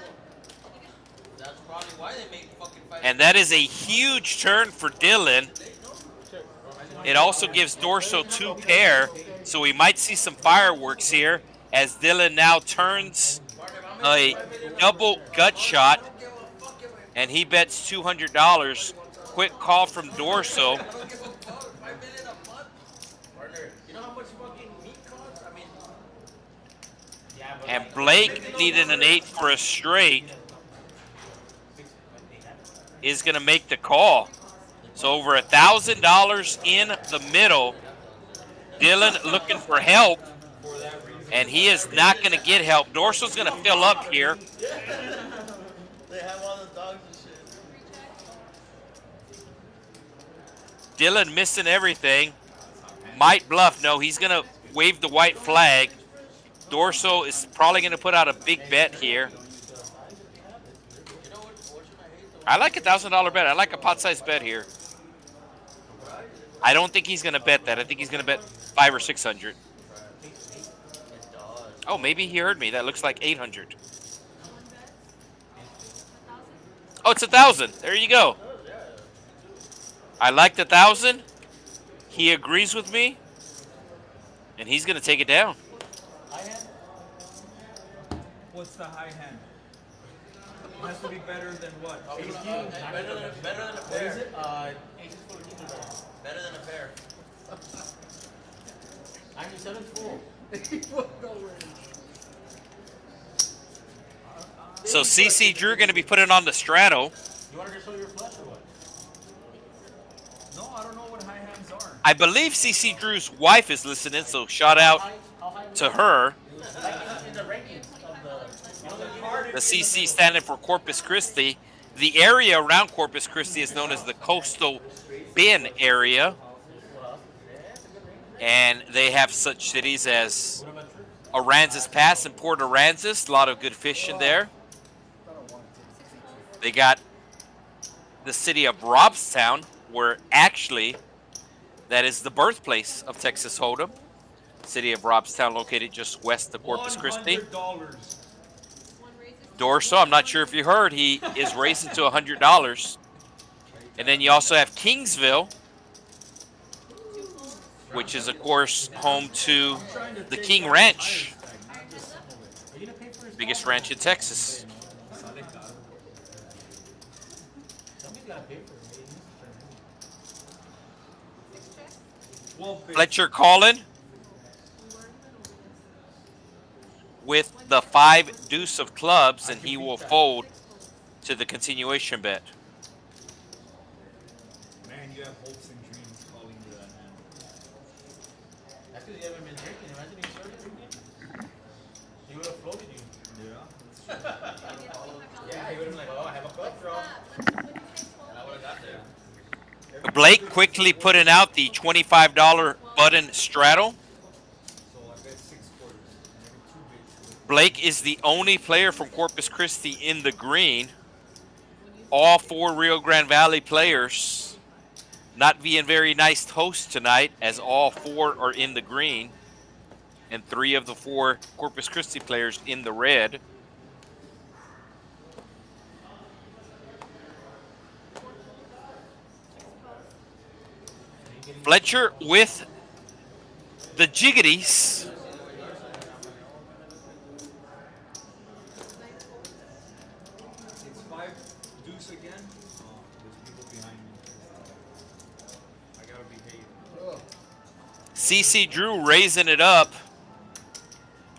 That's probably why they make fucking 5 And that is a huge turn for Dylan. It also gives Dorso 2 pair, so we might see some fireworks here as Dylan now turns a double gut shot, and he bets $200. Quick call from Dorso. 5 million a month? Partner, you know how much fucking meat costs? I mean, And Blake needing an 8 for a straight is going to make the call. So over $1,000 in the middle. Dylan looking for help, and he is not going to get help. Dorso's going to fill up here. they have all the dogs and shit. Dylan missing everything. Might bluff. No, he's going to wave the white flag. Dorso is probably going to put out a big bet here. I like a $1,000 bet. I like a pot-sized bet here. I don't think he's going to bet that. I think he's going to bet 500 or 600. Oh, maybe he heard me. That looks like 800. Oh, it's 1,000. There you go. I like the 1,000. He agrees with me, and he's going to take it down. What's the high hand? It has to be better than what? Better than a What pair. is it? Aces for the kingdom. Better than a pair. I'm 7 full. So CC Drew going to be putting on the straddle. You wanted to show your flush or what? No, I don't know what high hands are. I believe CC Drew's wife is listening, so shout out to her. Like in the rankings of the The CC standing for Corpus Christi. The area around Corpus Christi is known as the Coastal Bend area. And they have such cities as Aransas Pass and Port Aransas. A lot of good fishing there. They got the city of Robstown, where actually that is the birthplace of Texas Hold'em. City of Robstown, located just west of Corpus Christi. $100. Dorso, I'm not sure if you heard, he is racing to $100. And then you also have Kingsville, which is, of course, home to the King Ranch, biggest ranch in Texas. Fletcher calling with the 5 deuce of clubs, and he will fold to the continuation bet. Man, you have hopes and dreams calling you that, man. That's because you haven't been drinking. Imagine you started drinking. He would have floated you. Yeah. Yeah, he would have been like, oh, I have a cup, bro. Blake quickly putting out the $25 button straddle. So I bet 6 quarters. And every 2 bids. Blake is the only player from Corpus Christi in the green. All 4 Rio Grande Valley players not being very nice hosts tonight, as all 4 are in the green and 3 of the 4 Corpus Christi players in the red. Fletcher with the jiggities. It's 5 deuce again. Oh, there's people behind me. I gotta behave. CC Drew raising it up.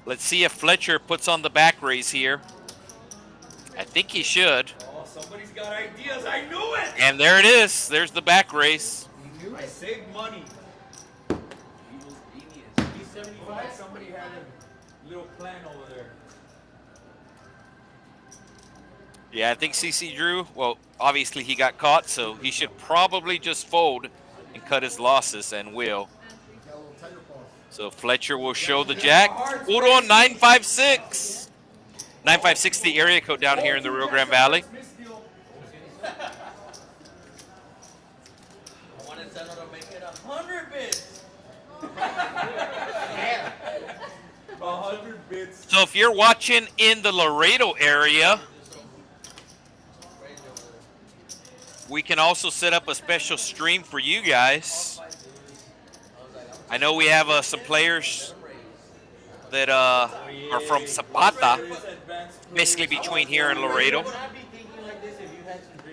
Let's see if Fletcher puts on the back raise here. I think he should. Oh, somebody's got ideas. I knew it. And there it is. There's the back raise. I saved money. He's 75. Somebody had a little plan over there. Yeah, I think CC Drew, well, obviously he got caught, so he should probably just fold and cut his losses, and will. So Fletcher will show the jack. Hold on, 956. 956, the area code down here in the Rio Grande Valley. I wanted Santa to make it 100 bids. 100 bits. So if you're watching in the Laredo area, we can also set up a special stream for you guys. I know we have some players that are from Zapata, basically between here and Laredo.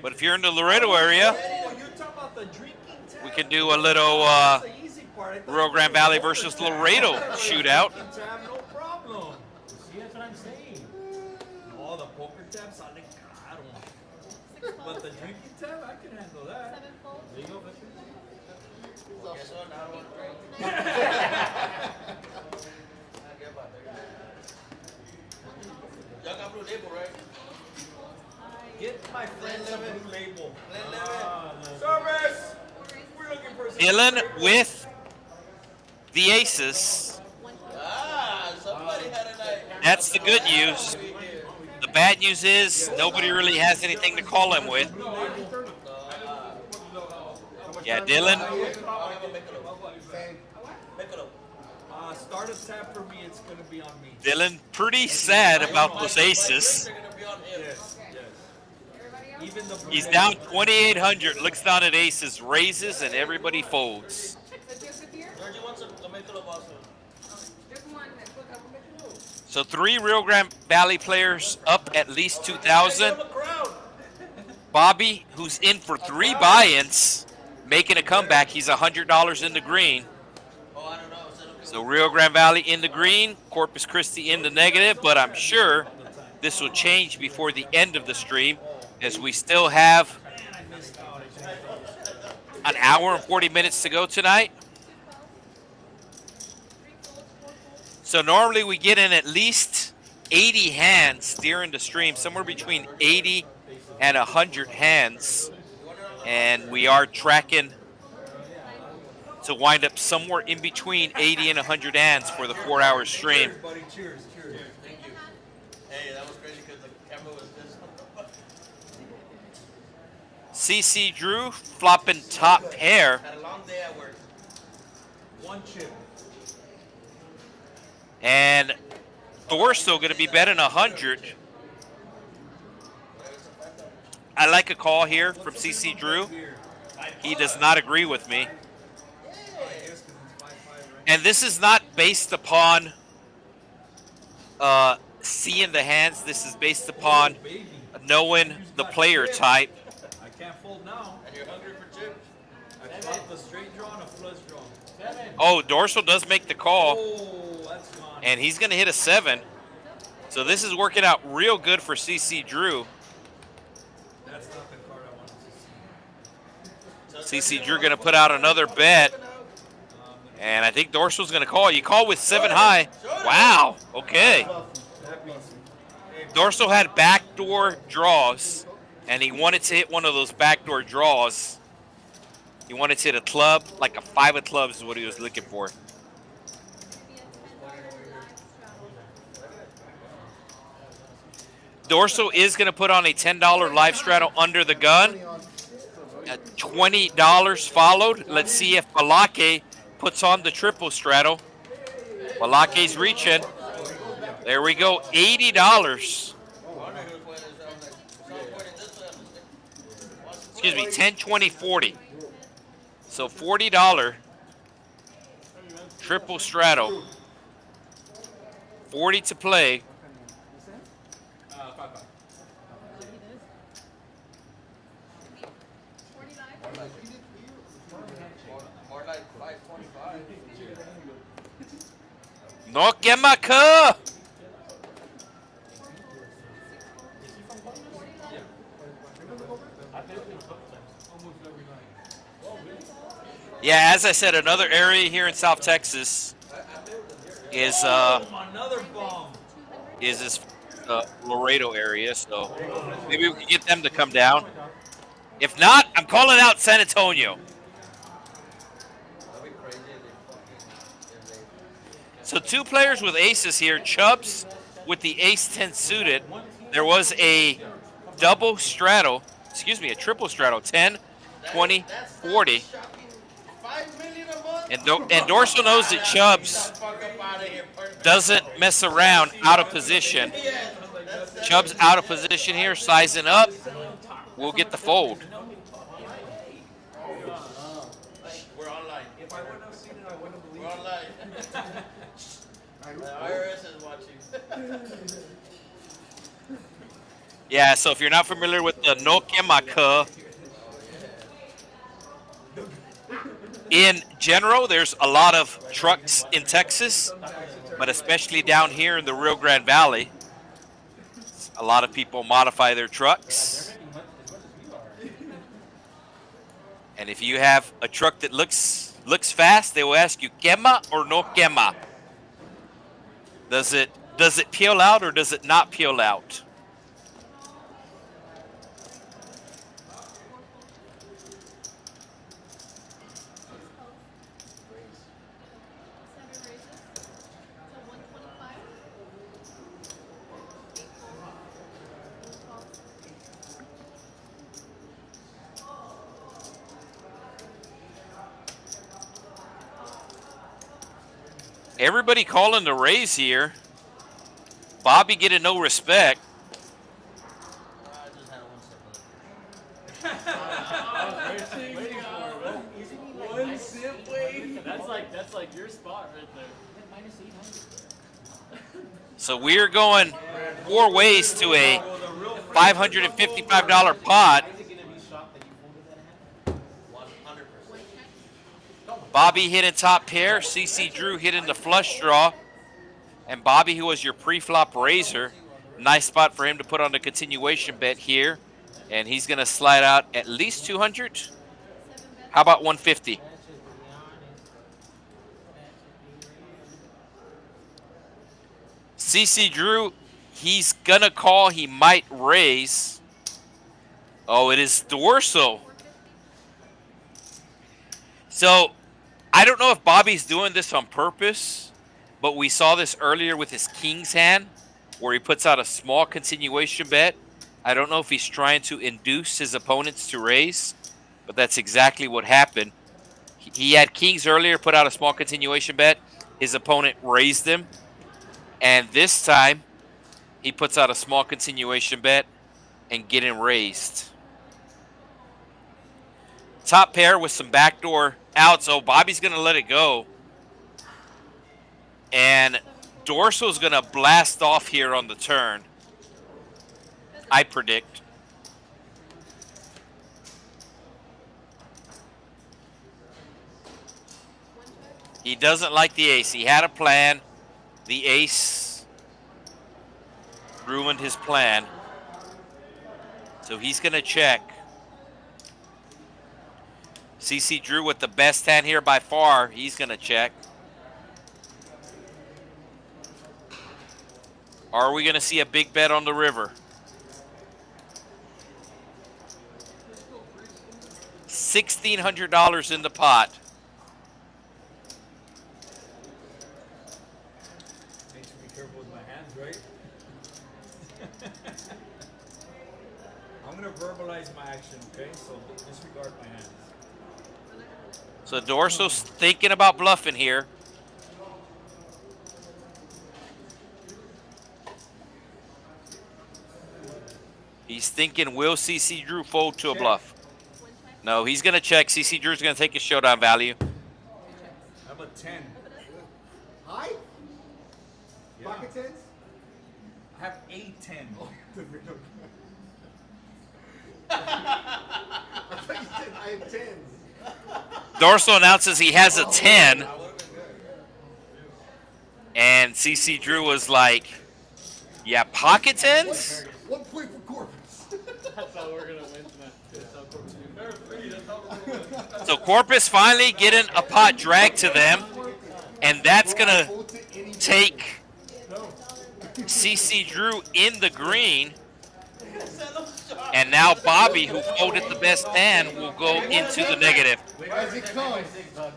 But if you're in the Laredo area, Oh, you're talking about the drinking tab? we can do a little That's the easy part. I thought Rio Grande Valley versus Laredo shootout. drinking tab, no problem. See, that's what I'm saying. All the poker tabs, sale caro. But the drinking tab, I can handle that. There you go, Fletcher. Guess what? Now I don't want to drink. Y'all got blue label, right? Get my friends a blue label. Blue label. Service! We're looking for some Dylan with the aces. Ah, somebody had a night. That's the good news. The bad news is nobody really has anything to call him with. Yeah, Dylan. Start a tab for me, it's going to be on me. Dylan pretty sad about those aces. They're gonna be on him. Yes, yes. Even the blue He's label. down 2,800, looks down at aces, raises, and everybody folds. Georgie wants a Michelob also. So 3 Rio Grande Valley players up at least 2,000. Bobby, who's in for 3 buy-ins, making a comeback. He's $100 in the green. Oh, I don't know. So Rio Grande Valley in the green, Corpus Christi in the negative, but I'm sure this will change before the end of the stream, as we still have an hour and 40 minutes to go tonight. So normally we get in at least 80 hands during the stream, somewhere between 80 and 100 hands. And we are tracking to wind up somewhere in between 80 and 100 hands for the 4-hour stream. Cheers, buddy. Cheers, cheers. Thank you. Hey, that was crazy because the camera was this. CC Drew flopping top pair. Had a long day at work. 1 chip. And Dorso going to be betting 100. I like a call here from CC Drew. He does not agree with me. And this is not based upon seeing the hands. This is based upon knowing the player type. I can't fold now. And you're hungry for chips? I flopped a straight draw and a flush draw. Oh, Dorso does make the call. Oh, that's gone. And he's going to hit a 7. So this is working out real good for CC Drew. That's not the card I wanted to see. CC Drew going to put out another bet. And I think Dorso's going to call. You call with 7 high. Wow. Okay. Dorso had backdoor draws, and he wanted to hit one of those backdoor draws. He wanted to hit a club, like a 5 of clubs is what he was looking for. Dorso is going to put on a $10 live straddle under the gun. $20 followed. Let's see if Balake puts on the triple straddle. Balake's reaching. There we go, $80. Excuse me, 10, 20, 40. So $40 triple straddle. 40 to play. 5-5. More like 525. No quema. Yeah, as I said, another area here in South Texas is Another bomb. this Laredo area. So maybe we can get them to come down. If not, I'm calling out San Antonio. So 2 players with aces here. Chubs with the ace-10 suited. There was a double straddle, excuse me, a triple straddle, 10, 20, 40. And Dorso knows that Chubs doesn't mess around out of position. Chubs out of position here, sizing up. We'll get the fold. We're online. If I wouldn't have seen it, I wouldn't believe it. We're online. The IRS is watching. Yeah, so if you're not familiar with the no quema, in general, there's a lot of trucks in Texas, but especially down here in the Rio Grande Valley, a lot of people modify their trucks. And if you have a truck that looks fast, they will ask you quema or no quema. Does it peel out or does it not peel out? Everybody calling the raise here. Bobby getting no respect. That's like your spot right there. So we're going 4 ways to a $555 pot. Bobby hitting top pair, CC Drew hitting the flush draw, and Bobby, who was your pre-flop raiser, nice spot for him to put on the continuation bet here, and he's going to slide out at least 200. How about 150? CC Drew, he's going to call, he might raise. Oh, it is Dorso. So I don't know if Bobby's doing this on purpose, but we saw this earlier with his king's hand, where he puts out a small continuation bet. I don't know if he's trying to induce his opponents to raise, but that's exactly what happened. He had kings earlier, put out a small continuation bet. His opponent raised him, and this time he puts out a small continuation bet and getting raised. Top pair with some backdoor out, so Bobby's going to let it go. And Dorso's going to blast off here on the turn, I predict. He doesn't like the ace. He had a plan. The ace ruined his plan. So he's going to check. CC Drew with the best hand here by far. He's going to check. Are we going to see a big bet on the river? $1,600 in the pot. Need to be careful with my hands, right? I'm gonna verbalize my action, okay? So disregard my hands. So Dorso's thinking about bluffing here. He's thinking, will CC Drew fold to a bluff? No, he's going to check. CC Drew's going to take his showdown value. How about 10? High? Yeah. Pocket tens? I have a 10. I thought you said I have tens. Dorso announces he has a 10. And CC Drew was like, yeah, pocket tens? 1 point for Corpus. That's how we're gonna win tonight. That's how Corpus wins. They're free. That's how we're gonna win. So Corpus finally getting a pot dragged to them. And that's going to take CC Drew in the green. And now Bobby, who folded the best hand, will go into the negative. As it comes.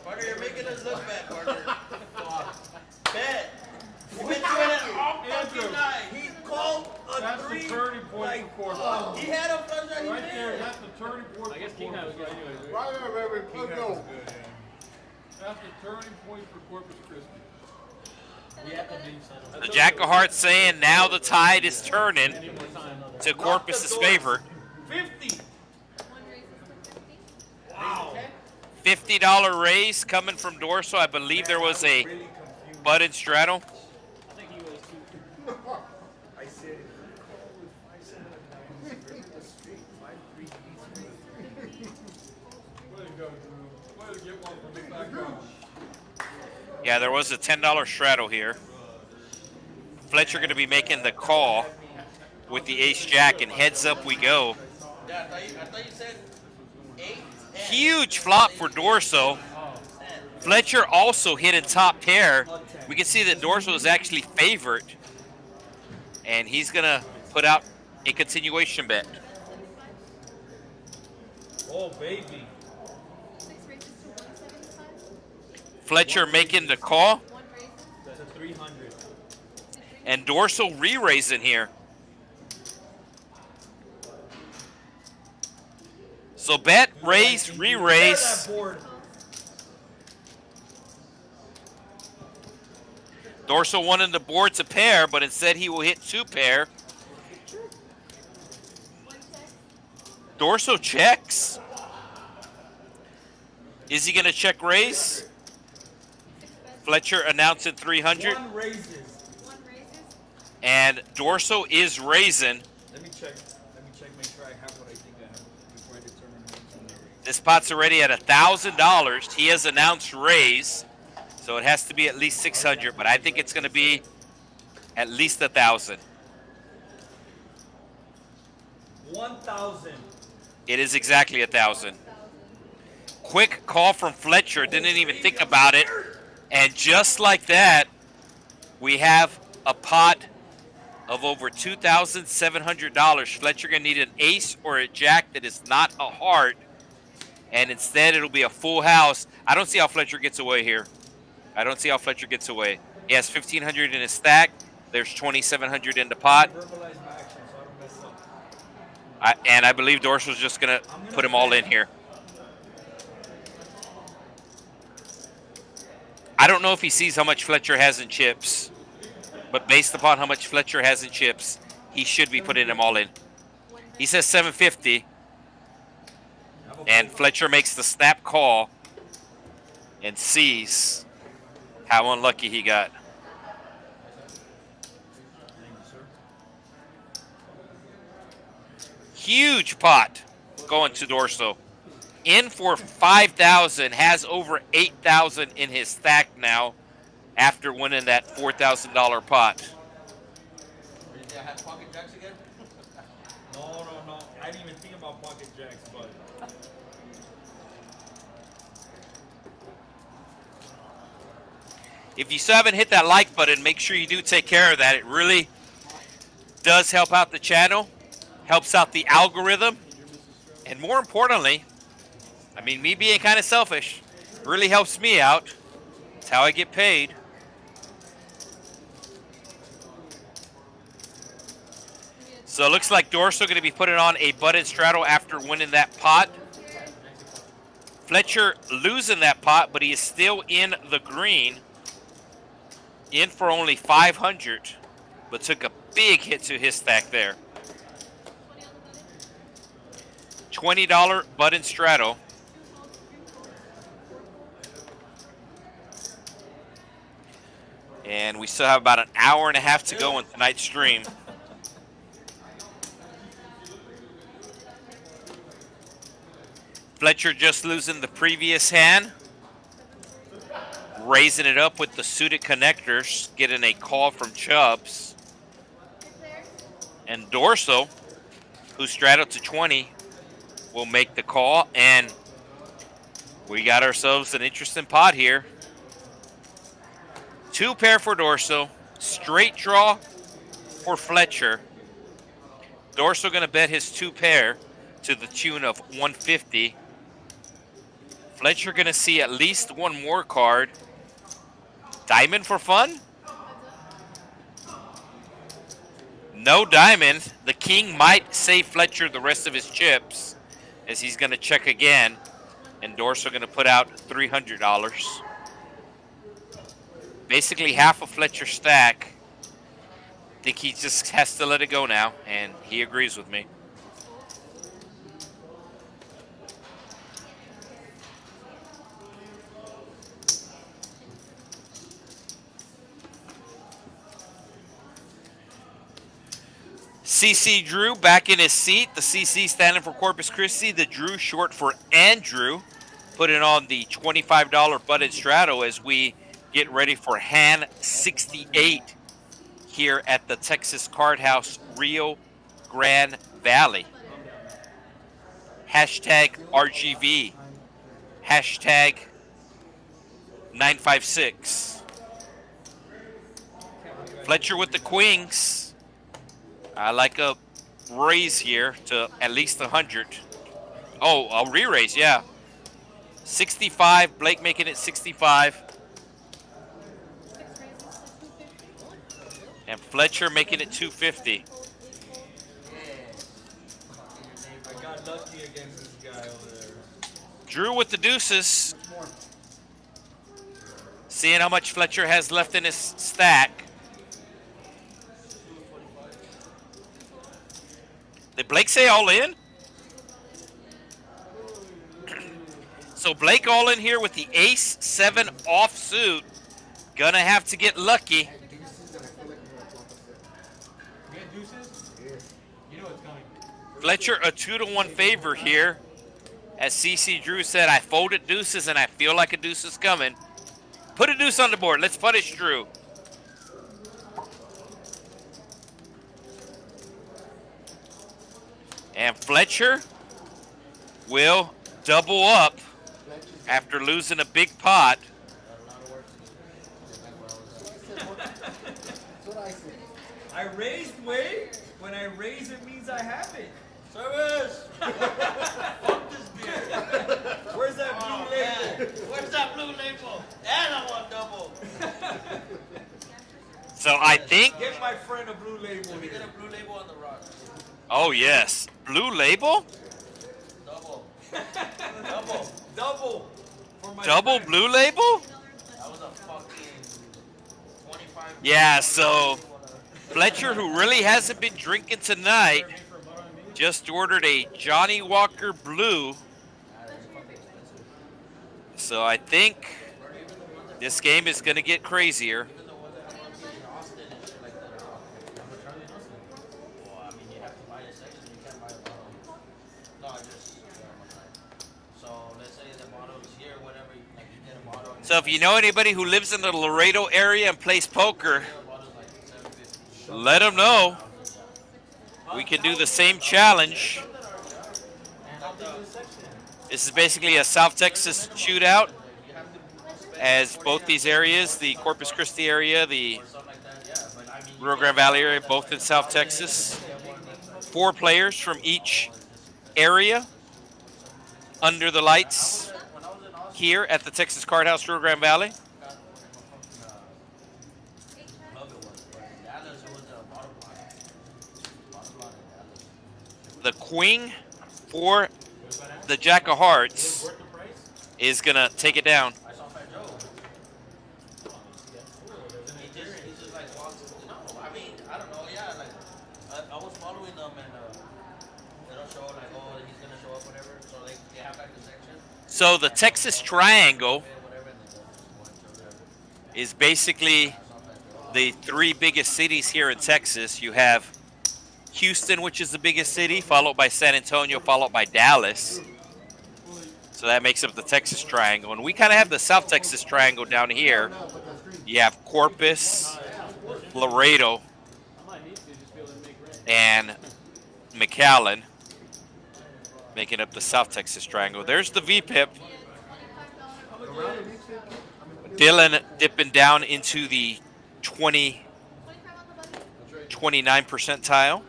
Partner, you're making us look bad, partner. Bet. You've been doing it all fucking night. He called a That's the 3. turning point for Corpus. He had a flush that he Right there, missed. that's the turning point I guess for King High was Corpus. good anyways. Right, let's go. That's the turning point for Corpus Christi. We have to name something. The Jack of Hearts saying now the tide is turning to Corpus's favor. 50! Wow. $50 raise coming from Dorso. I believe there was a button straddle. I think he was too. I said it. Way to go, Drew. Way to get one from the background. Yeah, there was a $10 straddle here. Fletcher going to be making the call with the ace-jack, and heads up we go. Yeah, I thought you said 8. Huge flop for Dorso. Fletcher also hit in top pair. We can see that Dorso is actually favored, and he's going to put out a continuation bet. Oh, baby. Fletcher making the call, That's a 300. and Dorso re-raising here. So bet, raise, re-raise. That board. Dorso wanted the board to pair, but instead he will hit 2 pair. Dorso checks. Is he going to check raise? Fletcher announcing 300. One raises. And Dorso is raising. Let me check. Make sure I have what I think I have before I determine how much I'm gonna raise. This pot's already at $1,000. He has announced raise, so it has to be at least 600. But I think it's going to be at least 1,000. 1,000. It is exactly 1,000. Quick call from Fletcher. Didn't even think about it. And just like that, we have a pot of over $2,700. Fletcher gonna need an ace or a jack that is not a heart, and instead it'll be a full house. I don't see how Fletcher gets away here. I don't see how Fletcher gets away. He has 1,500 in his stack. There's 2,700 in the pot. Verbalize my action so I don't mess up. And I believe Dorso's just gonna put them all in here. I don't know if he sees how much Fletcher has in chips, but based upon how much Fletcher has in chips, he should be putting them all in. He says 750, and Fletcher makes the snap call and sees how unlucky he got. Huge pot going to Dorso. In for 5,000, has over 8,000 in his stack now after winning that $4,000 pot. Did I have pocket jacks again? No. I didn't even think about pocket jacks, but If you still haven't hit that like button, make sure you do take care of that. It really does help out the channel, helps out the algorithm, and more importantly, I mean, me being kind of selfish really helps me out. It's how I get paid. So it looks like Dorso going to be putting on a button straddle after winning that pot. Fletcher losing that pot, but he is still in the green. In for only 500, but took a big hit to his stack there. $20 button straddle. And we still have about an hour and a half to go on tonight's stream. Fletcher just losing the previous hand. Raising it up with the suited connectors. Getting a call from Chubs. And Dorso, who straddled to 20, will make the call. And we got ourselves an interesting pot here. 2 pair for Dorso. Straight draw for Fletcher. Dorso going to bet his 2 pair to the tune of 150. Fletcher going to see at least one more card. Diamond for fun? No diamond. The king might save Fletcher the rest of his chips, as he's going to check again. And Dorso going to put out $300. Basically half of Fletcher's stack. I think he just has to let it go now, and he agrees with me. CC Drew back in his seat. The CC standing for Corpus Christi. The Drew short for Andrew. Putting on the $25 button straddle as we get ready for hand 68 here at the Texas Card House Rio Grande Valley. Hashtag RGV. Hashtag 956. Fletcher with the queens. I like a raise here to at least 100. Oh, a re-raise, yeah. 65, Blake making it 65. And Fletcher making it 250. I got lucky against this guy over there. Drew with the deuces. Seeing how much Fletcher has left in his stack. Did Blake say all in? So Blake all in here with the ace-7 offsuit. Gonna have to get lucky. Fletcher a 2-to-1 favor here. As CC Drew said, I folded deuces and I feel like a deuce is coming. Put a deuce on the board. Let's punish Drew. And Fletcher will double up after losing a big pot. I raised way. When I raise, it means I have it. Service! Fuck this beer. Where's that blue label? Where's that blue label? And I want double. So I think... Get my friend a blue label We here. get a blue label on the rock. Oh, yes. Blue label? Double. Double. For my Double friend. blue label? That was a fucking 25. Yeah, so Fletcher, who really hasn't been drinking tonight, just ordered a Johnny Walker Blue. So I think this game is going to get crazier. So if you know anybody who lives in the Laredo area and plays poker, let them know. We can do the same challenge. This is basically a South Texas shootout, as both these areas, the Corpus Christi area, the Rio Grande Valley area, both in South Texas. 4 players from each area under the lights here at the Texas Card House Rio Grande Valley. The queen for the Jack of Hearts is going to take it down. I was following them and they don't show like, oh, he's gonna show up, whatever. So they have like the section. So the Texas Triangle is basically the three biggest cities here in Texas. You have Houston, which is the biggest city, followed by San Antonio, followed by Dallas. So that makes up the Texas Triangle. And we kind of have the South Texas Triangle down here. You have Corpus, Laredo, and McAllen, making up the South Texas Triangle. There's the VPIP. Dylan dipping down into the 29 percentile.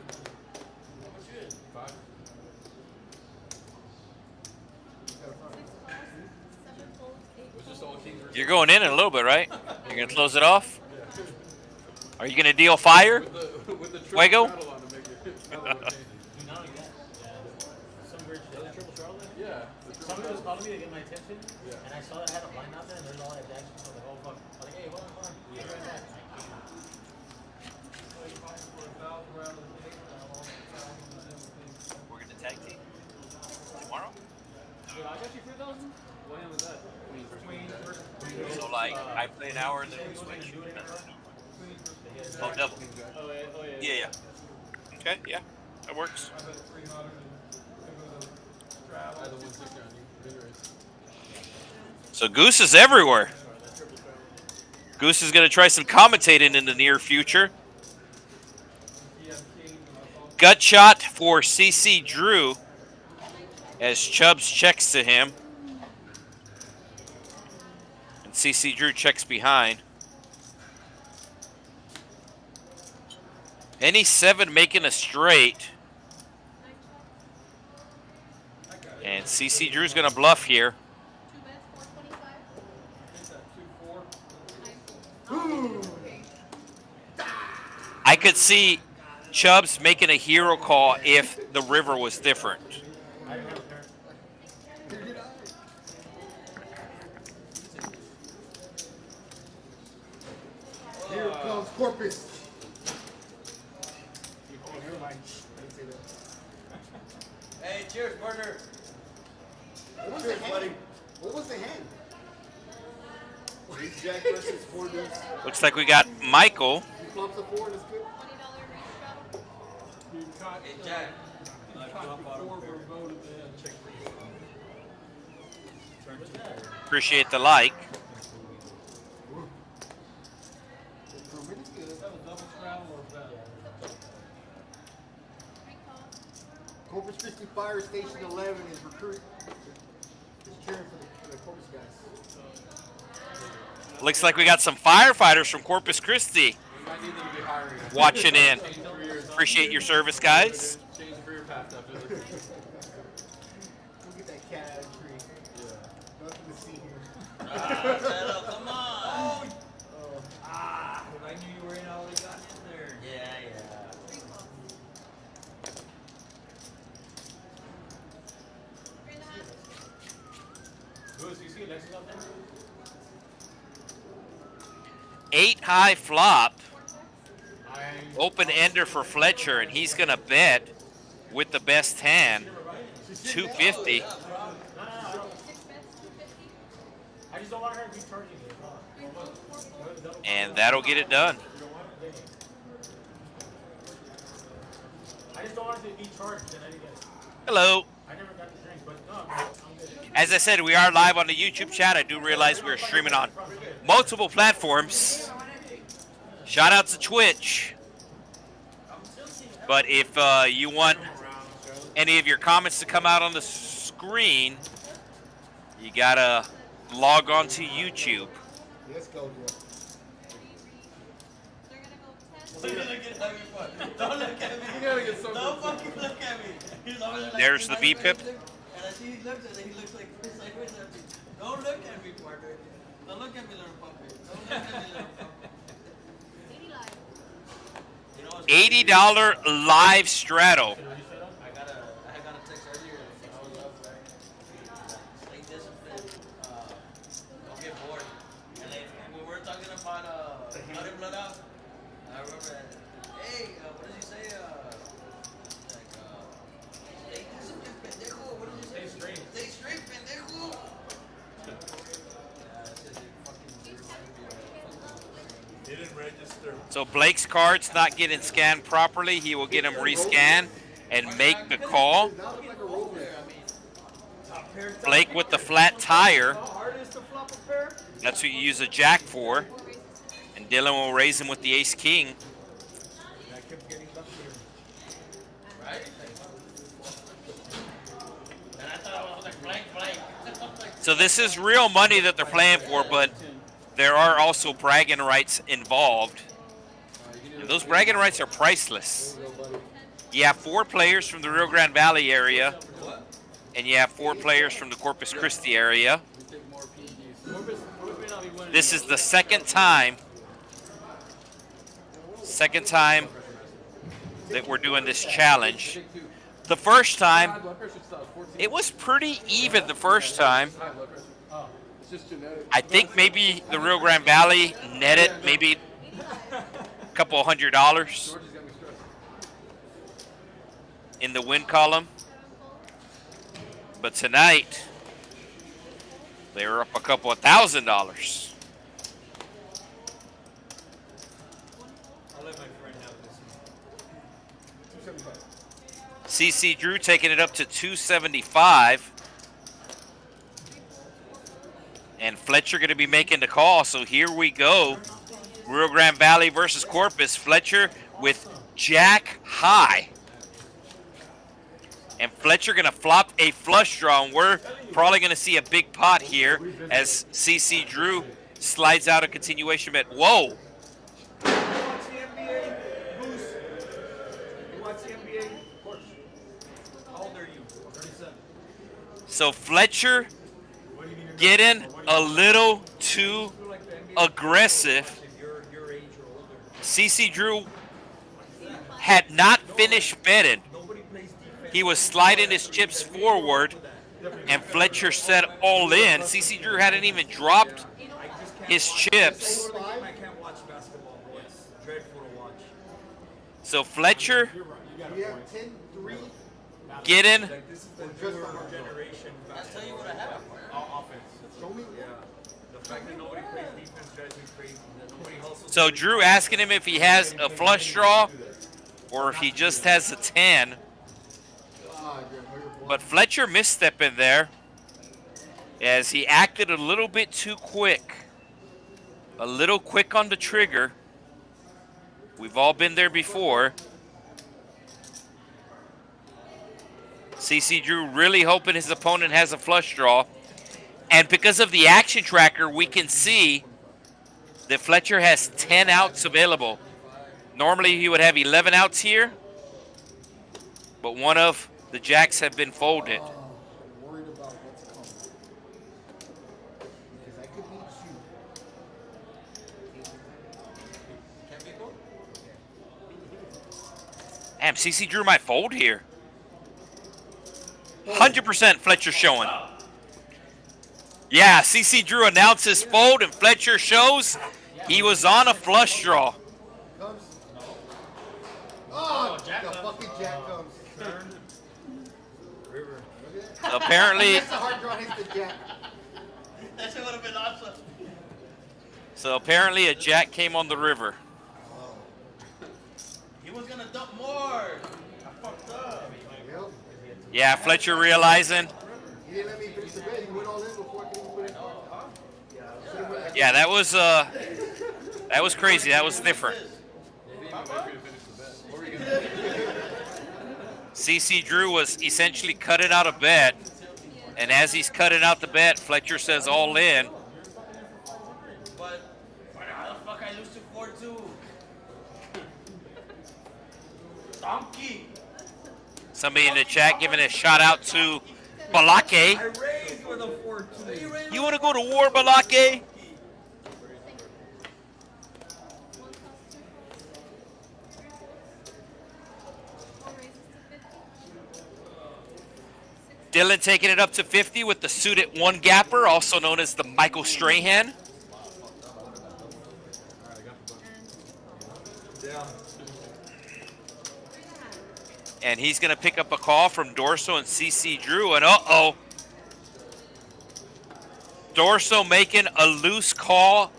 You're going in a little bit, right? You're going to close it off? Are you going to deal fire? Fuego? Somebody was calling me to get my attention, and I saw that I had a blind out there, and there's all that action. So I was like, oh fuck. I was like, hey, hold on. Be right back. We're going to tag team tomorrow? Yeah, I got you 3,000. What hand was that? Queen. So, like, I play an hour and then we switch. Oh, double. Oh, yeah. Yeah, yeah. Okay, yeah. That works. So Goose is everywhere. Goose is going to try some commentating in the near future. Gut shot for CC Drew as Chubs checks to him. And CC Drew checks behind. Any 7 making a straight. And CC Drew's going to bluff here. I could see Chubs making a hero call if the river was different. Here comes Corpus. Hey, cheers, partner. What was the hand? What was the hand? Jack versus 4 deuce. Looks like we got Michael. He flops a 4 and it's good. Hey, Jack. Appreciate the like. Corpus Christi Fire Station 11 is recruit. Is cheering for the Corpus guys. Looks like we got some firefighters from Corpus Christi watching in. Appreciate your service, guys. Look at that cat out of the tree. Nothing to see here. Come on. If I knew you were in, I would have gotten in there. Yeah. Goose, you see Alexis out there? 8 high flop. Open ender for Fletcher, and he's going to bet with the best hand, 250. I just don't want her to be charging me. And that'll get it done. I just don't want her to be charged. Hello. I never got the drink, but no, I'm good. As I said, we are live on the YouTube chat. I do realize we're streaming on multiple platforms. Shout out to Twitch. But if you want any of your comments to come out on the screen, you gotta log on to YouTube. Let's go, Don't look at me. You gotta get some. Don't fucking look at me. There's the VPIP. And I see he looks at it, he looks like sideways at me. Don't look at me, partner. Don't look at me, little puppy. Don't look at me, little puppy. You know, $80 live straddle. I got a text earlier. Stay disciplined. Don't get bored. And like, when we're talking about blood in, blood out, I remember that. Hey, what does he say? Stay disciplined, pendejo. What does he say? Stay straight. Stay straight, pendejo. Didn't register. So Blake's card's not getting scanned properly. He will get them rescanned and make the call. Blake with the flat tire. How hard is to flop a pair? That's what you use a jack for. And Dylan will raise him with the ace king. I kept getting luckier. Right? And I thought I was like blank. So this is real money that they're playing for, but there are also bragging rights involved. And those bragging rights are priceless. You have 4 players from the Rio Grande Valley area, and you have 4 players from the Corpus Christi area. This is the second time that we're doing this challenge. The first time, it was pretty even the first time. I think maybe the Rio Grande Valley netted maybe a couple $100 in the win column. But tonight, they were up a couple of $1,000. I'll let my friend have this one. CC Drew taking it up to 275. And Fletcher going to be making the call. So here we go. Rio Grande Valley versus Corpus. Fletcher with jack high. And Fletcher going to flop a flush draw. And we're probably going to see a big pot here as CC Drew slides out a continuation bet. Whoa. You watch the NBA, Goose? You watch the NBA? Of course. How old are you? 37. So Fletcher getting a little too aggressive. Your age or older. CC Drew had not finished betting. Nobody plays defense. He was sliding his chips forward, and Fletcher said all in. CC Drew hadn't even dropped his chips. I can't watch basketball, boy. It's dreadful to watch. So Fletcher We have 10-3. getting Like, this is the newer generation I'll tell you basketball. what I have. Offense. Show me. Yeah. The fact that nobody plays defense drives me crazy. That nobody hustles. so Drew asking him if he has a flush draw or if he just has a 10. But Fletcher misstepping there as he acted a little bit too quick. A little quick on the trigger. We've all been there before. CC Drew really hoping his opponent has a flush draw. And because of the action tracker, we can see that Fletcher has 10 outs available. Normally he would have 11 outs here, but one of the jacks have been folded. I'm worried about what's coming. Because I could beat you. Damn, CC Drew might fold here. 100% Fletcher showing. Yeah, CC Drew announces fold and Fletcher shows he was on a flush draw. Comes. Oh, the fucking jack comes. River. Apparently, That's a hard draw hits the jack. That shit would have been awesome. so apparently a jack came on the river. He was gonna dump more. I fucked up. Yep. Yeah, Fletcher realizing. He didn't let me finish the bet. He went all in before I could even put it on. Yeah, that was crazy. That was different. CC Drew was essentially cutting out a bet, and as he's cutting out the bet, Fletcher says all in. But how the fuck I lose to 4-2? Donkey. Somebody in the chat giving a shout out to Balake. I raised with a 4-2. You want to go to war, Balake? Dylan taking it up to 50 with the suited one gapper, also known as the Michael Strahan. And he's going to pick up a call from Dorso and CC Drew. And uh-oh. Dorso making a loose call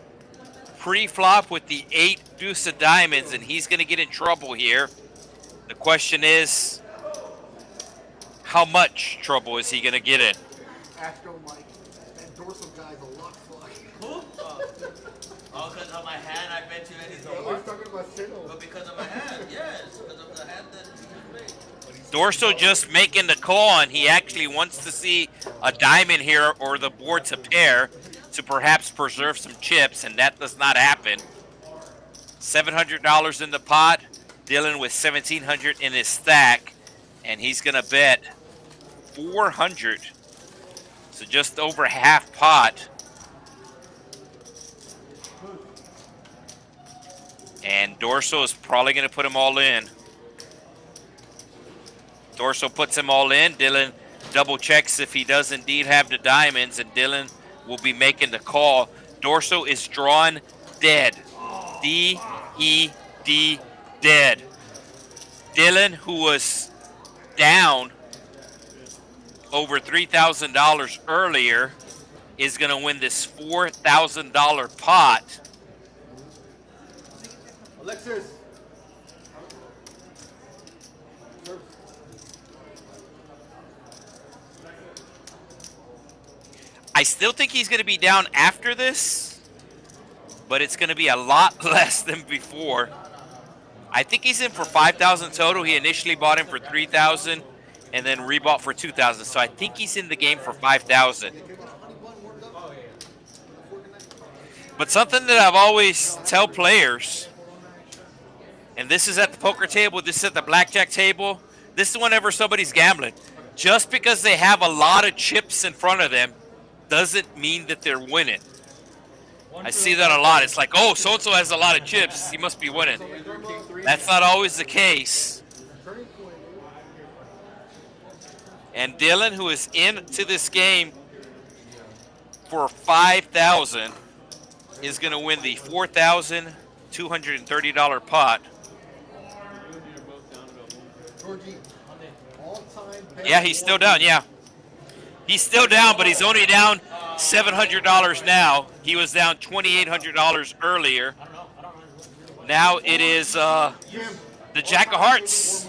pre-flop with the 8 deuce of diamonds, and he's going to get in trouble here. The question is, how much trouble is he going to get in? Astro Mike, that Dorso guy's a luck fuck. Who? Oh, because of my hand, I bet you anything. I was talking about Signal. But because of my hand, yes. Because of the hand that he made. Dorso just making the call, and he actually wants to see a diamond here or the board to pair to perhaps preserve some chips, and that does not happen. $700 in the pot, Dylan with $1,700 in his stack, and he's going to bet $400, so just over half pot. And Dorso is probably going to put them all in. Dorso puts them all in. Dylan double checks if he does indeed have the diamonds, and Dylan will be making the call. Dorso is drawn dead. D-E-D, dead. Dylan, who was down over $3,000 earlier, is going to win this $4,000 pot. Alexis. I still think he's going to be down after this, but it's going to be a lot less than before. I think he's in for $5,000 total. He initially bought him for $3,000 and then rebought for $2,000. So I think he's in the game for $5,000. But something that I've always tell players, and this is at the poker table, this is at the blackjack table, this is whenever somebody's gambling. Just because they have a lot of chips in front of them doesn't mean that they're winning. I see that a lot. It's like, oh, so-and-so has a lot of chips, he must be winning. That's not always the case. And Dylan, who is into this game for $5,000, is going to win the $4,230 pot. Yeah, he's still down, yeah. He's still down, but he's only down $700 now. He was down $2,800 earlier. Now it is the Jack of Hearts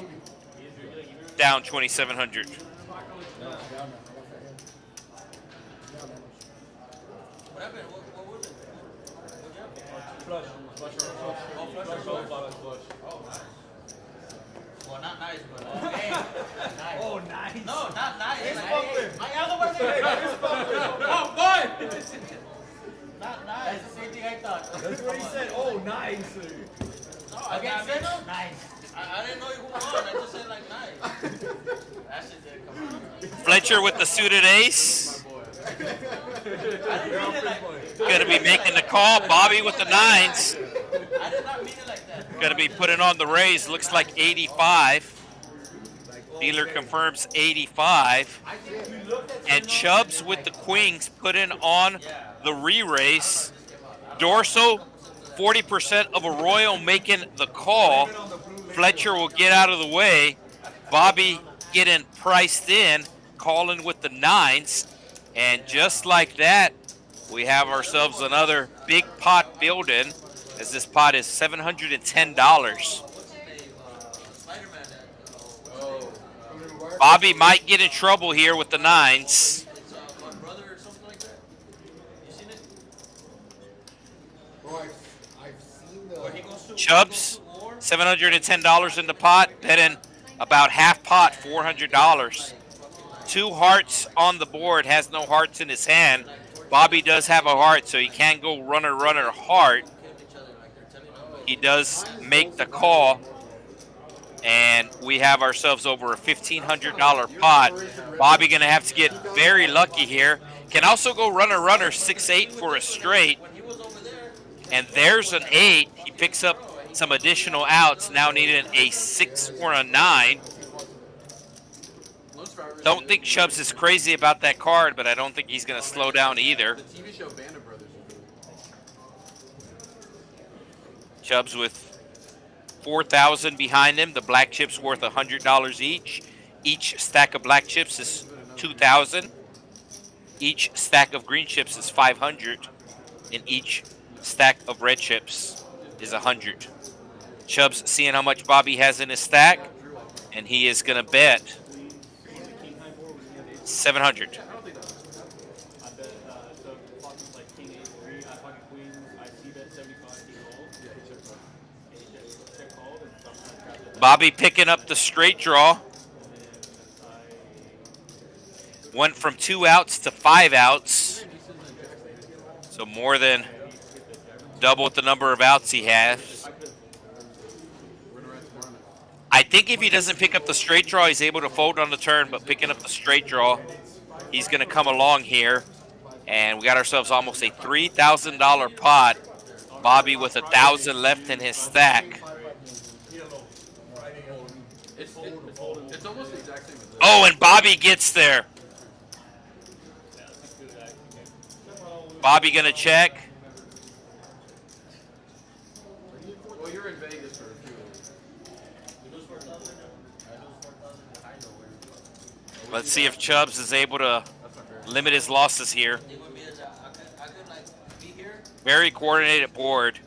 down $2,700. Well, not nice, but hey, nice. Oh, nice. No, not nice. It's Like, bumping. I other one said, Oh, boy! not nice. That's the same thing I thought. That's what he said. Oh, nice. No, against Signal? Nice. I didn't know you were on. I just said like nice. That shit did come on. Fletcher with the suited ace. I didn't mean it like Going to be making the call. Bobby with the nines. I did not mean it like that. Going to be putting on the raise. Looks like 85. Dealer confirms 85. And Chubs with the queens putting on the re-race. Dorso, 40% of a royal making the call. Fletcher will get out of the way. Bobby getting priced in, calling with the nines. And just like that, we have ourselves another big pot building, as this pot is $710. Bobby might get in trouble here with the nines. Chubs, $710 in the pot, betting about half pot, $400. 2 hearts on the board, has no hearts in his hand. Bobby does have a heart, so he can go runner, heart. He does make the call, And we have ourselves over a $1,500 pot. Bobby going to have to get very lucky here. Can also go runner, 6-8 for a straight. And there's an 8. He picks up some additional outs. Now needing a 6 or a 9. Don't think Chubs is crazy about that card, but I don't think he's going to slow down either. The TV show Band of Brothers. Chubs with 4,000 behind him. The black chips worth $100 each. Each stack of black chips is 2,000. Each stack of green chips is 500, and each stack of red chips is 100. Chubs seeing how much Bobby has in his stack, and he is going to bet 700. I bet, so pockets like king 8-3, I pocket queens, I see bet 75, he calls. Yeah, he check called, and sometimes grabs it. Bobby picking up the straight draw. Went from 2 outs to 5 outs. So more than double the number of outs he has. I think if he doesn't pick up the straight draw, he's able to fold on the turn, but picking up the straight draw, he's going to come along here. And we got ourselves almost a $3,000 pot. Bobby with 1,000 left in his stack. It's almost the exact same as this. Oh, and Bobby gets there. Bobby going to check. Well, you're in Vegas for a few. Let's see if Chubs is able to limit his losses here. Very coordinated board.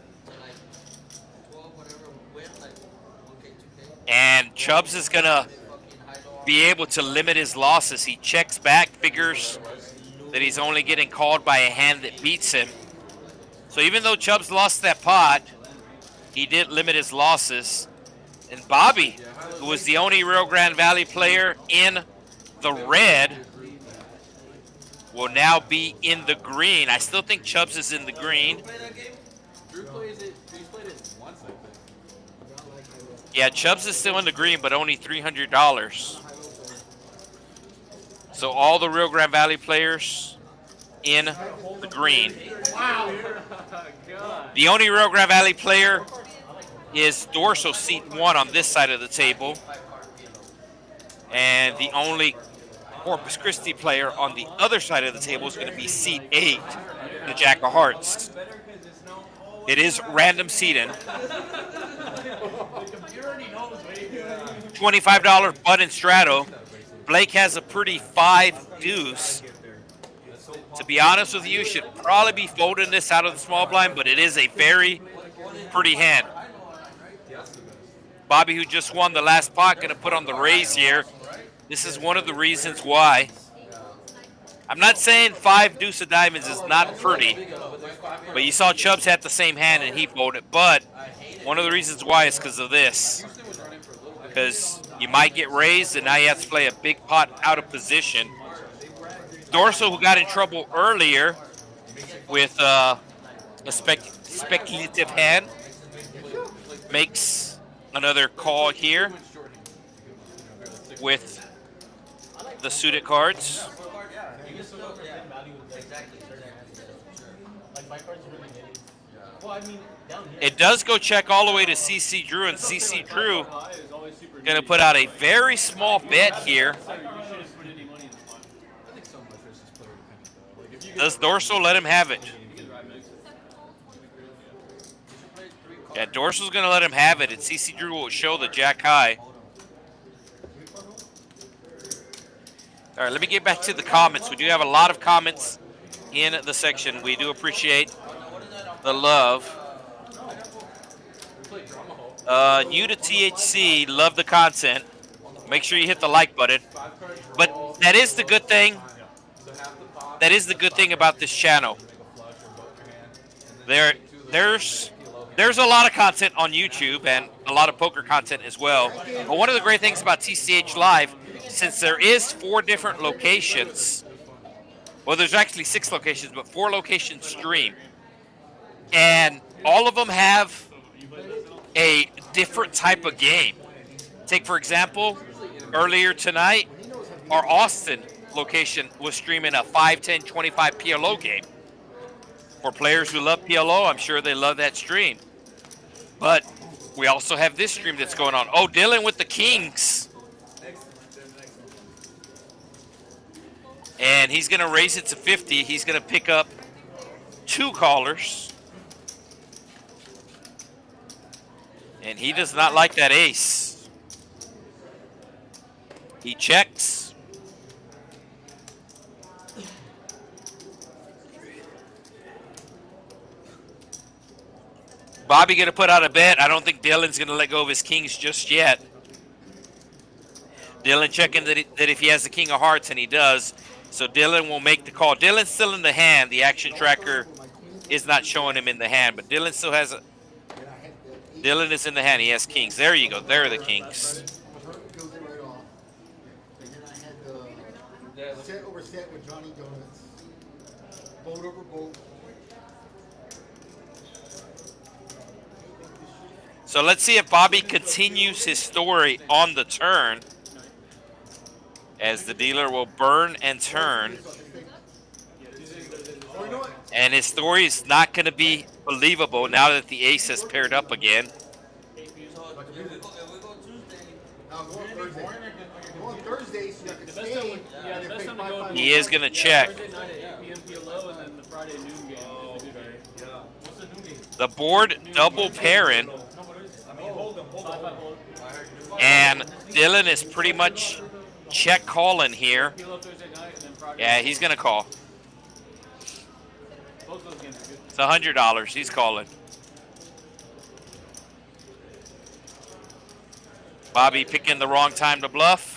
And Chubs is going to be able to limit his losses. He checks back, figures that he's only getting called by a hand that beats him. So even though Chubs lost that pot, he did limit his losses. And Bobby, who was the only Rio Grande Valley player in the red, will now be in the green. I still think Chubs is in the green. Drew plays it. He's played it once, I think. Yeah, Chubs is still in the green, but only $300. So all the Rio Grande Valley players in the green. Wow. The only Rio Grande Valley player is Dorso, seat 1 on this side of the table. And the only Corpus Christi player on the other side of the table is going to be seat 8, the Jack of Hearts. It is random seating. $25 button straddle. Blake has a pretty 5 deuce. To be honest with you, should probably be folding this out of the small blind, but it is a very pretty hand. Bobby, who just won the last pot, going to put on the raise here. This is one of the reasons why. I'm not saying 5 deuce of diamonds is not pretty, but you saw Chubs had the same hand and he folded. But one of the reasons why is because of this. Because you might get raised and now you have to play a big pot out of position. Dorso, who got in trouble earlier with a speculative hand, makes another call here with the suited cards. It does go check all the way to CC Drew, and CC Drew going to put out a very small bet here. Does Dorso let him have it? Yeah, Dorso's going to let him have it, and CC Drew will show the jack high. All right, let me get back to the comments. We do have a lot of comments in the section. We do appreciate the love. New to THC, love the content. Make sure you hit the like button. But that is the good thing. That is the good thing about this channel. There's a lot of content on YouTube and a lot of poker content as well. But one of the great things about TCH Live, since there is 4 different locations, well, there's actually 6 locations, but 4 locations stream, and all of them have a different type of game. Take, for example, earlier tonight, our Austin location was streaming a 5, 10, 25 PLO game. For players who love PLO, I'm sure they love that stream. But we also have this stream that's going on. Oh, Dylan with the Kings. And he's going to raise it to 50. He's going to pick up 2 callers. And he does not like that ace. He checks. Bobby going to put out a bet. I don't think Dylan's going to let go of his kings just yet. Dylan checking that if he has the king of hearts, and he does. So Dylan will make the call. Dylan's still in the hand. The action tracker is not showing him in the hand, but Dylan still has a... Dylan is in the hand. He has kings. There you go. There are the kings. Set over set with Johnny Donuts. Boat over boat. So let's see if Bobby continues his story on the turn, as the dealer will burn and turn. And his story is not going to be believable now that the ace has paired up again. He is going to check. The board double pairing. And Dylan is pretty much check calling here. Yeah, he's going to call. It's $100. He's calling. Bobby picking the wrong time to bluff.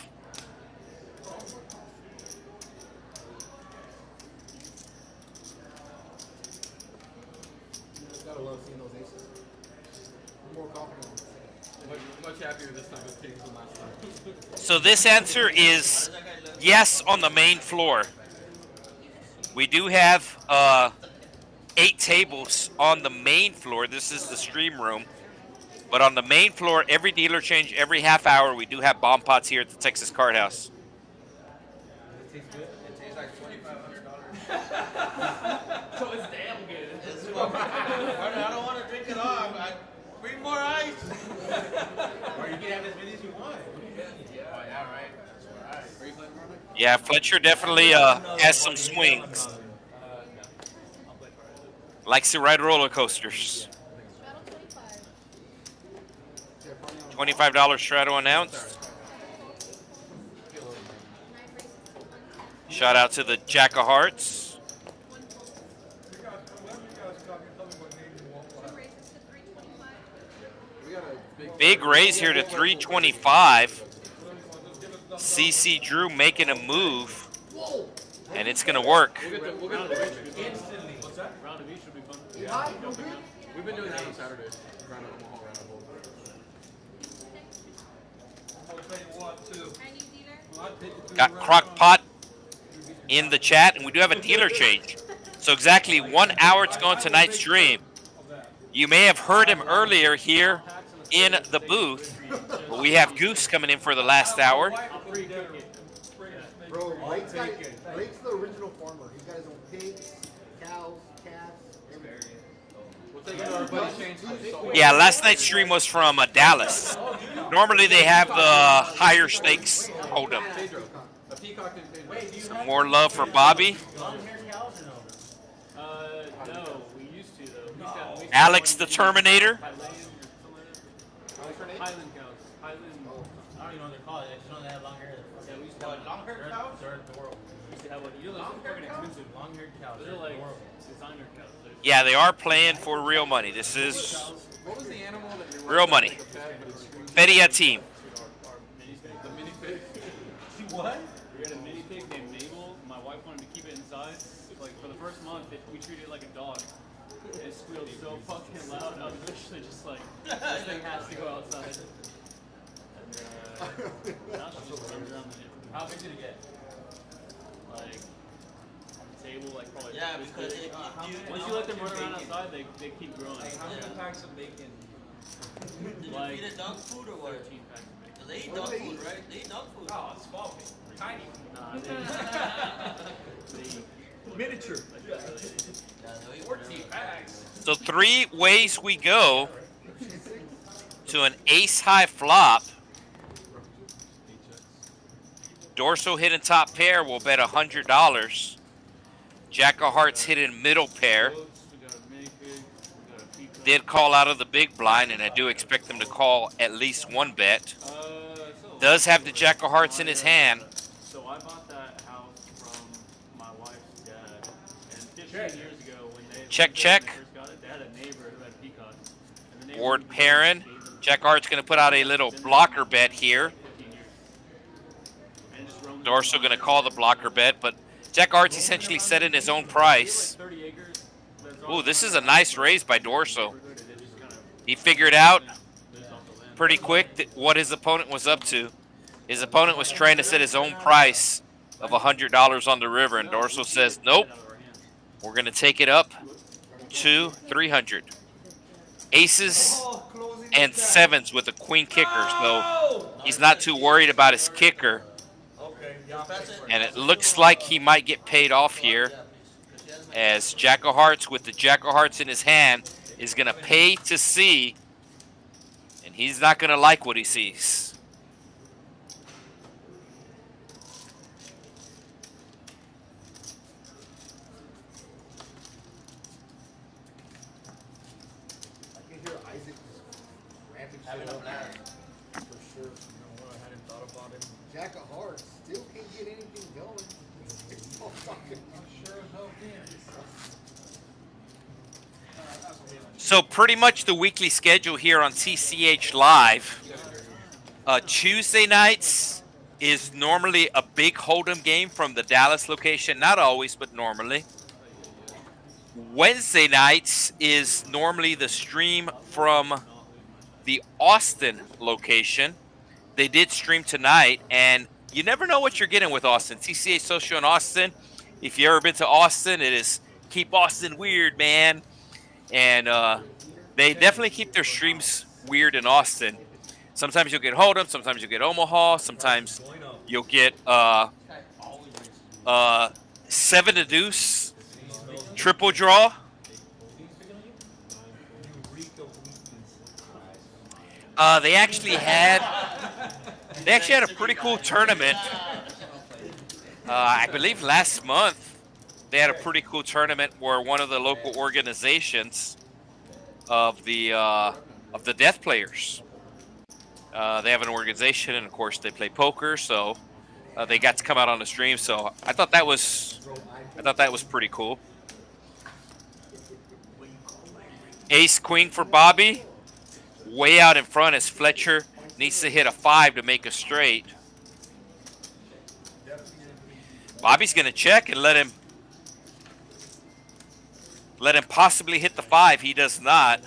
So this answer is yes on the main floor. We do have 8 tables on the main floor. This is the stream room. But on the main floor, every dealer change every half hour. We do have bomb pots here at the Texas Card House. It tastes good. It tastes like $2,500. So it's damn good. I don't want to drink it all. Bring more ice. Or you can have as many as you want. Yeah, right. Yeah, Fletcher definitely has some swings. Likes to ride roller coasters. $25 straddle announced. Shout out to the Jack of Hearts. Big raise here to 325. CC Drew making a move, and it's going to work. We've been doing that on Saturdays. Got Crockpot in the chat, and we do have a dealer change. So exactly 1 hour to go on tonight's stream. You may have heard him earlier here in the booth, but we have Goose coming in for the last hour. Bro, Blake's the original farmer. He's got his own pigs, cows, calves, everything. Yeah, last night's stream was from Dallas. Normally they have the higher stakes hold'em. Some more love for Bobby. No, we used to though. Alex the Terminator. Highland cows. Highland. I don't even know what they're called. I just know they have long hair. Yeah, we used to have long-haired cows? They're adorable. We used to have like fucking expensive. Long-haired cows. They're like designer cows. Yeah, they are playing for real money. This is What was the animal that you real money. Fedia team. The mini pig? What? We had a mini pig named Mabel. My wife wanted to keep it inside. Like for the first month, we treated it like a dog. It squealed so fucking loud. I was literally just like, this thing has to go outside. And now she just runs around the neighborhood. How big did it get? Like on the table, like probably. Yeah, this because big. it, Once you let them run around outside, they keep growing. Like, how many packs of bacon? did you Like feed it dog food or what? 13 packs of bacon. They eat dog food, right? They eat dog food. Oh, it's small pig. Tiny. Nah, they Miniature. Yeah, they'll eat 14 bags. So 3 ways we go to an ace-high flop. Dorso hidden top pair will bet $100. Jack of Hearts hidden middle pair. we got a mini pig, we got a pizza. Did call out of the big blind, and I do expect them to call at least one bet. Does have the Jack of Hearts in his hand. So I bought that house from my wife's dad, and 15 years ago when they Check. first got it, they had a neighbor who had peacocks. And the neighbor Ward gave Perrin. them Jack of Hearts going to put out a little blocker bet here. 15 years. And just roamed Dorso around. going to call the blocker bet, but Jack of Hearts essentially set in his own price. 30 acres. That's all Ooh, this is a nice raise by Dorso. they just kind of He figured out lives off the land. pretty quick that what his opponent was up to. His opponent was trying to set his own price of $100 on the river, and Dorso says, nope, we're going to take it up to $300. Aces and sevens with a queen kicker, so he's not too worried about his kicker, Okay, yeah. and it looks like he might get paid off here, as Jack of Hearts with the Jack of Hearts in his hand is going to pay to see, and he's not going to like what he sees. I can hear Isaac just ramping shit Having a up. blast. For sure. I hadn't thought about it. Jack of Hearts still can't get anything going. It's all fucking. Sure as hell can. So pretty much the weekly schedule here on TCH Live. Tuesday nights is normally a big hold'em game from the Dallas location. Not always, but normally. Wednesday nights is normally the stream from the Austin location. They did stream tonight, and you never know what you're getting with Austin. TCH Social in Austin. If you've ever been to Austin, it is keep Austin weird, man. And they definitely keep their streams weird in Austin. Sometimes you'll get Hold'em, sometimes you'll get Omaha, sometimes you'll get 7 to deuce, triple draw. They actually had a pretty cool tournament. I believe last month they had a pretty cool tournament where one of the local organizations of the Death Players. They have an organization, and of course they play poker, so they got to come out on the stream. So I thought that was pretty cool. Ace Queen for Bobby, way out in front as Fletcher needs to hit a 5 to make a straight. Bobby's gonna check and let him possibly hit the 5. He does not.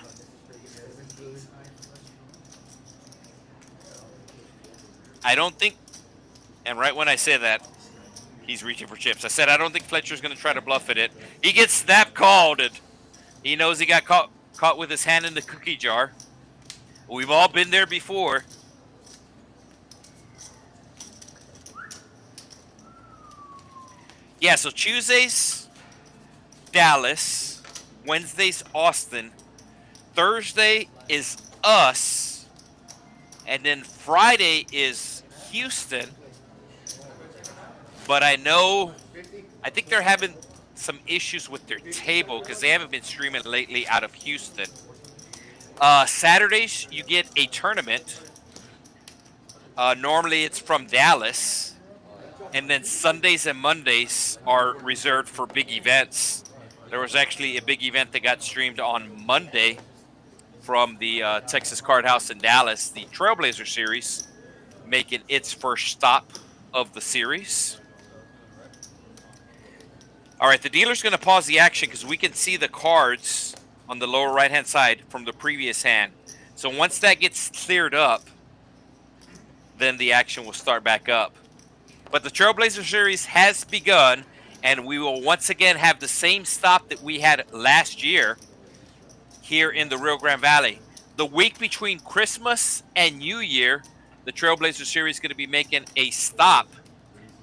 I don't think, and right when I say that, he's reaching for chips. I said I don't think Fletcher's going to try to bluff it. He gets snap called, and he knows he got caught with his hand in the cookie jar. We've all been there before. Yeah, so Tuesdays, Dallas. Wednesdays, Austin. Thursday is us. And then Friday is Houston. But I think they're having some issues with their table because they haven't been streaming lately out of Houston. Saturdays, you get a tournament. Normally it's from Dallas. And then Sundays and Mondays are reserved for big events. There was actually a big event that got streamed on Monday from the Texas Card House in Dallas, the Trailblazer Series, making its first stop of the series. All right, the dealer's going to pause the action because we can see the cards on the lower right-hand side from the previous hand. So once that gets cleared up, then the action will start back up. But the Trailblazer Series has begun, and we will once again have the same stop that we had last year here in the Rio Grande Valley. The week between Christmas and New Year, the Trailblazer Series is going to be making a stop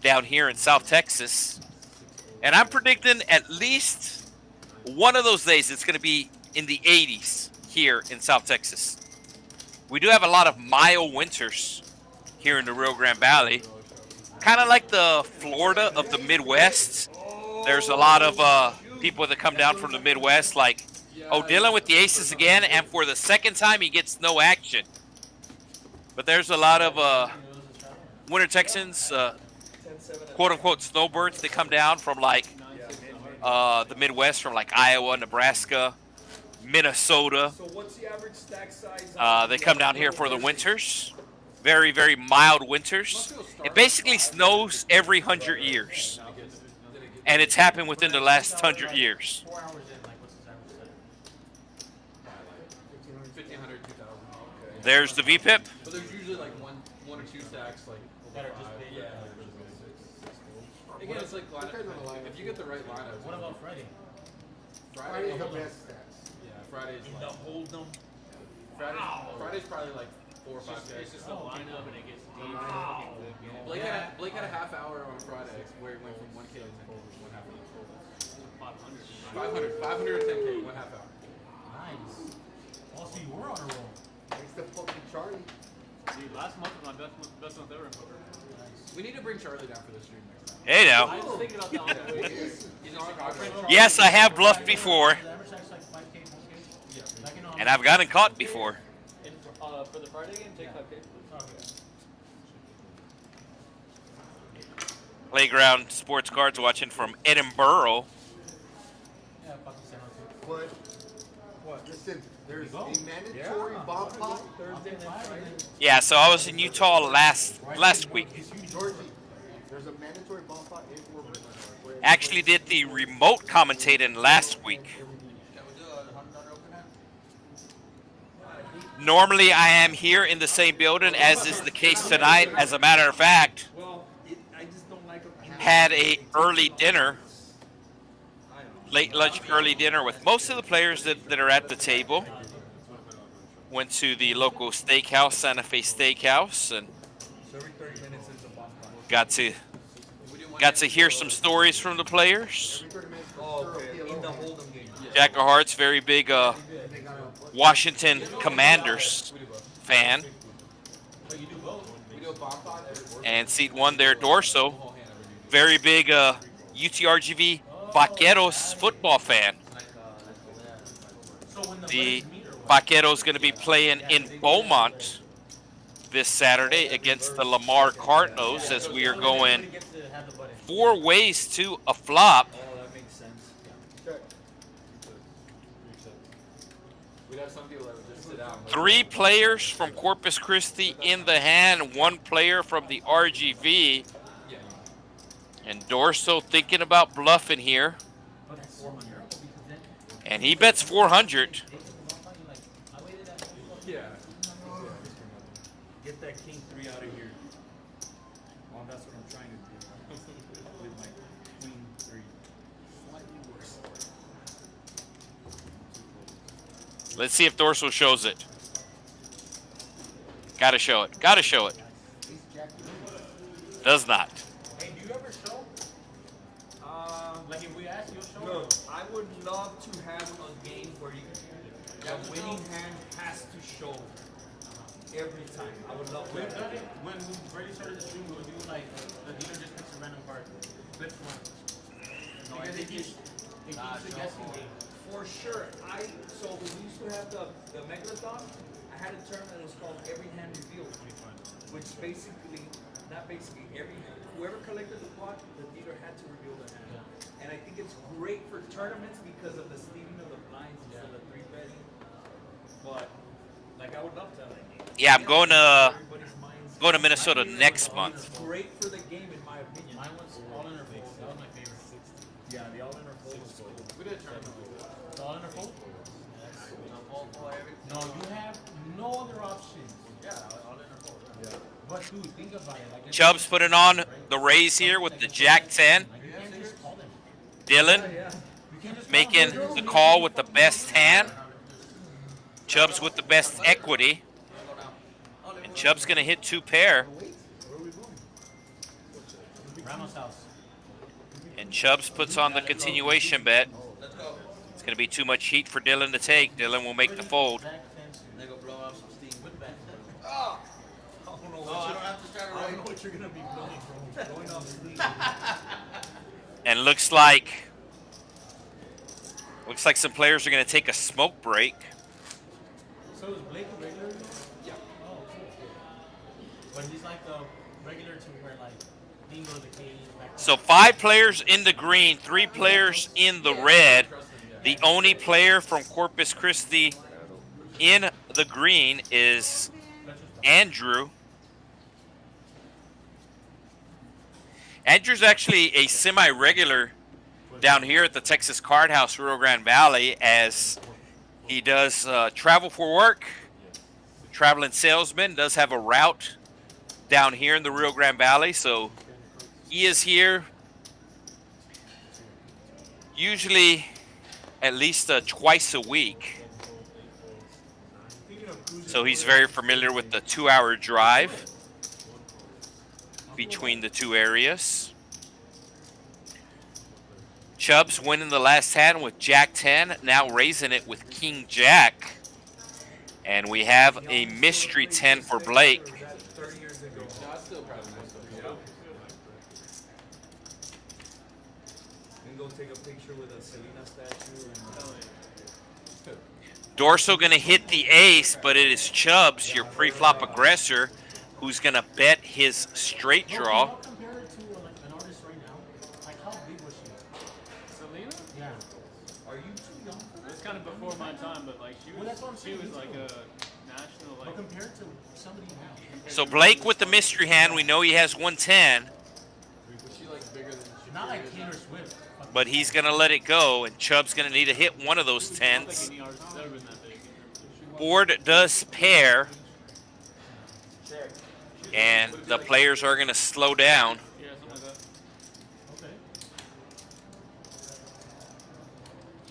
down here in South Texas. And I'm predicting at least one of those days it's going to be in the 80s here in South Texas. We do have a lot of mild winters here in the Rio Grande Valley. Kind of like the Florida of the Midwest. There's a lot of people that come down from the Midwest like, oh, Dylan with the aces again, and for the second time he gets no action. But there's a lot of Winter Texans, quote-unquote snowbirds that come down from like the Midwest, from like Iowa, Nebraska, Minnesota. So what's the average stack size? They come down here for the winters. Very, very mild winters. It basically snows every 100 years. And it's happened within the last 100 years. 4 hours in, like, what's his average setting? 1,500, 2,000. There's the VPIP. But there's usually like one or two stacks like That are just big, yeah. Again, it's like lineup. If you get the right lineup. What about Friday? Friday's the best stats. Yeah, Friday's In like, the hold'em. Friday's probably like 4 or 5 It's days. just a lineup and it gets deep. Blake had a half hour on Friday where he went from 1K to 10K, one half hour. 500. 500 to 10K, one half hour. Nice. Also, you were on a roll. Thanks to fucking Charlie. Dude, last month was my best month ever in poker. Nice. We need to bring Charlie down for the stream next time. Hey I now. was thinking about that one. He's on our Yes, I have bluffed before, The average stack's like 5K, 4K? Yeah. Like in and I've gotten caught before. And for the Friday game, take 5K. Playground Sports Cards watching from Edinburg. Yeah, fucking 702. But, what? Listen, there's a mandatory bomb pot. Thursday and then Friday. Yeah, so I was in Utah last week. Georgie, there's a mandatory bomb pot in Corpus. Actually did the remote commentating last week. Normally I am here in the same building, as is the case tonight. As a matter of fact, Well, I just don't like them. had a early dinner, late lunch, early dinner with most of the players that are at the table. Went to the local steakhouse, Santa Fe Steakhouse, and So every 30 minutes is a bomb pot. got to hear some stories from the players. Oh, okay. In the hold'em game. Jack of Hearts, very big Washington Commanders fan. And seat 1 there, Dorso, very big UTRGV Vaqueros football fan. The Vaqueros going to be playing in Beaumont this Saturday against the Lamar Cardinals, as we are going 4 ways to a flop. Oh, that makes sense. We'd have some people that would just sit out. 3 players from Corpus Christi in the hand, 1 player from the RGV. And Dorso thinking about bluffing here. And he bets 400. Yeah. Get that king 3 out of here. Well, that's what I'm trying to do with my queen 3. Let's see if Dorso shows it. Gotta show it. Gotta show it. Does not. Hey, do you ever show? Like if we ask, you'll show? Look, I would love to have a game where the winning hand has to show every time. I would love We've that. done it. When we already started the stream, we would do like, the dealer just picks a random card. Which one? Because it keeps the guessing game. For sure. So when we used to have the Megalodon, I had a term that was called every hand revealed, which basically, not basically, whoever collected the pot, the dealer had to reveal the hand. And I think it's great for tournaments because of the sleeving of the blinds instead of 3-betting. But like I would love to. Yeah, I'm going to Everybody's minds. Minnesota next month. It's great for the game, in my opinion. Mine was all in or fold. That was my favorite. Yeah, the all in or fold was cool. We did a tournament like that. It's all in or fold? No, you have no other options. Yeah, all in or fold. Yeah. But dude, think about it. Like, Chubs putting on the raise here with the Jack 10. like, you can't just call them. Dylan Yeah. You can't just making the call with the best hand. Chubs with the best equity. And Chub's going to hit 2 pair. Ramos house. And Chubs puts on the continuation bet. Let's go. It's going to be too much heat for Dylan to take. Dylan will make the fold. They go blow off some steam. With back. Oh, I don't have to start I don't know right. what you're gonna be blowing from. Going off sleep. And looks like some players are going to take a smoke break. So is Blake a regular? Yeah. Oh, cool. But he's like the regular to where like Dingo the cage. So 5 players in the green, 3 players in the red. The only player from Corpus Christi in the green is Andrew. Andrew's actually a semi-regular down here at the Texas Card House Rio Grande Valley, as he does travel for work. Traveling salesman, does have a route down here in the Rio Grande Valley, so he is here usually at least twice a week. So he's very familiar with the 2-hour drive between the 2 areas. Chubs winning the last hand with Jack 10, now raising it with King Jack. And we have a mystery 10 for Blake. 30 years ago. And go take a picture with a Selena statue. And Dorso going to hit the ace, but it is Chubs, your pre-flop aggressor, who's going to bet his straight draw. Compare it to like an artist right now. Like how big was she? Selena? Yeah. are you too young for It was kind of before my time, but like Well, that's what I'm she saying, was me like too. a national But like. compared to somebody now. So Blake with the mystery hand, we know he has 110, Was she like bigger than she? Not like Taylor Swift. but he's going to let it go, and Chubb's going to need to hit one of those I don't 10s. think any artist has ever been that big. Board does pair, and the players are going to slow down. Yeah, something like that. Okay.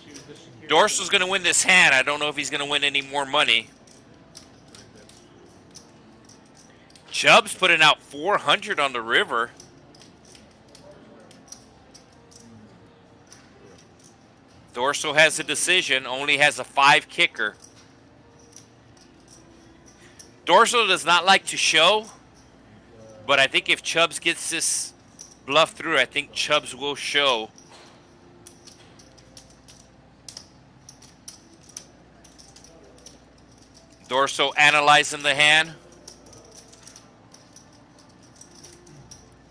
She was the Shakira. Dorso's going to win this hand. I don't know if he's going to win any more money. Chubb's putting out 400 on the river. Dorso has a decision, only has a 5 kicker. Dorso does not like to show, but I think if Chubbs gets this bluff through, I think Chubbs will show. Dorso analyzing the hand.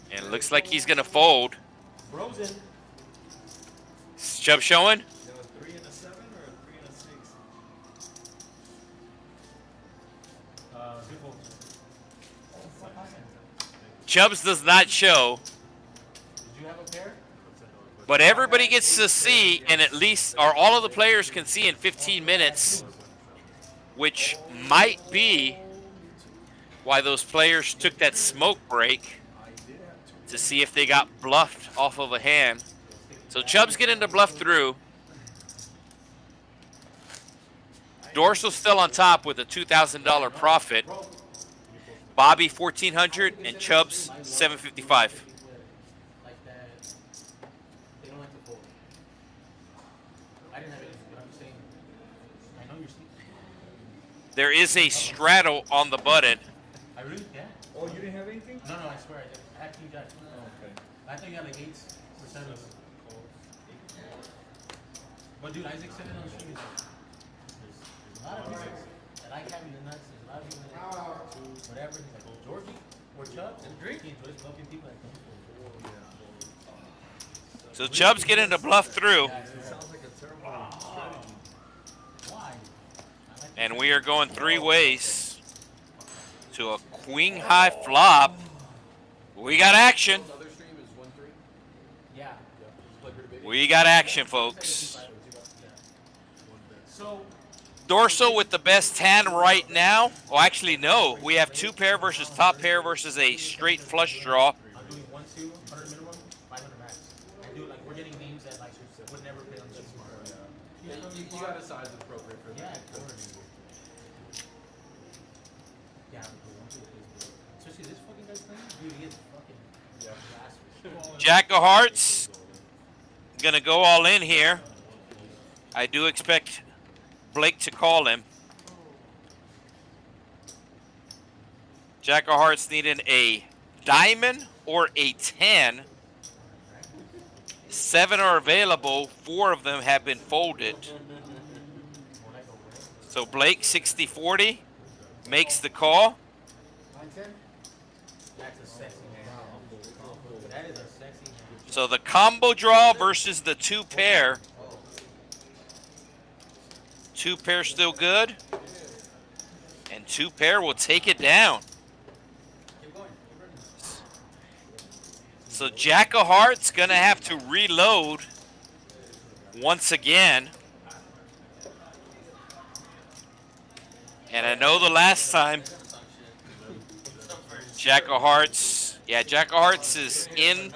And it looks like he's going to fold. Frozen. Is Chubb showing? a 3 and a 7 or a 3 and a 6? People. Chubbs does not show, Did you have a pair? but everybody gets to see, and at least, or all of the players can see in 15 minutes, which might be why those players took that smoke break to see if they got bluffed off of a hand. So Chubbs getting the bluff through. Dorso's still on top with a $2,000 profit. Bobby $1,400 and Chubbs $755. Like that. They don't like to fold. I didn't have anything, but I'm just saying. I know you're sleeping. There is a straddle on the button. I really yeah. Oh, you didn't have anything? No, I swear I did. I had King Jack. Okay. I think you had like 8%. But dude, Isaac said it on stream. There's a lot of people that like having the nuts. There's a lot of people that whatever. He's like, oh, Georgie or Chubb. And Drake. He enjoys bluffing people that don't fold. So Chubbs getting the bluff through. It sounds like a terrible strategy. Why? And we are going 3 ways to a queen high flop. We got action. Other stream is 1-3. Yeah. Like her big. We got action, folks. So, Dorso with the best hand right now. Well, actually, no. We have 2 pair versus top pair versus a straight flush draw. I'm doing 1-2, 100 minimum, 500 max. I do like we're getting names that like would never play on this smart. Yeah, you got a size appropriate for Yeah, that. of course. Yeah, I'm cool. see this fucking guy's playing? Dude, he is fucking blasphemous. Jack of Hearts gonna go all in here. I do expect Blake to call him. Jack of Hearts needing a diamond or a 10. 7 are available. 4 of them have been folded. So Blake, 60-40, makes the call. That's a sexy hand. That is a sexy hand. So the combo draw versus the 2 pair. 2 pair still good. And 2 pair will take it down. So Jack of Hearts gonna have to reload once again. And I know the last time Jack of Hearts, yeah, Jack of Hearts is in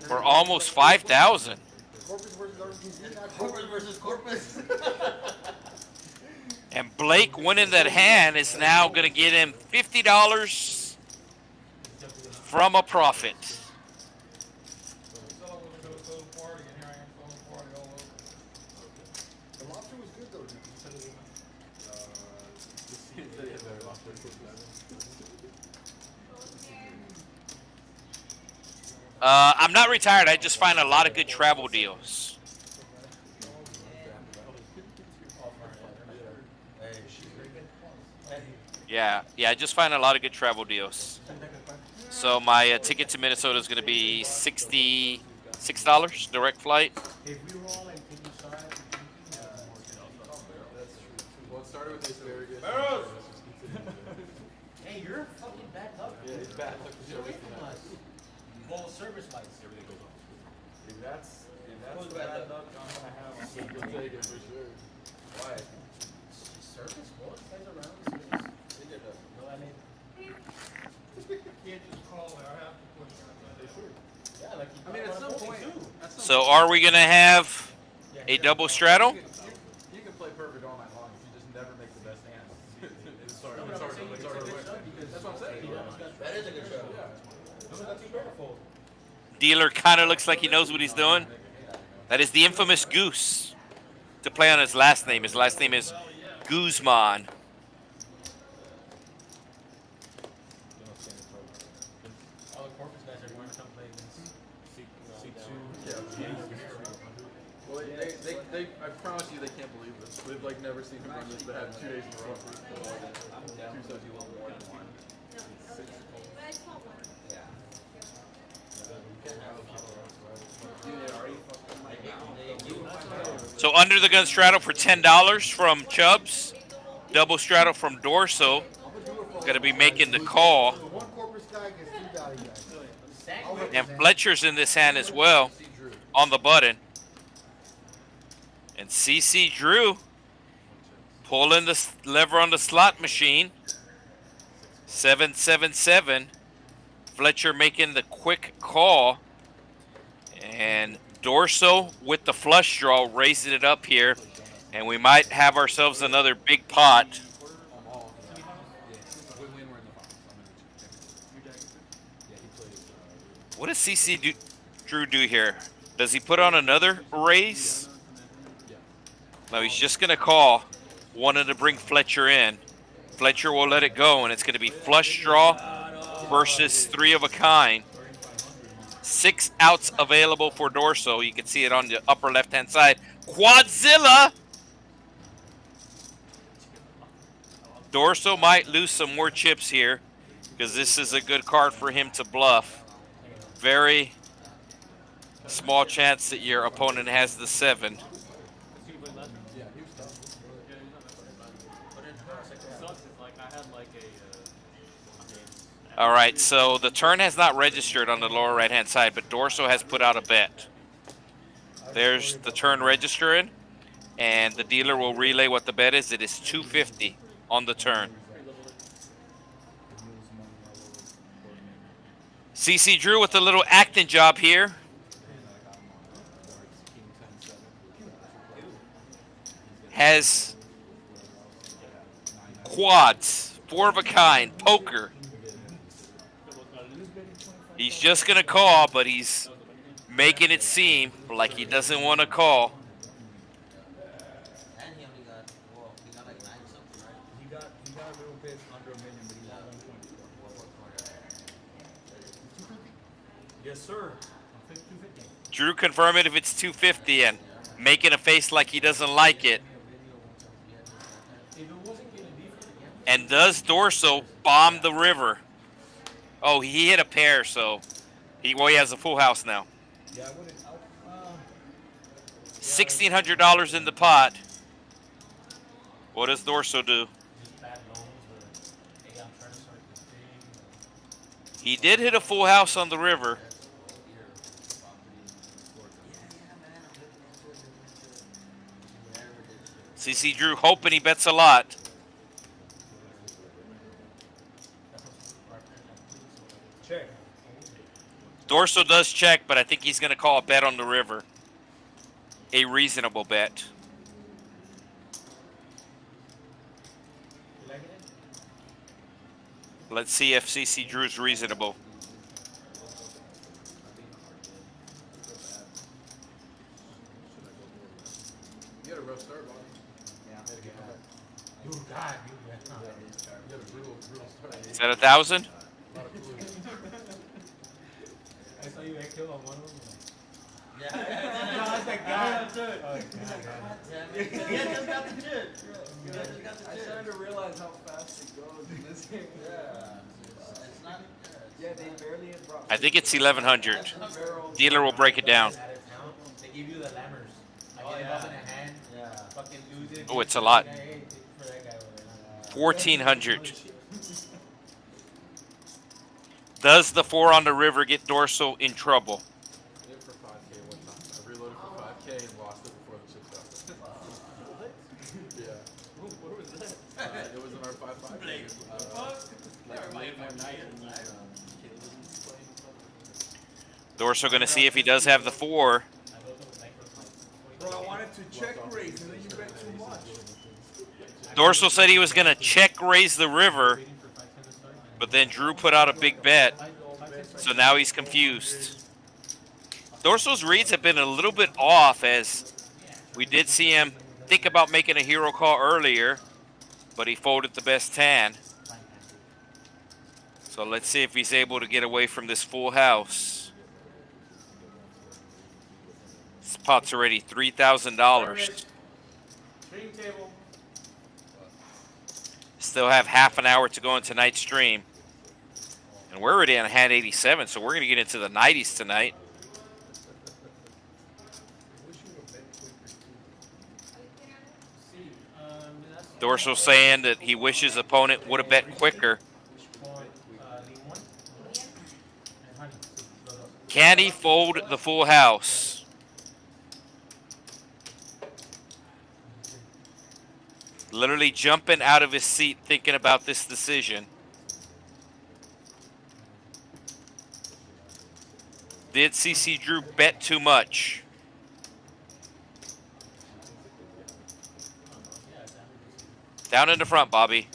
for almost 5,000. Corpus versus Corpus. And Blake winning that hand is now gonna get him $50 from a profit. I'm not retired. I just find a lot of good travel deals. Yeah, I just find a lot of good travel deals. So my ticket to Minnesota is going to be $66 direct flight. Well, it started with this very good. Hey, you're fucking bad luck. Yeah, it's bad luck. Get away from us. Full service lights. Everything goes off. If that's bad luck, I'm gonna have. We'll take it for sure. Why? Service? What? Guys around? Service? No, I mean. Can't just call it. I have to push it. Yeah, like I mean, at some point. So are we going to have a double straddle? You can play perfect all night long if you just never make the best hand. It's hard to win. That's what I'm saying. That is a good show. Dealer kind of looks like he knows what he's doing. That is the infamous Goose to play on his last name. His last name is Guzman. All the Corpus guys are going to come play against Well, I promise you they can't believe this. They've like never seen him run this, but had 2 days in a row for two sets. So under the gun straddle for $10 from Chubs. Double straddle from Dorso. Going to be making the call. And Fletcher's in this hand as well on the button. And CC Drew pulling the lever on the slot machine. 777. Fletcher making the quick call. And Dorso with the flush draw, raising it up here. And we might have ourselves another big pot. What does CC Drew do here? Does he put on another raise? No, he's just going to call. Wanted to bring Fletcher in. Fletcher will let it go, and it's going to be flush draw versus 3 of a kind. 6 outs available for Dorso. You can see it on the upper left-hand side. Quadzilla! Dorso might lose some more chips here because this is a good card for him to bluff. Very small chance that your opponent has the 7. All right, so the turn has not registered on the lower right-hand side, but Dorso has put out a bet. There's the turn registering, and the dealer will relay what the bet is. It is $250 on the turn. CC Drew with a little acting job here. Has quads, 4 of a kind, poker. He's just going to call, but he's making it seem like he doesn't want to call. And he only got, well, he got like 9 something, right? He got a little bit under $1 million, but he got 1.4. Yes, sir. 250. Drew confirming if it's 250 and making a face like he doesn't like it. And does Dorso bomb the river? Oh, he hit a pair, so he has a full house now. Yeah, I wouldn't. $1,600 in the pot. What does Dorso do? He did hit a full house on the river. CC Drew hoping he bets a lot. Check. Dorso does check, but I think he's going to call a bet on the river. A reasonable bet. Let's see if CC Drew's reasonable. You had a rough start, Bobby. You got you. You had a brutal start. Is that 1,000? I saw you exhale on one of them. Yeah. No, that's that guy. Yeah, just got the chip. You guys just got the I chip. started to realize how fast it goes in this game. It's not. Yeah, they barely had brought. I think it's 1,100. Dealer will break it down. They give you the lammers. I get it off in a hand. Yeah. Fucking lose it. Oh, it's a lot. Hey, for that guy over there. 1,400. Does the 4 on the river get Dorso in trouble? I did it for 5K one time. I reloaded for 5K and lost it before the chips got there. Yeah. What was that? It was in our 5-5. Blake, what the fuck? Everybody fucking Dorso going to see if he does have the 4. Bro, I wanted to check raise and then you bet too much. Dorso said he was going to check raise the river, but then Drew put out a big bet, so now he's confused. Dorso's reads have been a little bit off, as we did see him think about making a hero call earlier, but he folded the best hand. So let's see if he's able to get away from this full house. This pot's already $3,000. Stream table. Still have half an hour to go in tonight's stream. And we're already on hand 87, so we're going to get into the 90s tonight. Dorso saying that he wishes his opponent would have bet quicker. Can he fold the full house? Literally jumping out of his seat thinking about this decision. Did CC Drew bet too much? Down in the front, Bobby.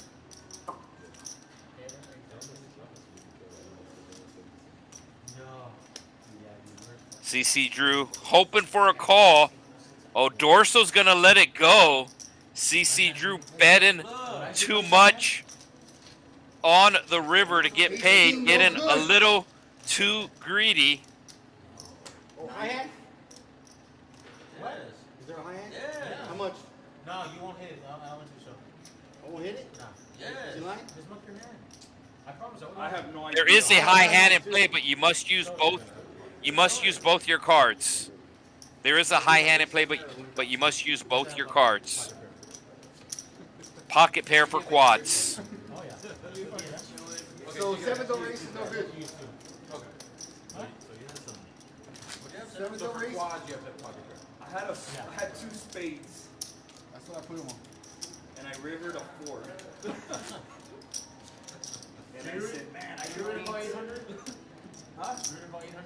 CC Drew hoping for a call. Oh, Dorso's going to let it go. CC Drew betting too much on the river to get paid. Getting a little too greedy. Oh, high hand? What? Is there a high hand? Yeah. How much? No, you won't hit it. I want you to show. I won't hit it? No. Yeah. Is it lying? Just look your hand. I promise. I have no idea. There is a high hand in play, but you must use both. You must use both your cards. There is a high hand in play, but you must use both your cards. Pocket pair for quads. Oh yeah. So 7th over ace is no good. Seventh So over for ace? quads, you have to have pocket pair. I had 2 spades That's what I put him on. and I rivered a 4. And I said, man, I You really about 800? Huh? You about 800?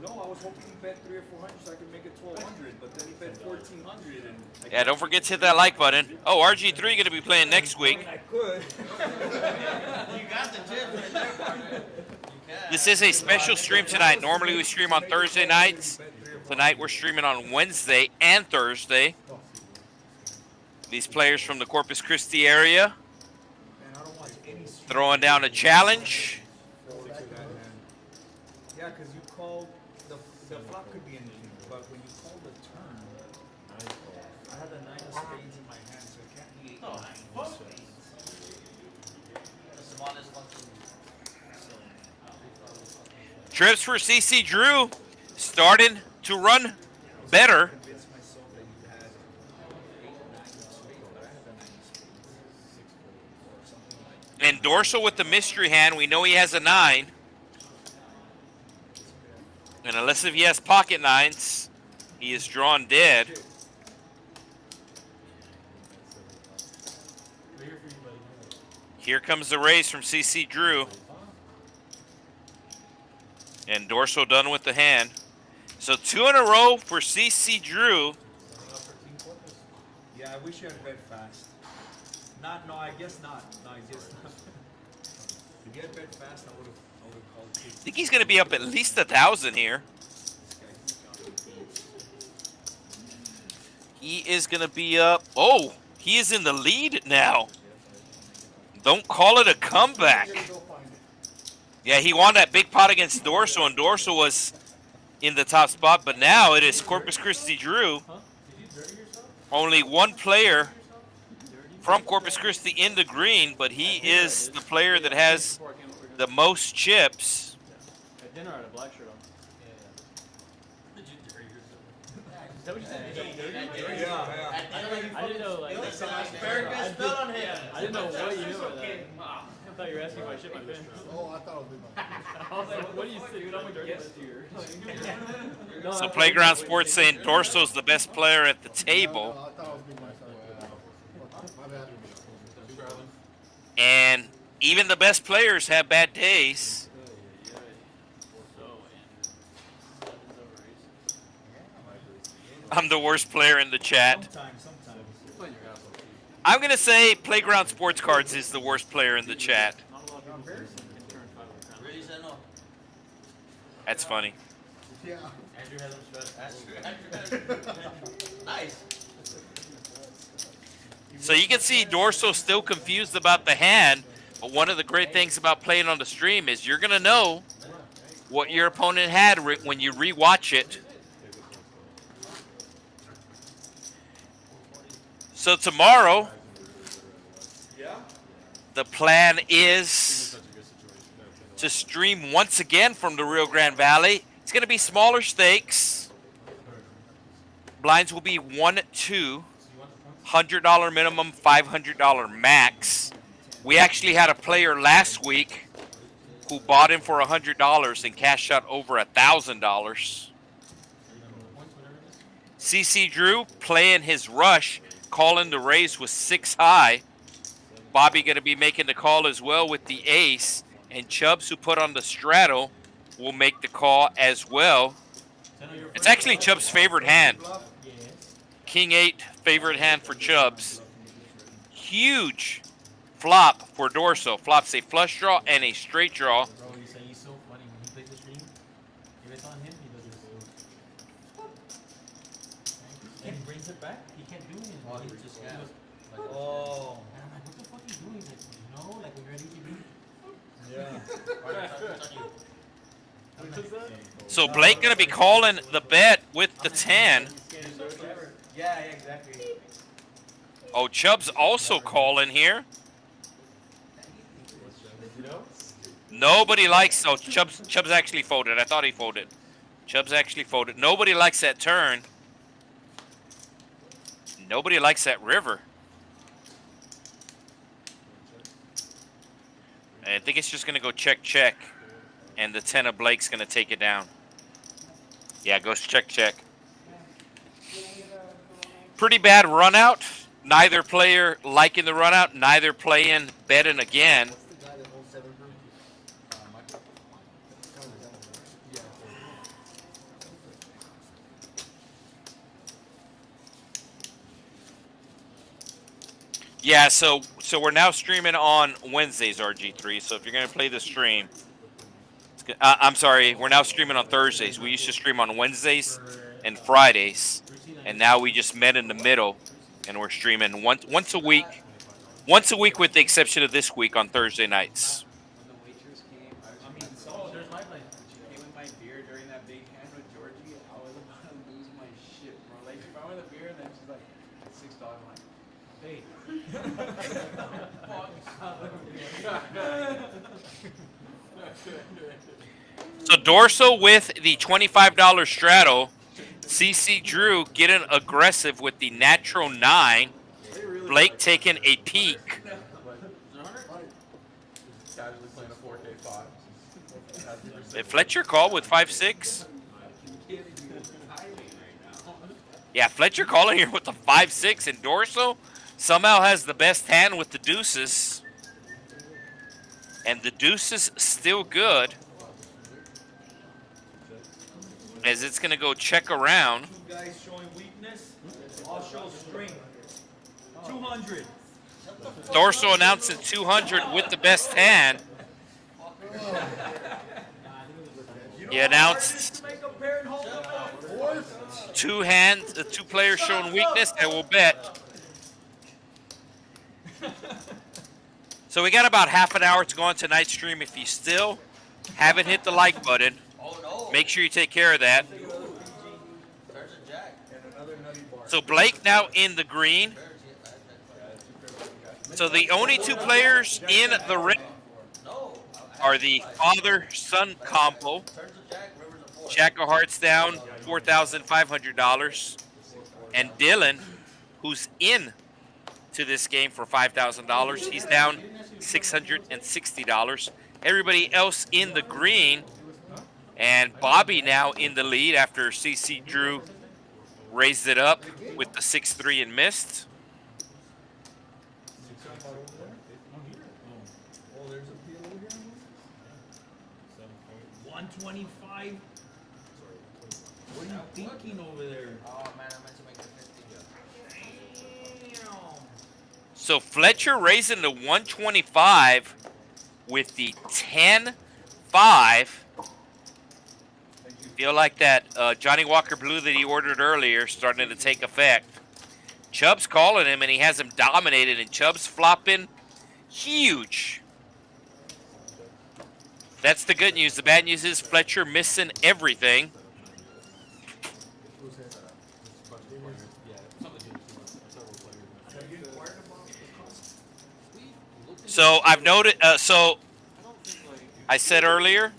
No, I was hoping he bet 300 or 400 so I could make it 1,200, but then he bet 1,400 and I Yeah, don't forget to hit that like button. Oh, RG3 going to be playing next week. I could. You got the chip right there, partner. You This is a special stream tonight. Normally we stream on Thursday nights. Tonight we're streaming on Wednesday and Thursday. These players from the Corpus Christi area throwing down a challenge. Yeah, because you called the flop could be anything, but when you call the turn, I had the 9 of spades in my hand, so it can't be 9 of spades. The smallest fucking. Trips for CC Drew starting to run better. Convinced myself that you had 8 or 9 of spades, but I had the 9 of spades, or something like that. And Dorso with the mystery hand. We know he has a 9. And unless if he has pocket 9s, he is drawn dead. Here comes the raise from CC Drew. And Dorso done with the hand. So 2 in a row for CC Drew. Yeah, I wish you had bet fast. No, I guess not. No, I guess not. If you had bet fast, I would have called I think he's going to be up at least 1,000 here. He is going to be up. Oh, he is in the lead now. Don't call it a comeback. Yeah, he won that big pot against Dorso, and Dorso was in the top spot. But now it is Corpus Christi Drew. Only one player from Corpus Christi in the green, but he is the player that has the most chips. At dinner, I had a black shirt on. Did you dirty yourself? Is that what you said? Yeah. I didn't know, like, Very good spell on him. I didn't know what you knew about that. I thought you were asking if I shit my pants. Oh, I thought it was I was like, what do you say? Dude, I'm a dirty here. So Playground Sports saying Dorso's the best player at the table. I thought I was being myself. My bad. And even the best players have bad days. I'm the worst player in the chat. Sometimes. I'm going to say Playground Sports Cards is the worst player in the chat. Really said no. That's funny. Yeah. Andrew has him stressed. Nice. So you can see Dorso still confused about the hand, but one of the great things about playing on the stream is you're going to know what your opponent had when you rewatch it. So tomorrow, the plan is to stream once again from the Rio Grande Valley. It's going to be smaller stakes. Blinds will be 1, 2, $100 minimum, $500 max. We actually had a player last week who bought him for $100 and cashed out over $1,000. CC Drew playing his rush, calling the raise with 6 high. Bobby going to be making the call as well with the ace. And Chubs, who put on the straddle, will make the call as well. It's actually Chubs' favorite hand. King 8 favorite hand for Chubs. Huge flop for Dorso. Flops a flush draw and a straight draw. Bro, you say he's so funny when he plays the stream. If it's on him, he does it. And he brings it back. He can't do anything. Oh, he He just- goes, like, Oh. and I'm like, what the fuck are you doing? Like, you know, like when you're at ETB. Yeah. So Blake going to be calling the bet with the 10. Yeah, exactly. Oh, Chubb's also calling here. Nobody likes. Oh, Chubb's actually folded. I thought he folded. Chubb's actually folded. Nobody likes that turn. Nobody likes that river. And I think it's just going to go check, check. And the 10 of Blake's going to take it down. Yeah, goes check, check. Pretty bad run out. Neither player liking the run out. Neither playing betting again. What's the guy that holds 7 group? Michael. Yeah. Yeah, so we're now streaming on Wednesdays, RG3. So if you're going to play the stream, it's I'm sorry, we're now streaming on Thursdays. We used to stream on Wednesdays and Fridays, and now we just met in the middle, and we're streaming once a week. Once a week with the exception of this week on Thursday nights. When the waitress came, I mean, so there's my life. She came with my beer during that big hand with Georgie. I was about to lose my shit, bro. Like, she brought me the beer and then she's like, $6. I'm like, hey. So Dorso with the $25 straddle. CC Drew getting aggressive with the natural 9. Blake taking a peek. Casually playing a 4K5. Did Fletcher call with 5-6? Yeah, Fletcher calling here with the 5-6, and Dorso somehow has the best hand with the deuces. And the deuces still good. As it's going to go check around. Two guys showing weakness. I'll show strength. 200. Dorso announcing 200 with the best hand. He announced two players showing weakness, and we'll bet. So we got about half an hour to go on tonight's stream. If you still haven't hit the like button, make sure you take care of that. So Blake now in the green. So the only two players in the ring are the father-son combo. Jack of Hearts down $4,500. And Dylan, who's in to this game for $5,000. He's down $660. Everybody else in the green. And Bobby now in the lead after CC Drew raised it up with the 6-3 and missed. 125. What are you thinking over there? Oh man, I meant to make it 50. Damn. So Fletcher raising to 125 with the 10-5. Feel like that Johnny Walker Blue that he ordered earlier starting to take effect. Chubb's calling him, and he has him dominated, and Chubb's flopping huge. That's the good news. The bad news is Fletcher missing everything. So I've noted, so I said earlier,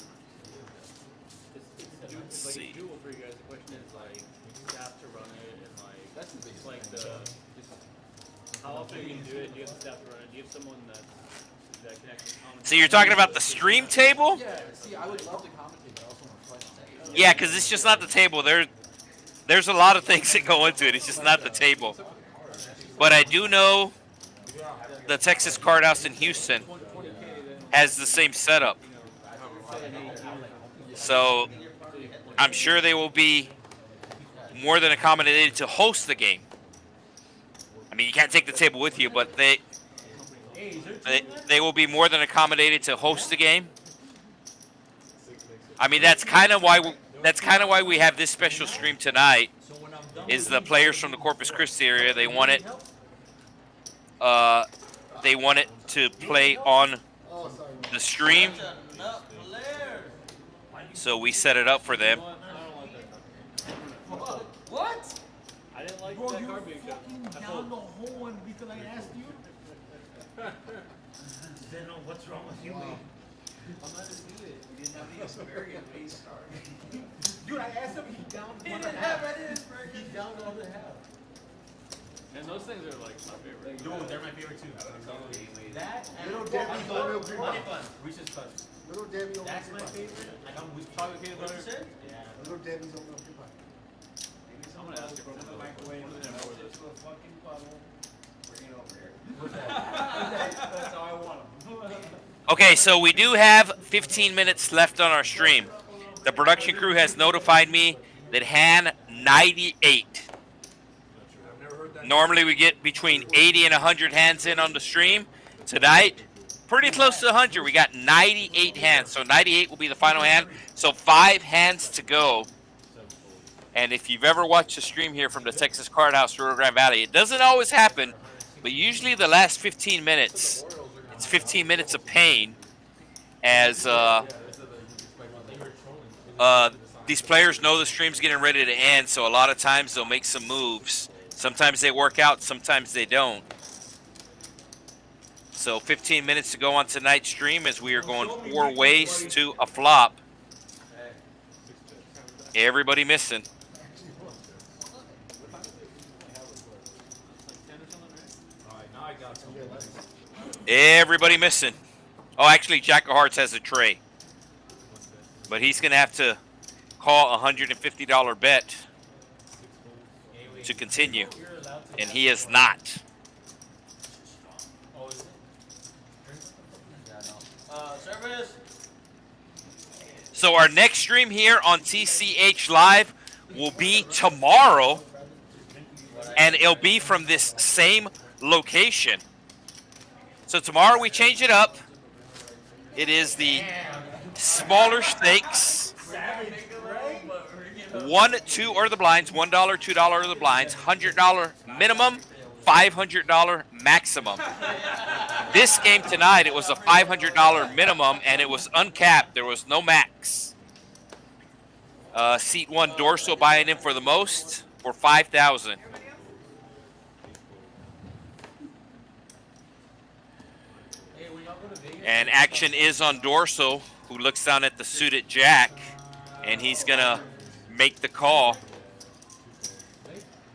let's see. Doable for you guys. The question is like staff to run it and like how often you can do it. Do you have staff to run it? Do you have someone that can actually comment? So you're talking about the stream table? Yeah, see, I would love to commentate, but I also want to play. Yeah, because it's just not the table. There's a lot of things that go into it. It's just not the table. But I do know the Texas Card House in Houston has the same setup. So I'm sure they will be more than accommodated to host the game. I mean, you can't take the table with you, but they will be more than accommodated to host the game. I mean, that's kind of why we have this special stream tonight. Is the players from the Corpus Christi area? They want it. They want it to play on the stream, so we set it up for them. What? I didn't like Bro, that you card being shown. fucking down the hole one because I asked you. Then what's wrong with you, man? I'm not just doing it. We didn't have the experience when he started. Dude, I asked him. He down He one didn't and a half. have any experience. He down one and a half. And those things are like my favorite. Dude, they're my favorite too. That and Little Debbie's oatmeal cream Money pie. Fun. Reese's Cups. Little Debbie oatmeal That's cream my pie. favorite. Like I'm with chocolate peanut butter. Yeah. Little Debbie's oatmeal cream pie. I'm gonna ask you for the microwave. That's how I want them. Okay, so we do have 15 minutes left on our stream. The production crew has notified me that hand 98. Normally we get between 80 and 100 hands in on the stream. Tonight, pretty close to 100. We got 98 hands, so 98 will be the final hand. So 5 hands to go. And if you've ever watched a stream here from the Texas Card House, Rio Grande Valley, it doesn't always happen, but usually the last 15 minutes, it's 15 minutes of pain as these players know the stream's getting ready to end, so a lot of times they'll make some moves. Sometimes they work out, sometimes they don't. So 15 minutes to go on tonight's stream as we are going 4 ways to a flop. Everybody missing. Everybody missing. Oh, actually, Jack of Hearts has a tray. But he's going to have to call a $150 bet to continue. And he is not. Service. So our next stream here on TCH Live will be tomorrow. And it'll be from this same location. So tomorrow we change it up. It is the smaller stakes. 1, 2 are the blinds. $1, $2 are the blinds. $100 minimum, $500 maximum. This game tonight, it was a $500 minimum, and it was uncapped. There was no max. Seat 1 Dorso buying in for the most for $5,000. And action is on Dorso, who looks down at the suited jack, and he's going to make the call.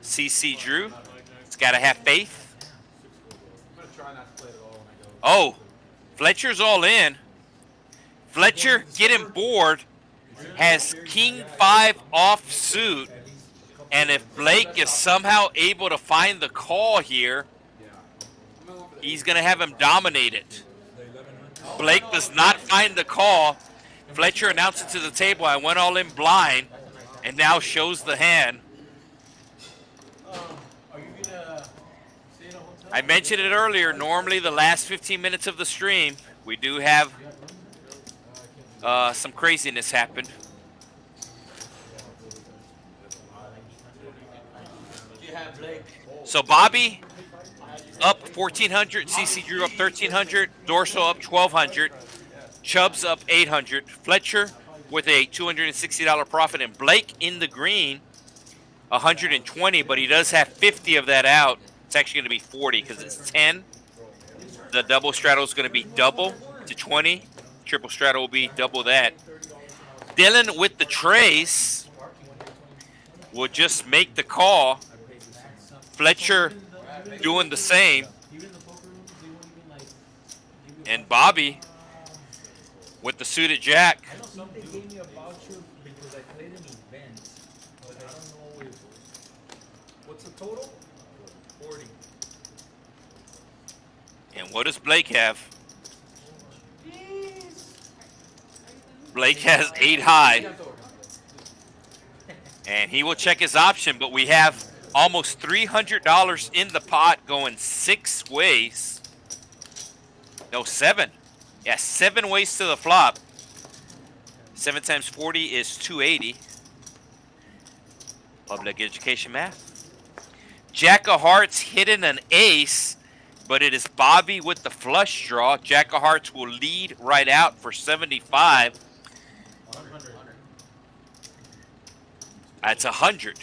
CC Drew, it's got to have faith. Oh, Fletcher's all in. Fletcher getting bored, has King 5 off suit, and if Blake is somehow able to find the call here, he's going to have him dominate it. Blake does not find the call. Fletcher announces to the table, I went all in blind, and now shows the hand. I mentioned it earlier, normally the last 15 minutes of the stream, we do have some craziness happen. So Bobby up 1,400, CC Drew up 1,300, Dorso up 1,200, Chubs up 800, Fletcher with a $260 profit, and Blake in the green, 120, but he does have 50 of that out. It's actually going to be 40 because it's 10. The double straddle is going to be double to 20. Triple straddle will be double that. Dylan with the trays will just make the call. Fletcher doing the same. And Bobby with the suited jack. They gave me a voucher because I played an event, but I don't know if... What's the total? 40. And what does Blake have? Blake has 8 high. And he will check his option, but we have almost $300 in the pot going 6 ways. No, 7. Yeah, 7 ways to the flop. 7 times 40 is 280. Public education math. Jack of Hearts hitting an ace, but it is Bobby with the flush draw. Jack of Hearts will lead right out for 75. That's 100.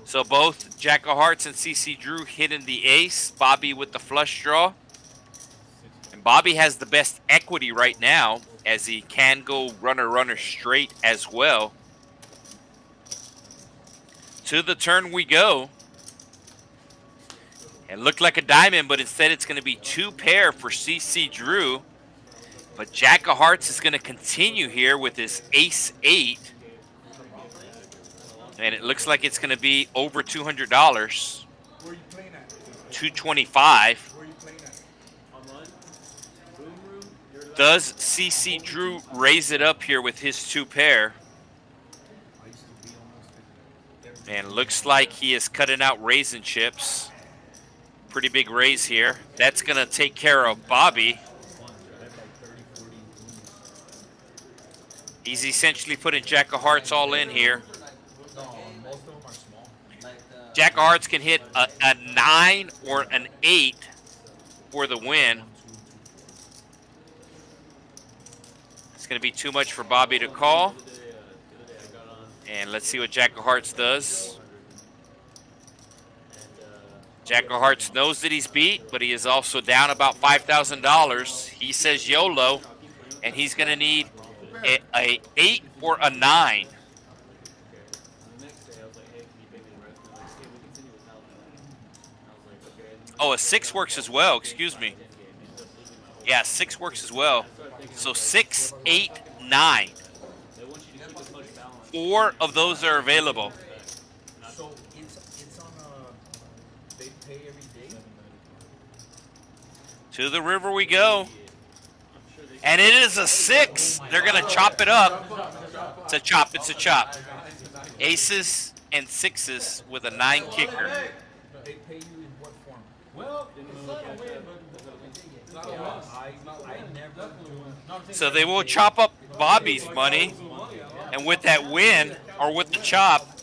So both Jack of Hearts and CC Drew hitting the ace. Bobby with the flush draw. And Bobby has the best equity right now, as he can go runner straight as well. To the turn we go. It looked like a diamond, but instead it's going to be 2 pair for CC Drew. But Jack of Hearts is going to continue here with his ace 8. And it looks like it's going to be over $200. Where are you playing at? 225. Where are you playing at? Online? Boom room? Does CC Drew raise it up here with his 2 pair? And looks like he is cutting out raisin chips. Pretty big raise here. That's going to take care of Bobby. He's essentially putting Jack of Hearts all in here. No, most of them are small. Jack of Hearts can hit a 9 or an 8 for the win. It's going to be too much for Bobby to call. And let's see what Jack of Hearts does. Jack of Hearts knows that he's beat, but he is also down about $5,000. He says YOLO, and he's going to need a 8 or a 9. Oh, a 6 works as well. Excuse me. Yeah, 6 works as well. So 6, 8, 9. 4 of those are available. So it's on a, they pay every day? To the river we go. And it is a 6. They're going to chop it up. It's a chop. It's a chop. Aces and 6s with a 9 kicker. They pay you in what form? Well, it's not a win, but I never do. So they will chop up Bobby's money. And with that win, or with the chop,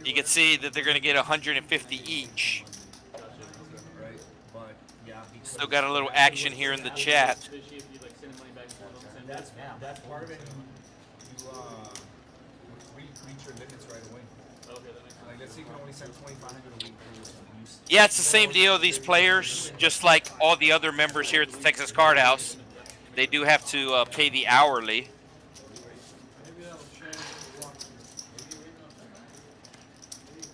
you can see that they're going to get 150 each. Still got a little action here in the chat. That's part of it. You reach your limits right away. Like, let's say you can only send 2,500 a week. Yeah, it's the same deal. These players, just like all the other members here at the Texas Card House, they do have to pay the hourly.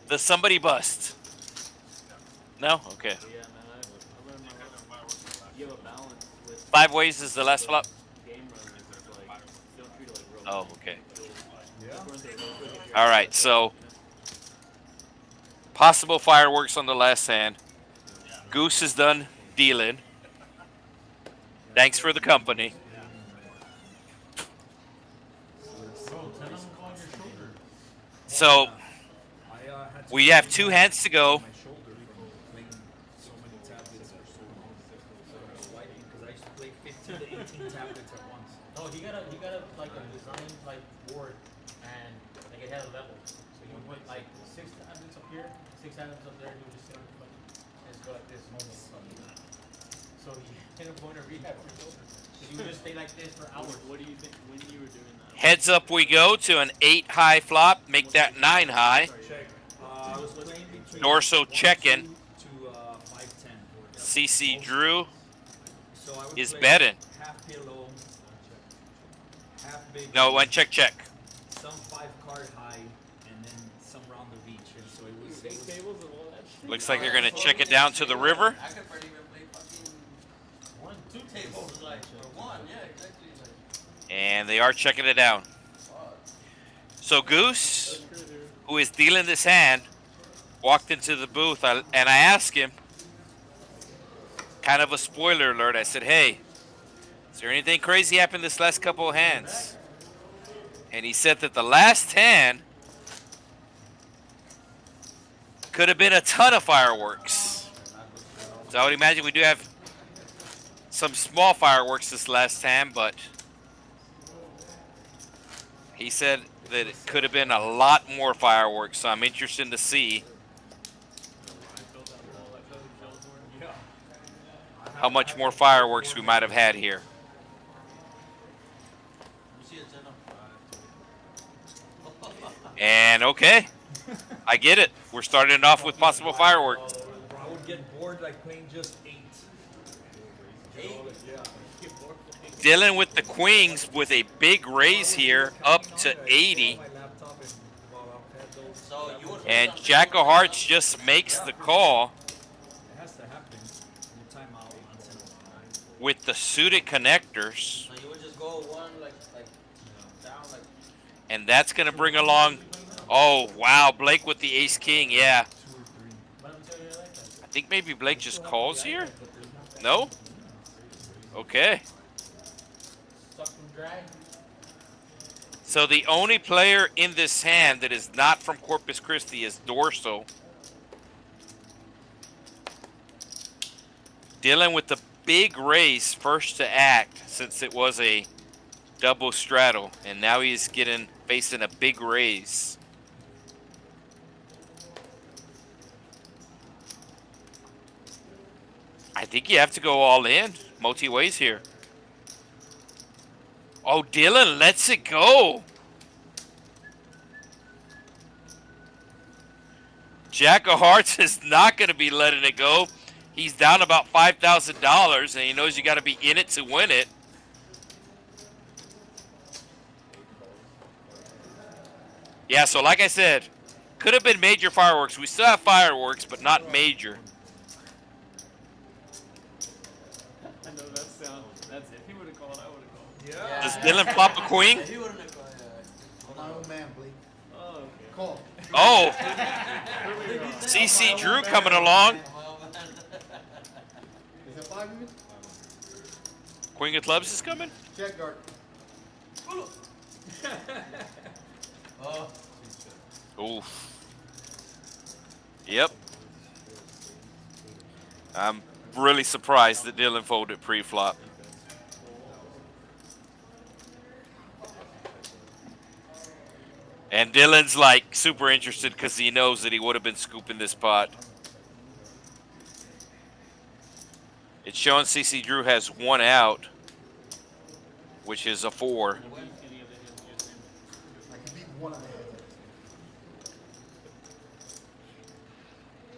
Does somebody bust? No? Okay. 5 ways is the last flop? Oh, okay. All right, so possible fireworks on the last hand. Goose is done dealing. Thanks for the company. So we have 2 hands to go. no, he got a like a design like board, and like it had a level. So you put like 6 tablets up here, 6 tablets up there, and you would just sit on the fucking and just go like this normal. So he ended up going to rehab for shoulder. So you would just stay like this for hours. What do you think when you were doing that? Heads up we go to an 8 high flop. Make that 9 high. Dorso checking. To 510. CC Drew So I would is play betting. half pillow, half big. No, it went check, check. Some 5 card high, and then some round the beach. And so it was. 8 tables of all that shit. Looks like they're going to check it down to the river. I could probably even play fucking 2 tables, like, or 1, yeah, exactly. Like, And they are checking it down. So Goose, who is dealing this hand, walked into the booth, and I asked him, kind of a spoiler alert, I said, hey, is there anything crazy happened this last couple of hands? And he said that the last hand could have been a ton of fireworks. So I would imagine we do have some small fireworks this last hand, but he said that it could have been a lot more fireworks, so I'm interested to see how much more fireworks we might have had here. you see it's in them. And okay, I get it. We're starting off with possible fireworks. I would get bored like playing just 8. Dylan with the queens with a big raise here, up to 80. So you would And Jack of Hearts just makes the call It has to happen. You time out on center. with the suited connectors. so you would just go 1 like down like And that's going to bring along, oh, wow, Blake with the ace-king, yeah. I think maybe Blake just calls here? No? Okay. Suck and drag. So the only player in this hand that is not from Corpus Christi is Dorso. Dylan with the big raise first to act, since it was a double straddle, and now he's facing a big raise. I think you have to go all in. Multi-ways here. Oh, Dylan lets it go. Jack of Hearts is not going to be letting it go. He's down about $5,000, and he knows you got to be in it to win it. Yeah, so like I said, could have been major fireworks. We still have fireworks, but not major. I know that sound. That's it. If he would have called, I would have called. Yeah. Does Dylan flop a queen? He wouldn't have called, yeah. My old man, Blake. Oh, okay. Call. Oh, CC Drew coming along. Well, man. Is it 5 even? Queen of clubs is coming. Check guard. Oh. Oof. Yep. I'm really surprised that Dylan folded pre-flop. And Dylan's like super interested because he knows that he would have been scooping this pot. It's showing CC Drew has one out, which is a 4. I can beat one of the heads.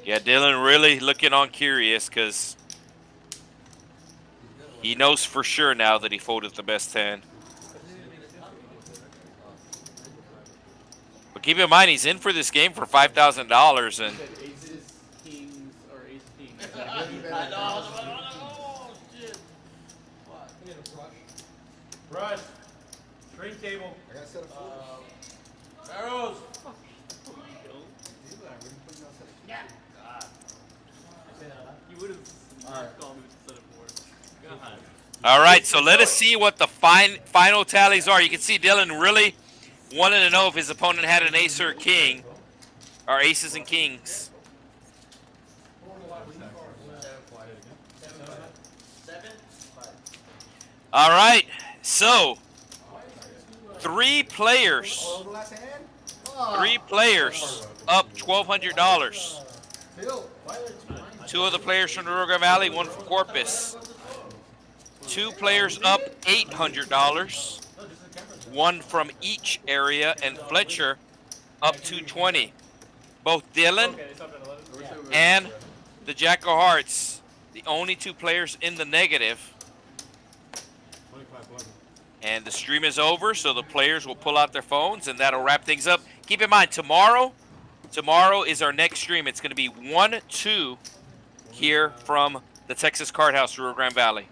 Yeah, Dylan really looking on curious because he knows for sure now that he folded the best hand. But keep in mind, he's in for this game for $5,000, and Aces, kings, or ace king. I know. Oh, shit. What? Brush. Drink table. I got a set of 4. Arrows. You would have not called me with a set of 4. God. all right, so let us see what the final tallies are. You can see Dylan really wanted to know if his opponent had an ace or a king, or aces and kings. 7. All right, so 3 players. Oh, the last hand? 3 players up $1,200. Phil. 2 of the players from the Rio Grande Valley, 1 from Corpus. 2 players up $800. 1 from each area, and Fletcher up $220. Both Dylan Okay, they stopped at 11. and the Jack of Hearts, the only 2 players in the negative. And the stream is over, so the players will pull out their phones, and that'll wrap things up. Keep in mind, tomorrow is our next stream. It's going to be 1-2 here from the Texas Card House, Rio Grande Valley.